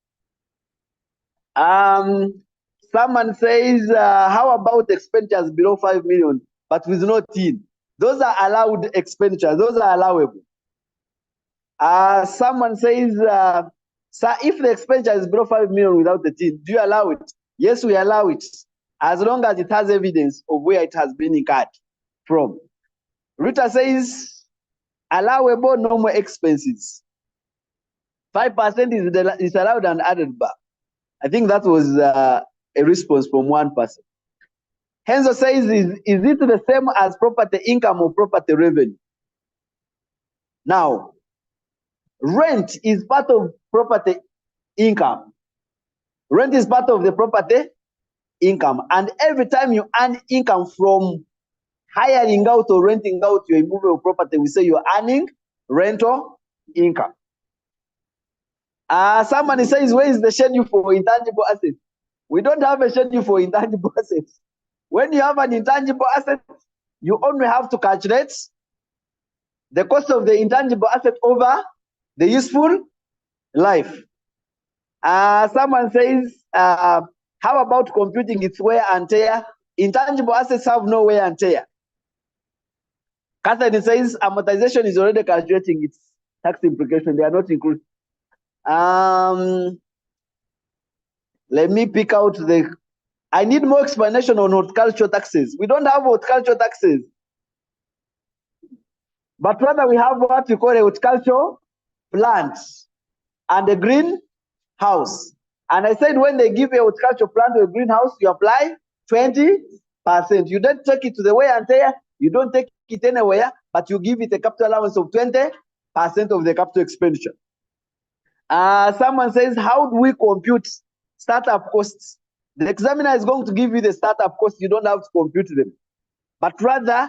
Someone says, how about expenditures below 5 million, but with no TIN? Those are allowed expenditures. Those are allowable. Someone says, sir, if the expenditure is below 5 million without the TIN, do you allow it? Yes, we allow it, as long as it has evidence of where it has been incurred from. Rita says, allowable normal expenses. 5% is allowed and added back. I think that was a response from one person. Henzo says, is it the same as property income or property revenue? Now, rent is part of property income. Rent is part of the property income. And every time you earn income from hiring out or renting out your immovable property, we say you're earning rental income. Somebody says, where is the schedule for intangible assets? We don't have a schedule for intangible assets. When you have an intangible asset, you only have to calculate the cost of the intangible asset over the useful life. Someone says, how about computing its wear and tear? Intangible assets have no wear and tear. Catherine says, amortization is already calculating its tax implication. They are not included. Let me pick out the. I need more explanation on horticultural taxes. We don't have horticultural taxes, but rather we have what we call a horticultural plant and a greenhouse. And I said when they give a horticultural plant or a greenhouse, you apply 20%. You don't take it to the wear and tear, you don't take it anywhere, but you give it a capital allowance of 20% of the capital expenditure. Someone says, how do we compute startup costs? The examiner is going to give you the startup costs. You don't have to compute them, but rather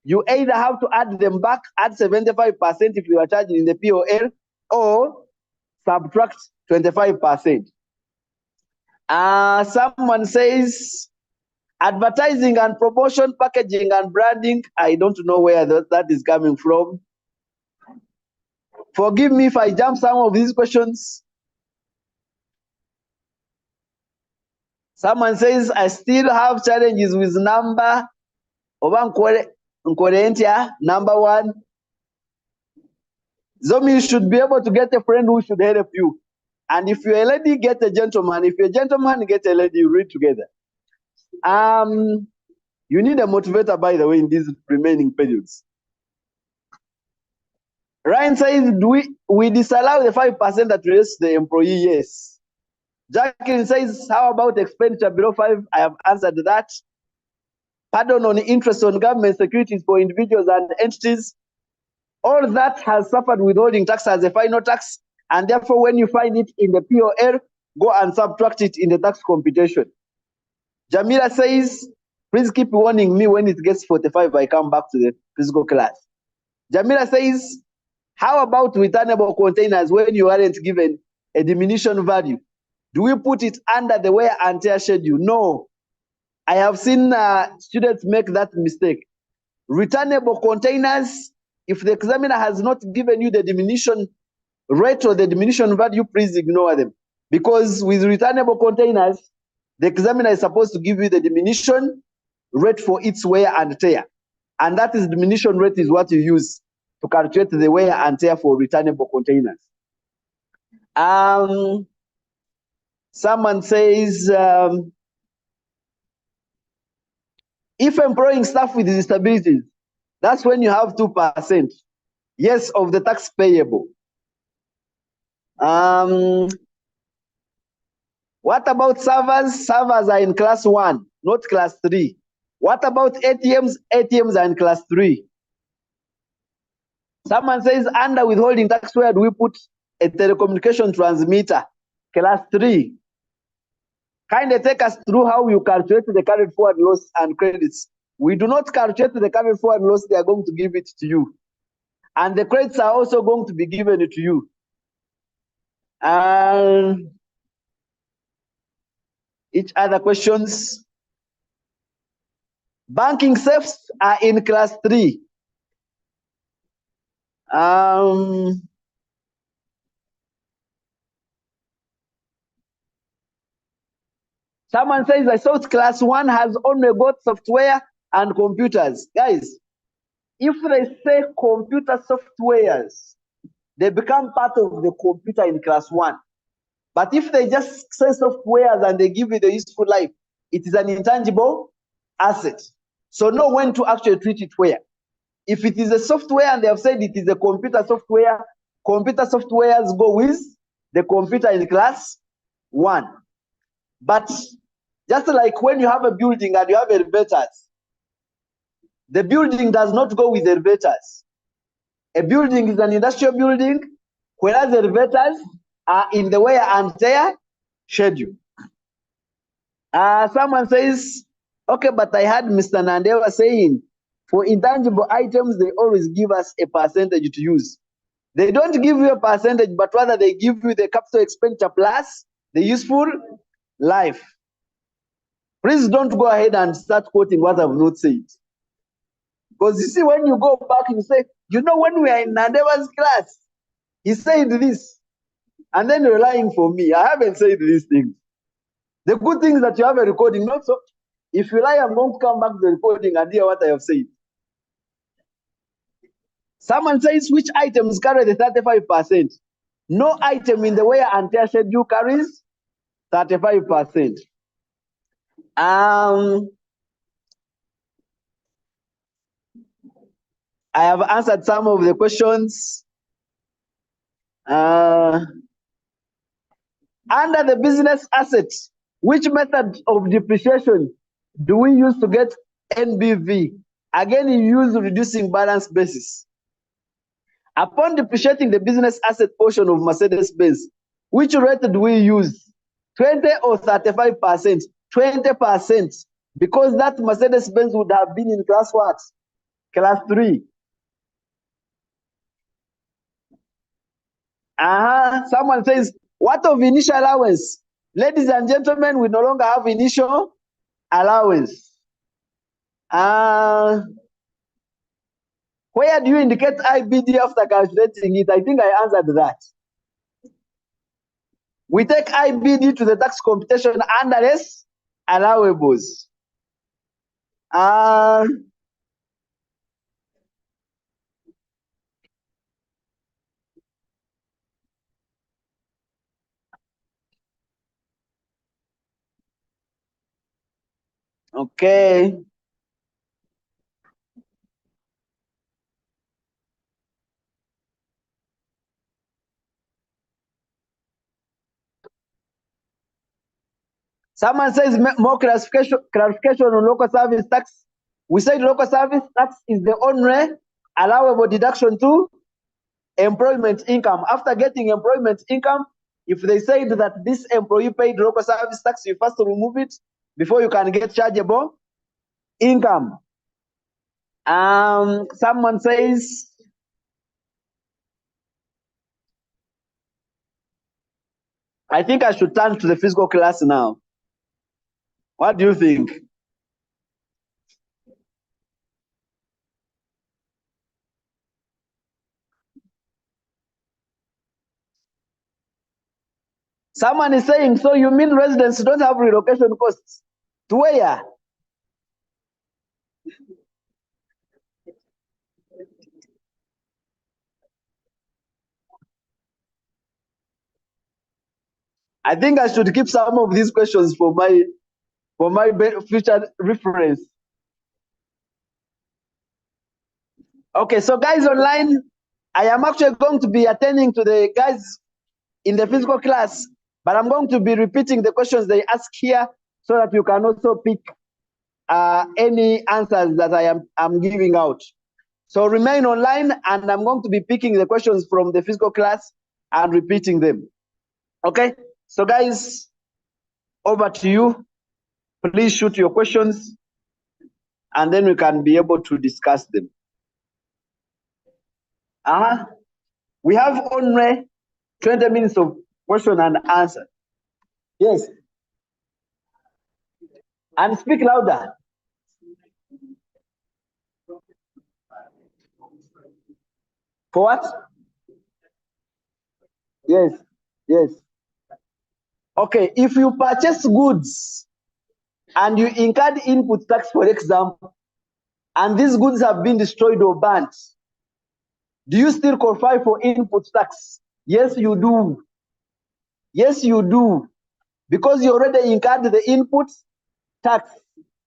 you either have to add them back, add 75% if you are charging in the POL, or subtract 25%. Someone says, advertising and promotion, packaging and branding. I don't know where that is coming from. Forgive me if I jump some of these questions. Someone says, I still have challenges with number. Number one. Zomi, you should be able to get a friend who should help you. And if you're a lady, get a gentleman. If you're a gentleman, get a lady, you read together. You need a motivator, by the way, in these remaining periods. Ryan says, we disallow the 5% that relates to the employee? Yes. Jacqueline says, how about expenditure below 5? I have answered that. Pardon on interest on government securities for individuals and entities. All that has suffered withholding tax as a final tax, and therefore when you find it in the POL, go and subtract it in the tax computation. Jamila says, please keep warning me when it gets 45, I come back to the physical class. Jamila says, how about returnable containers when you aren't given a diminution value? Do we put it under the wear and tear schedule? No. I have seen students make that mistake. Returnable containers, if the examiner has not given you the diminution rate or the diminution value, please ignore them. Because with returnable containers, the examiner is supposed to give you the diminution rate for its wear and tear. And that is diminution rate is what you use to calculate the wear and tear for returnable containers. Someone says, if employing staff with disabilities, that's when you have 2%, yes, of the tax payable. What about servers? Servers are in class 1, not class 3. What about ATMs? ATMs are in class 3. Someone says, under withholding tax, where do we put a telecommunication transmitter? Class 3. Kindly take us through how you calculate the carried forward loss and credits. We do not calculate the carried forward loss, they are going to give it to you. And the credits are also going to be given to you. Each other questions? Banking safes are in class 3. Someone says, I thought class 1 has only got software and computers. Guys, if they say computer softwares, they become part of the computer in class 1. But if they just say softwares and they give you the useful life, it is an intangible asset. So know when to actually treat it where. If it is a software and they have said it is a computer softwares go with the computer in class 1. But just like when you have a building and you have elevators, the building does not go with elevators. A building is an industrial building, whereas elevators are in the wear and tear schedule. Someone says, okay, but I had Mr. Nandewa saying, for intangible items, they always give us a percentage to use. They don't give you a percentage, but rather they give you the capital expenditure plus the useful life. Please don't go ahead and start quoting what I've not said. Because you see, when you go back and you say, you know, when we are in Nandewa's class, he said this, and then you're lying for me. I haven't said these things. The good thing is that you have a recording, not so. If you lie, I'm going to come back to the recording and hear what I have said. Someone says, which items carry the 35%? No item in the wear and tear schedule carries 35%. I have answered some of the questions. Under the business assets, which method of depreciation do we use to get NBV? Again, you use reducing balance basis. Upon depreciating the business asset portion of Mercedes-Benz, which rate do we use? 20 or 35%? 20%, because that Mercedes-Benz would have been in class what? Class 3. Someone says, what of initial allowance? Ladies and gentlemen, we no longer have initial allowance. Where do you indicate IBD after calculating it? I think I answered that. We take IBD to the tax computation under less allowables. Okay. Someone says more clarification on local service tax. We said local service tax is the only allowable deduction to employment income. After getting employment income, if they said that this employee paid local service tax, you first remove it before you can get chargeable income. Someone says, I think I should turn to the physical class now. What do you think? Someone is saying, so you mean residents don't have relocation costs? To where? I think I should keep some of these questions for my future reference. Okay, so guys online, I am actually going to be attending to the guys in the physical class, but I'm going to be repeating the questions they ask here so that you can also pick any answers that I'm giving out. So remain online, and I'm going to be picking the questions from the physical class and repeating them. Okay, so guys, over to you. Please shoot your questions, and then we can be able to discuss them. We have only 20 minutes of question and answer. Yes. And speak louder. For what? Yes. Yes. Okay, if you purchase goods and you incurred input tax, for example, and these goods have been destroyed or burnt, do you still qualify for input tax? Yes, you do. Yes, you do. Because you already incurred the input tax.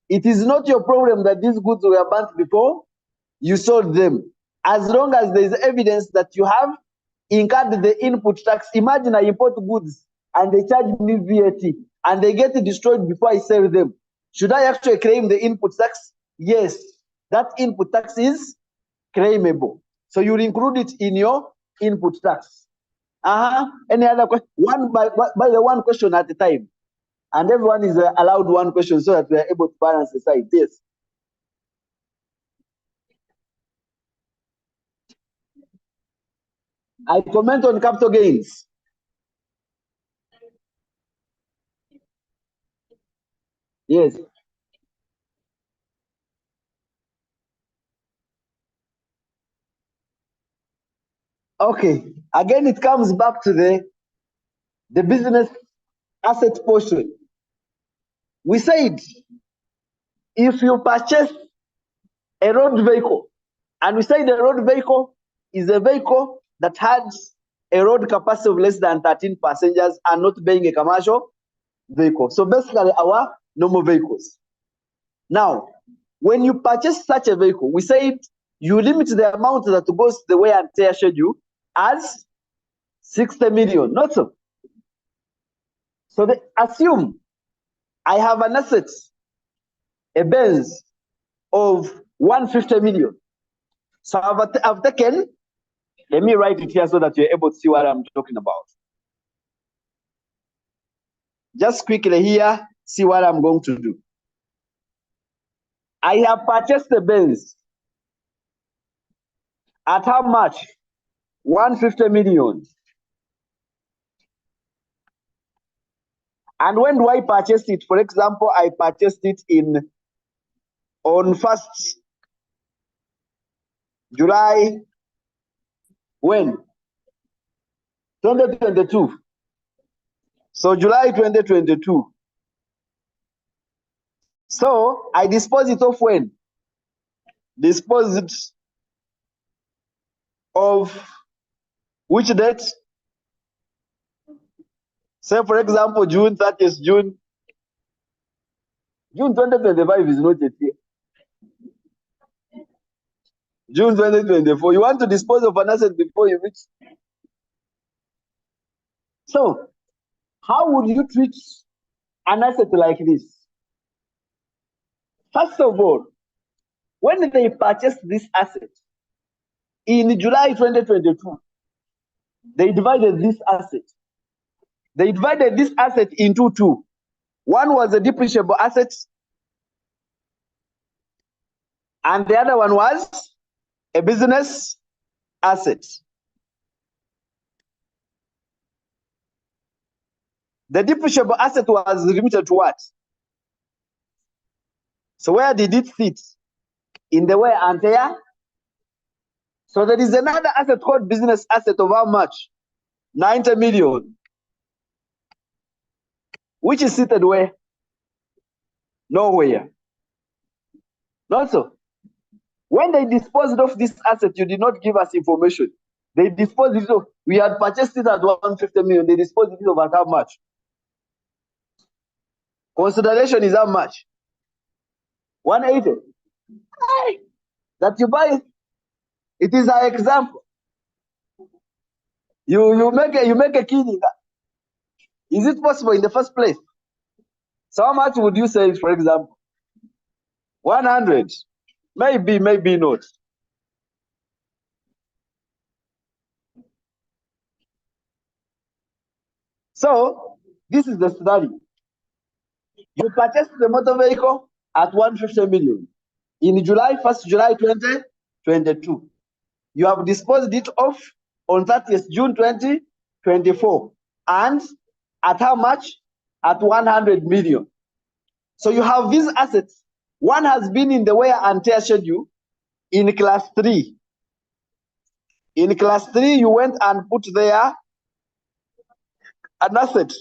It is not your problem that these goods were burnt before you sold them. As long as there is evidence that you have incurred the input tax. Imagine I import goods and they charge me VAT and they get destroyed before I sell them. Should I actually claim the input tax? Yes, that input tax is claimable. So you'll include it in your input tax. Any other question? By the one question at a time. And everyone is allowed one question so that we are able to balance the side. Yes. I comment on capital gains. Yes. Okay. Again, it comes back to the business asset portion. We said if you purchase a road vehicle, and we say the road vehicle is a vehicle that has a road capacity of less than 13 passengers and not being a commercial vehicle. So basically our normal vehicles. Now, when you purchase such a vehicle, we said you limit the amount that goes to the wear and tear schedule as 60 million, not so. So assume I have an asset a Benz of 150 million. So I've taken, let me write it here so that you're able to see what I'm talking about. Just quickly here, see what I'm going to do. I have purchased the Benz at how much? 150 million. And when do I purchase it? For example, I purchased it on 1st July, when? 2022. So July 2022. So I dispose it of when? Dispose it of which date? Say, for example, June 30th, June 2025 is not yet here. June 2024. You want to dispose of an asset before you reach. So, how would you treat an asset like this? First of all, when they purchased this asset in July 2022, they divided this asset. They divided this asset into two. One was a depreciable asset, and the other one was a business asset. The depreciable asset was limited to what? So where did it sit? In the wear and tear. So there is another asset called business asset of how much? 90 million. Which is seated where? Nowhere. Not so. When they disposed of this asset, you did not give us information. They disposed it of, we had purchased it at 150 million. They disposed it of at how much? Consideration is how much? 180. That you buy it. It is an example. You make a killing. Is it possible in the first place? So how much would you say, for example? 100. Maybe, maybe not. So this is the study. You purchased the motor vehicle at 150 million in July 1st, July 2022. You have disposed it off on 30th June 2024, and at how much? At 100 million. So you have these assets. One has been in the wear and tear schedule in class 3. In class 3, you went and put there an asset.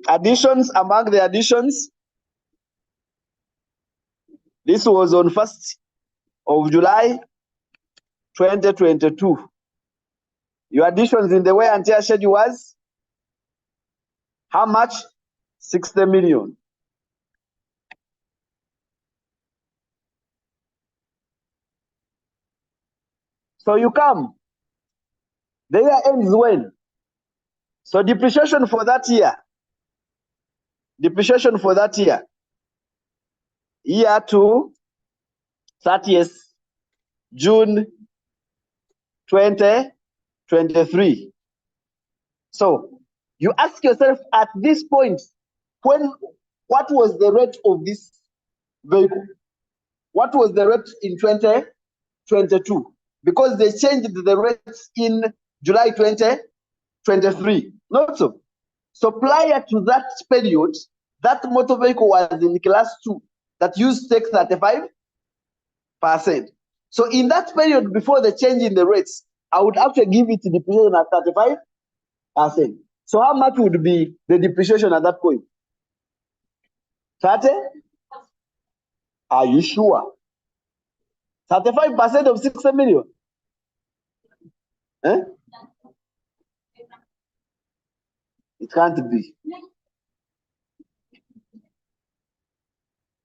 Additions, among the additions, this was on 1st of July 2022. Your additions in the wear and tear schedule was how much? 60 million. So you come. The year ends when? So depreciation for that year. Depreciation for that year. Year to 30th June 2023. So you ask yourself at this point, what was the rate of this vehicle? What was the rate in 2022? Because they changed the rates in July 2023. Not so. So prior to that period, that motor vehicle was in class 2 that used to take 35%. So in that period before the change in the rates, I would actually give it depreciation at 35%. So how much would be the depreciation at that point? 30? Are you sure? 35% of 60 million? Eh? It can't be.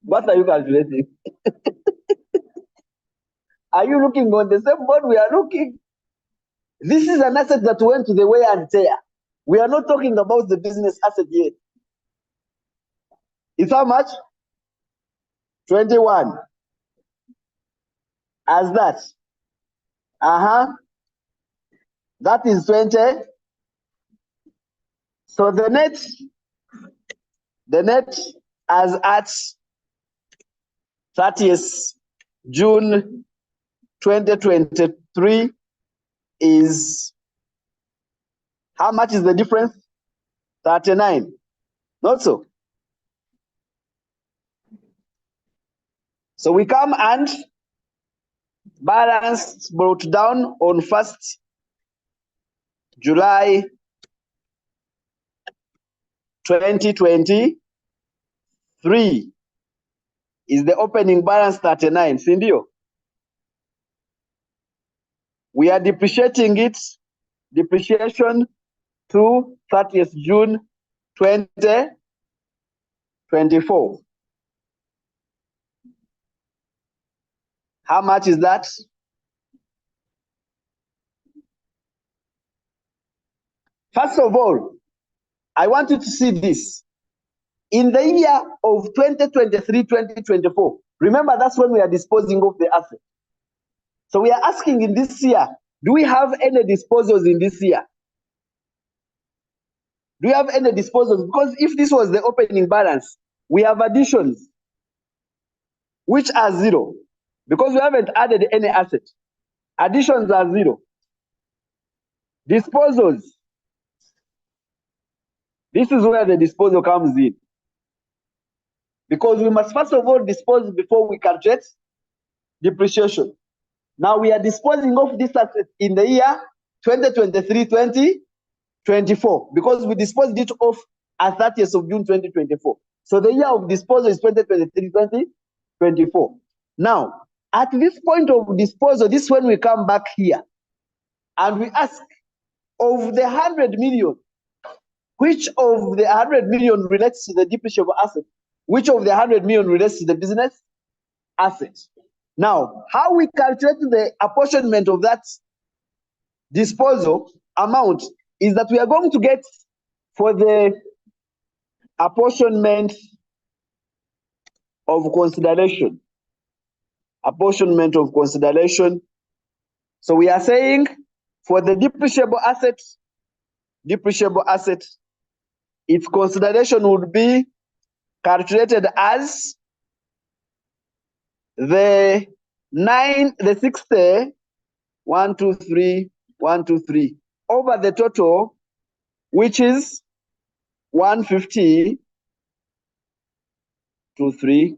What are you calculating? Are you looking on the same board we are looking? This is an asset that went to the wear and tear. We are not talking about the business asset yet. It's how much? 21. As that. That is 20. So the net as at 30th June 2023 is, how much is the difference? 39. Not so. So we come and balance brought down on 1st July 2023 is the opening balance 39. Sindio? We are depreciating it, depreciation to 30th June 2024. How much is that? First of all, I want you to see this. In the year of 2023-2024, remember that's when we are disposing of the asset. So we are asking in this year, do we have any disposals in this year? Do we have any disposals? Because if this was the opening balance, we have additions, which are 0, because we haven't added any asset. Additions are 0. Disposals. This is where the disposal comes in. Because we must first of all dispose before we calculate depreciation. Now we are disposing of this asset in the year 2023-2024 because we disposed it off at 30th of June 2024. So the year of disposal is 2023-2024. Now, at this point of disposal, this is when we come back here and we ask, of the 100 million, which of the 100 million relates to the depreciable asset? Which of the 100 million relates to the business asset? Now, how we calculate the apportionment of that disposal amount is that we are going to get for the apportionment of consideration. Apportionment of consideration. So we are saying for the depreciable asset, its consideration would be calculated as the 60, 123 over the total, which is 150 23,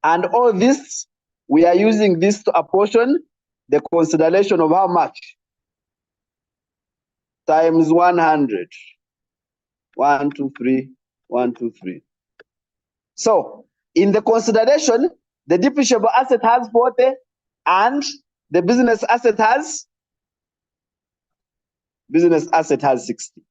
and all this we are using this to apportion the consideration of how much times 100. 123. So in the consideration, the depreciable asset has 40 and the business asset has 60.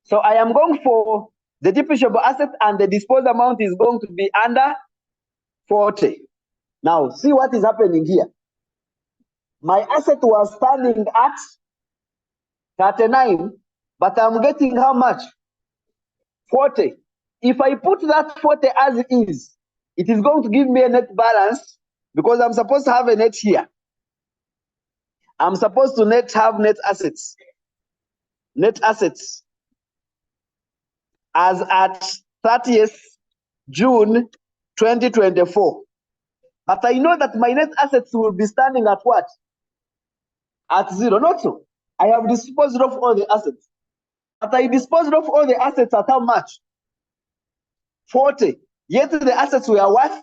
So I am going for the depreciable asset and the disposed amount is going to be under 40. Now see what is happening here. My asset was standing at 39, but I'm getting how much? 40. If I put that 40 as it is going to give me a net balance because I'm supposed to have a net here. I'm supposed to have net assets. Net assets as at 30th June 2024. But I know that my net assets will be standing at what? At 0, not so. I have disposed of all the assets. But I disposed of all the assets at how much? 40. Yet the assets were worth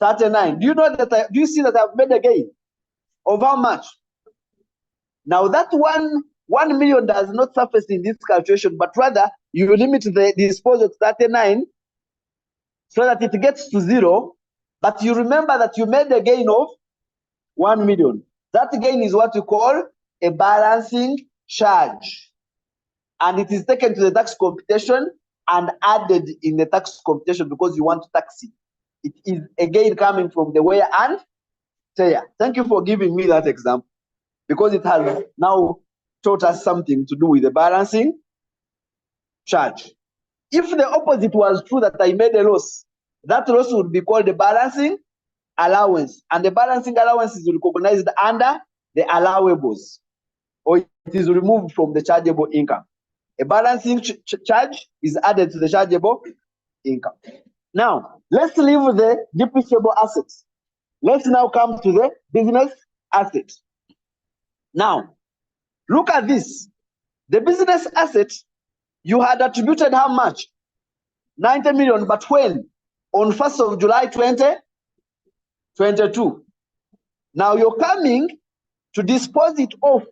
39. Do you know that? Do you see that I've made a gain of how much? Now that 1 million does not surface in this calculation, but rather you limit the disposal to 39 so that it gets to 0. But you remember that you made a gain of 1 million. That gain is what you call a balancing charge. And it is taken to the tax computation and added in the tax computation because you want to tax it. It is a gain coming from the wear and tear. Thank you for giving me that example. because it has now taught us something to do with the balancing charge. If the opposite was true, that I made a loss, that loss would be called the balancing allowance, and the balancing allowance is recognized under the allowables, or it is removed from the chargeable income. A balancing charge is added to the chargeable income. Now, let's leave the depreciable assets. Let's now come to the business asset. Now, look at this. The business asset, you had attributed how much? 90 million, but when? On 1st of July 2022. Now you're coming to dispose it off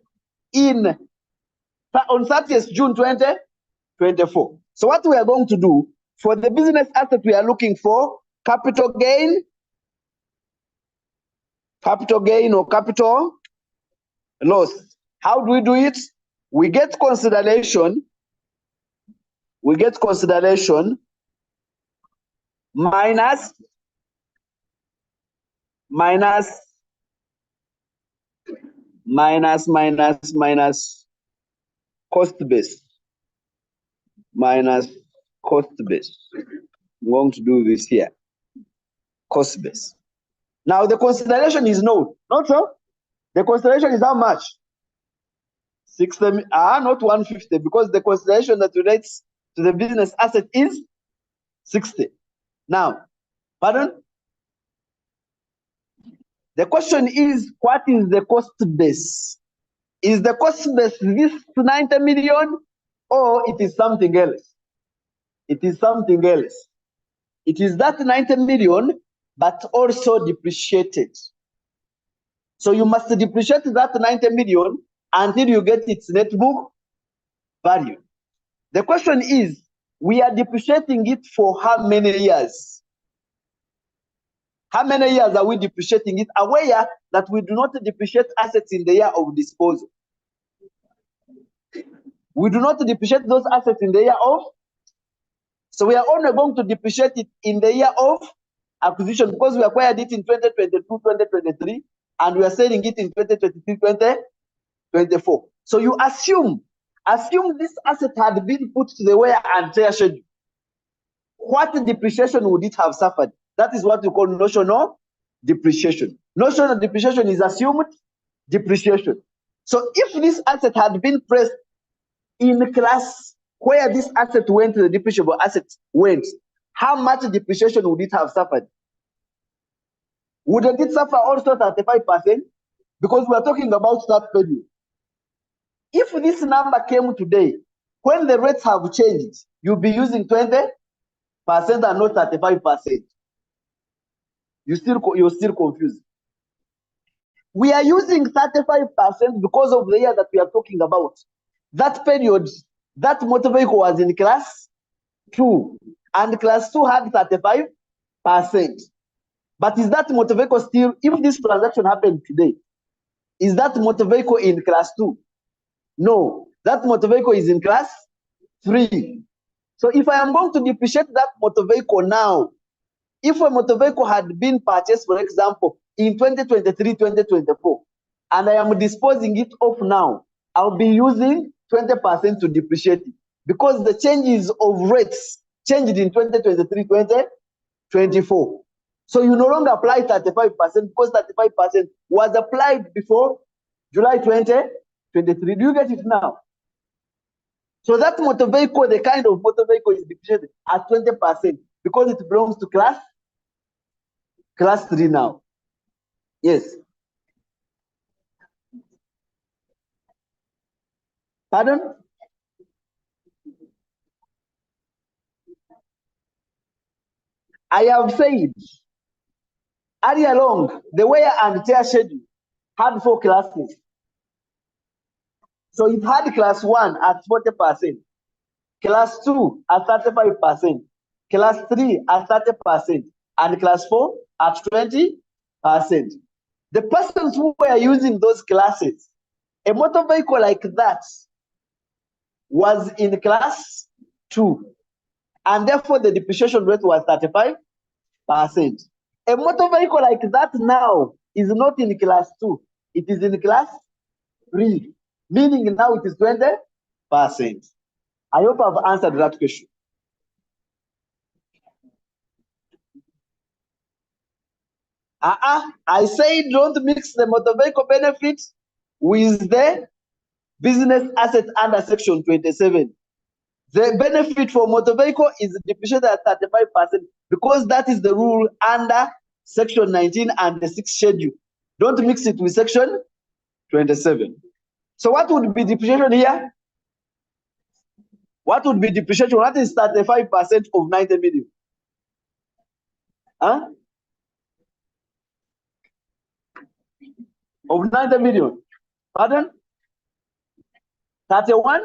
on 30th June 2024. So what we are going to do, for the business asset, we are looking for capital gain or capital loss. How do we do it? We get consideration minus cost base. Minus cost base. I'm going to do this here. Cost base. Now the consideration is no, not so. The consideration is how much? 60, not 150, because the consideration that relates to the business asset is 60. Now, pardon? The question is, what is the cost base? Is the cost base this 90 million, or it is something else? It is something else. It is that 90 million, but also depreciated. So you must depreciate that 90 million until you get its net book value. The question is, we are depreciating it for how many years? How many years are we depreciating it? Aware that we do not depreciate assets in the year of disposal. We do not depreciate those assets in the year of. So we are only going to depreciate it in the year of acquisition, because we acquired it in 2022, 2023, and we are selling it in 2023, 2024. So you assume this asset had been put to the wear and tear schedule. What depreciation would it have suffered? That is what we call notional depreciation. Notional depreciation is assumed depreciation. So if this asset had been placed in class where this asset went, the depreciable asset went, how much depreciation would it have suffered? Wouldn't it suffer also 35%? Because we are talking about that period. If this number came today, when the rates have changed, you'll be using 20% and not 35%. You're still confused. We are using 35% because of the year that we are talking about. That period, that motor vehicle was in class 2, and class 2 had 35%. But is that motor vehicle still, if this transaction happened today, is that motor vehicle in class 2? No, that motor vehicle is in class 3. So if I am going to depreciate that motor vehicle now, if a motor vehicle had been purchased, for example, in 2023, 2024, and I am disposing it off now, I'll be using 20% to depreciate it, because the changes of rates changed in 2023, 2024. So you no longer apply 35%, because 35% was applied before July 2023. Do you get it now? So that motor vehicle, the kind of motor vehicle, is depreciated at 20% because it belongs to class 3 now. Yes. Pardon? I have said earlier along, the wear and tear schedule had 4 classes. So it had class 1 at 40%, class 2 at 35%, class 3 at 30%, and class 4 at 20%. The persons who were using those classes, a motor vehicle like that was in class 2, and therefore the depreciation rate was 35%. A motor vehicle like that now is not in class 2, it is in class 3, meaning now it is 20%. I hope I've answered that question. I say don't mix the motor vehicle benefit with the business asset under section 27. The benefit for motor vehicle is depreciated at 35% because that is the rule under section 19 and the 6th schedule. Don't mix it with section 27. So what would be depreciation here? What would be depreciation? What is 35% of 90 million? Huh? Of 90 million. Pardon? 31?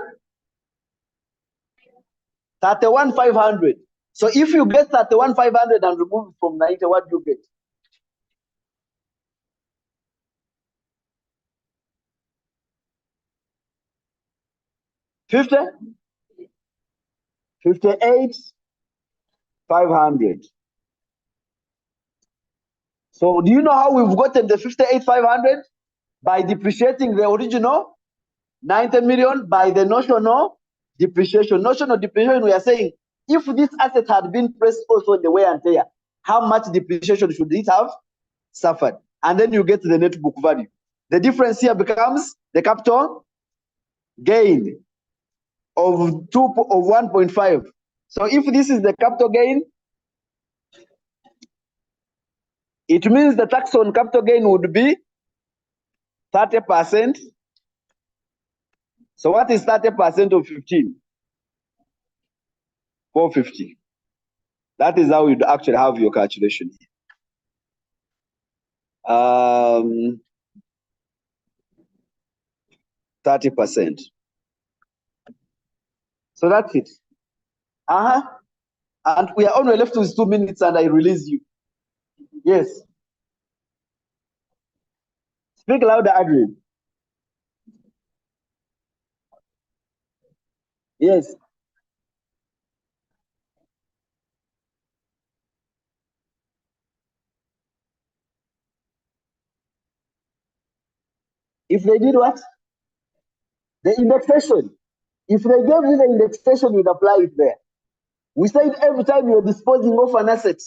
31,500. So if you get 31,500 and remove it from 90, what do you get? 50? 58,500. So do you know how we've gotten the 58,500? By depreciating the original 90 million by the notional depreciation. Notional depreciation, we are saying, if this asset had been pressed also in the wear and tear, how much depreciation should it have suffered? And then you get the net book value. The difference here becomes the capital gain of 1.5. So if this is the capital gain, it means the tax on capital gain would be 30%. So what is 30% of 15? 450. That is how you'd actually have your calculation. 30%. So that's it. And we are only left with 2 minutes and I release you. Yes. Speak louder, Adrian. Yes. If they did what? The indexation. If they gave you the indexation, you'd apply it there. We said every time you're disposing of an asset,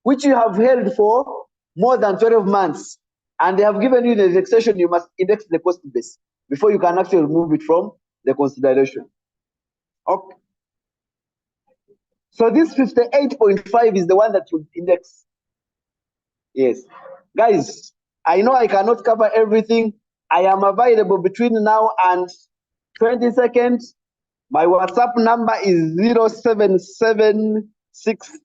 which you have held for more than 12 months, and they have given you the indexation, you must index the cost base before you can actually remove it from the consideration. Okay. So this 58.5 is the one that you index. Yes. Guys, I know I cannot cover everything. I am available between now and 20 seconds. My WhatsApp number is 0776.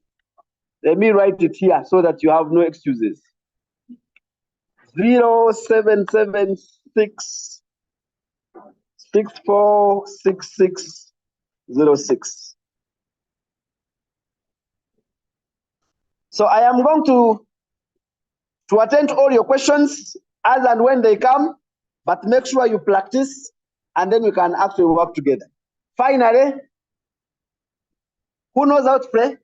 Let me write it here so that you have no excuses. 0776 646606. So I am going to attend to all your questions as and when they come, but make sure you practice and then we can actually work together. Finally, who knows how to play?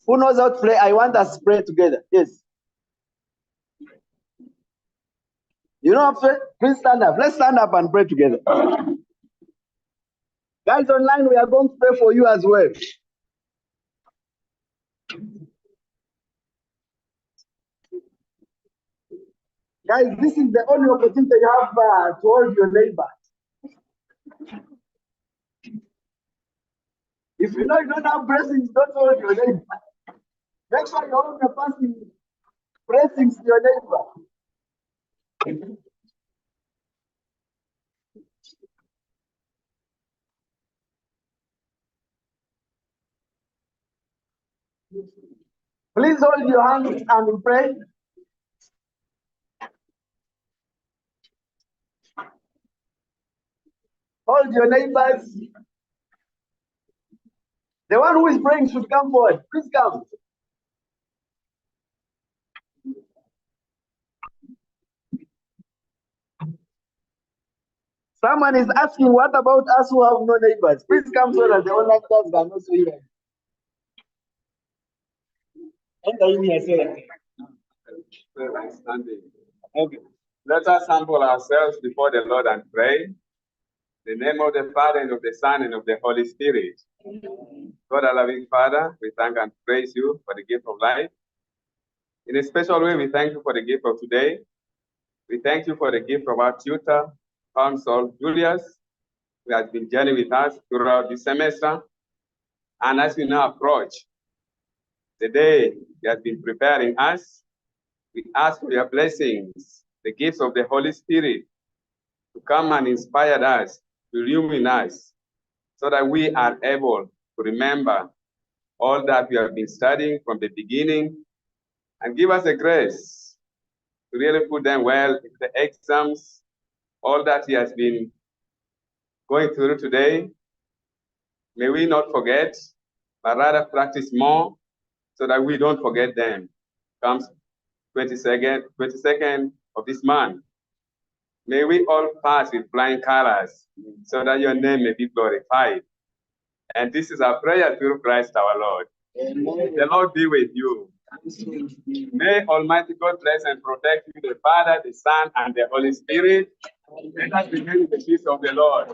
Who knows how to play? I want us to play together. Yes. You know how to play? Please stand up. Let's stand up and pray together. Guys online, we are going to pray for you as well. Guys, this is the only opportunity you have to hold your neighbor. If you know you don't have blessings, don't hold your neighbor. Make sure you hold the passing blessings to your neighbor. Please hold your hands and we pray. Hold your neighbors. The one who is praying should come forward. Please come. Someone is asking, what about us who have no neighbors? Please come so that the online class can also hear. Enter in here, sir. Okay. Let us humble ourselves before the Lord and pray. In the name of the Father, and of the Son, and of the Holy Spirit. God, our loving Father, we thank and praise you for the gift of life. In a special way, we thank you for the gift of today. We thank you for the gift of our tutor, Counsel Julius, who has been journeying with us throughout this semester. And as we now approach the day he has been preparing us, we ask for your blessings, the gifts of the Holy Spirit, to come and inspire us, to illumine us, so that we are able to remember all that we have been studying from the beginning, and give us the grace to really put them well in the exams, all that he has been going through today. May we not forget, but rather practice more so that we don't forget them. Comes 22nd of this month. May we all pass with flying colors so that your name may be glorified. And this is our prayer through Christ our Lord. Amen. The Lord be with you. May Almighty God bless and protect you, the Father, the Son, and the Holy Spirit. Let us begin with the peace of the Lord.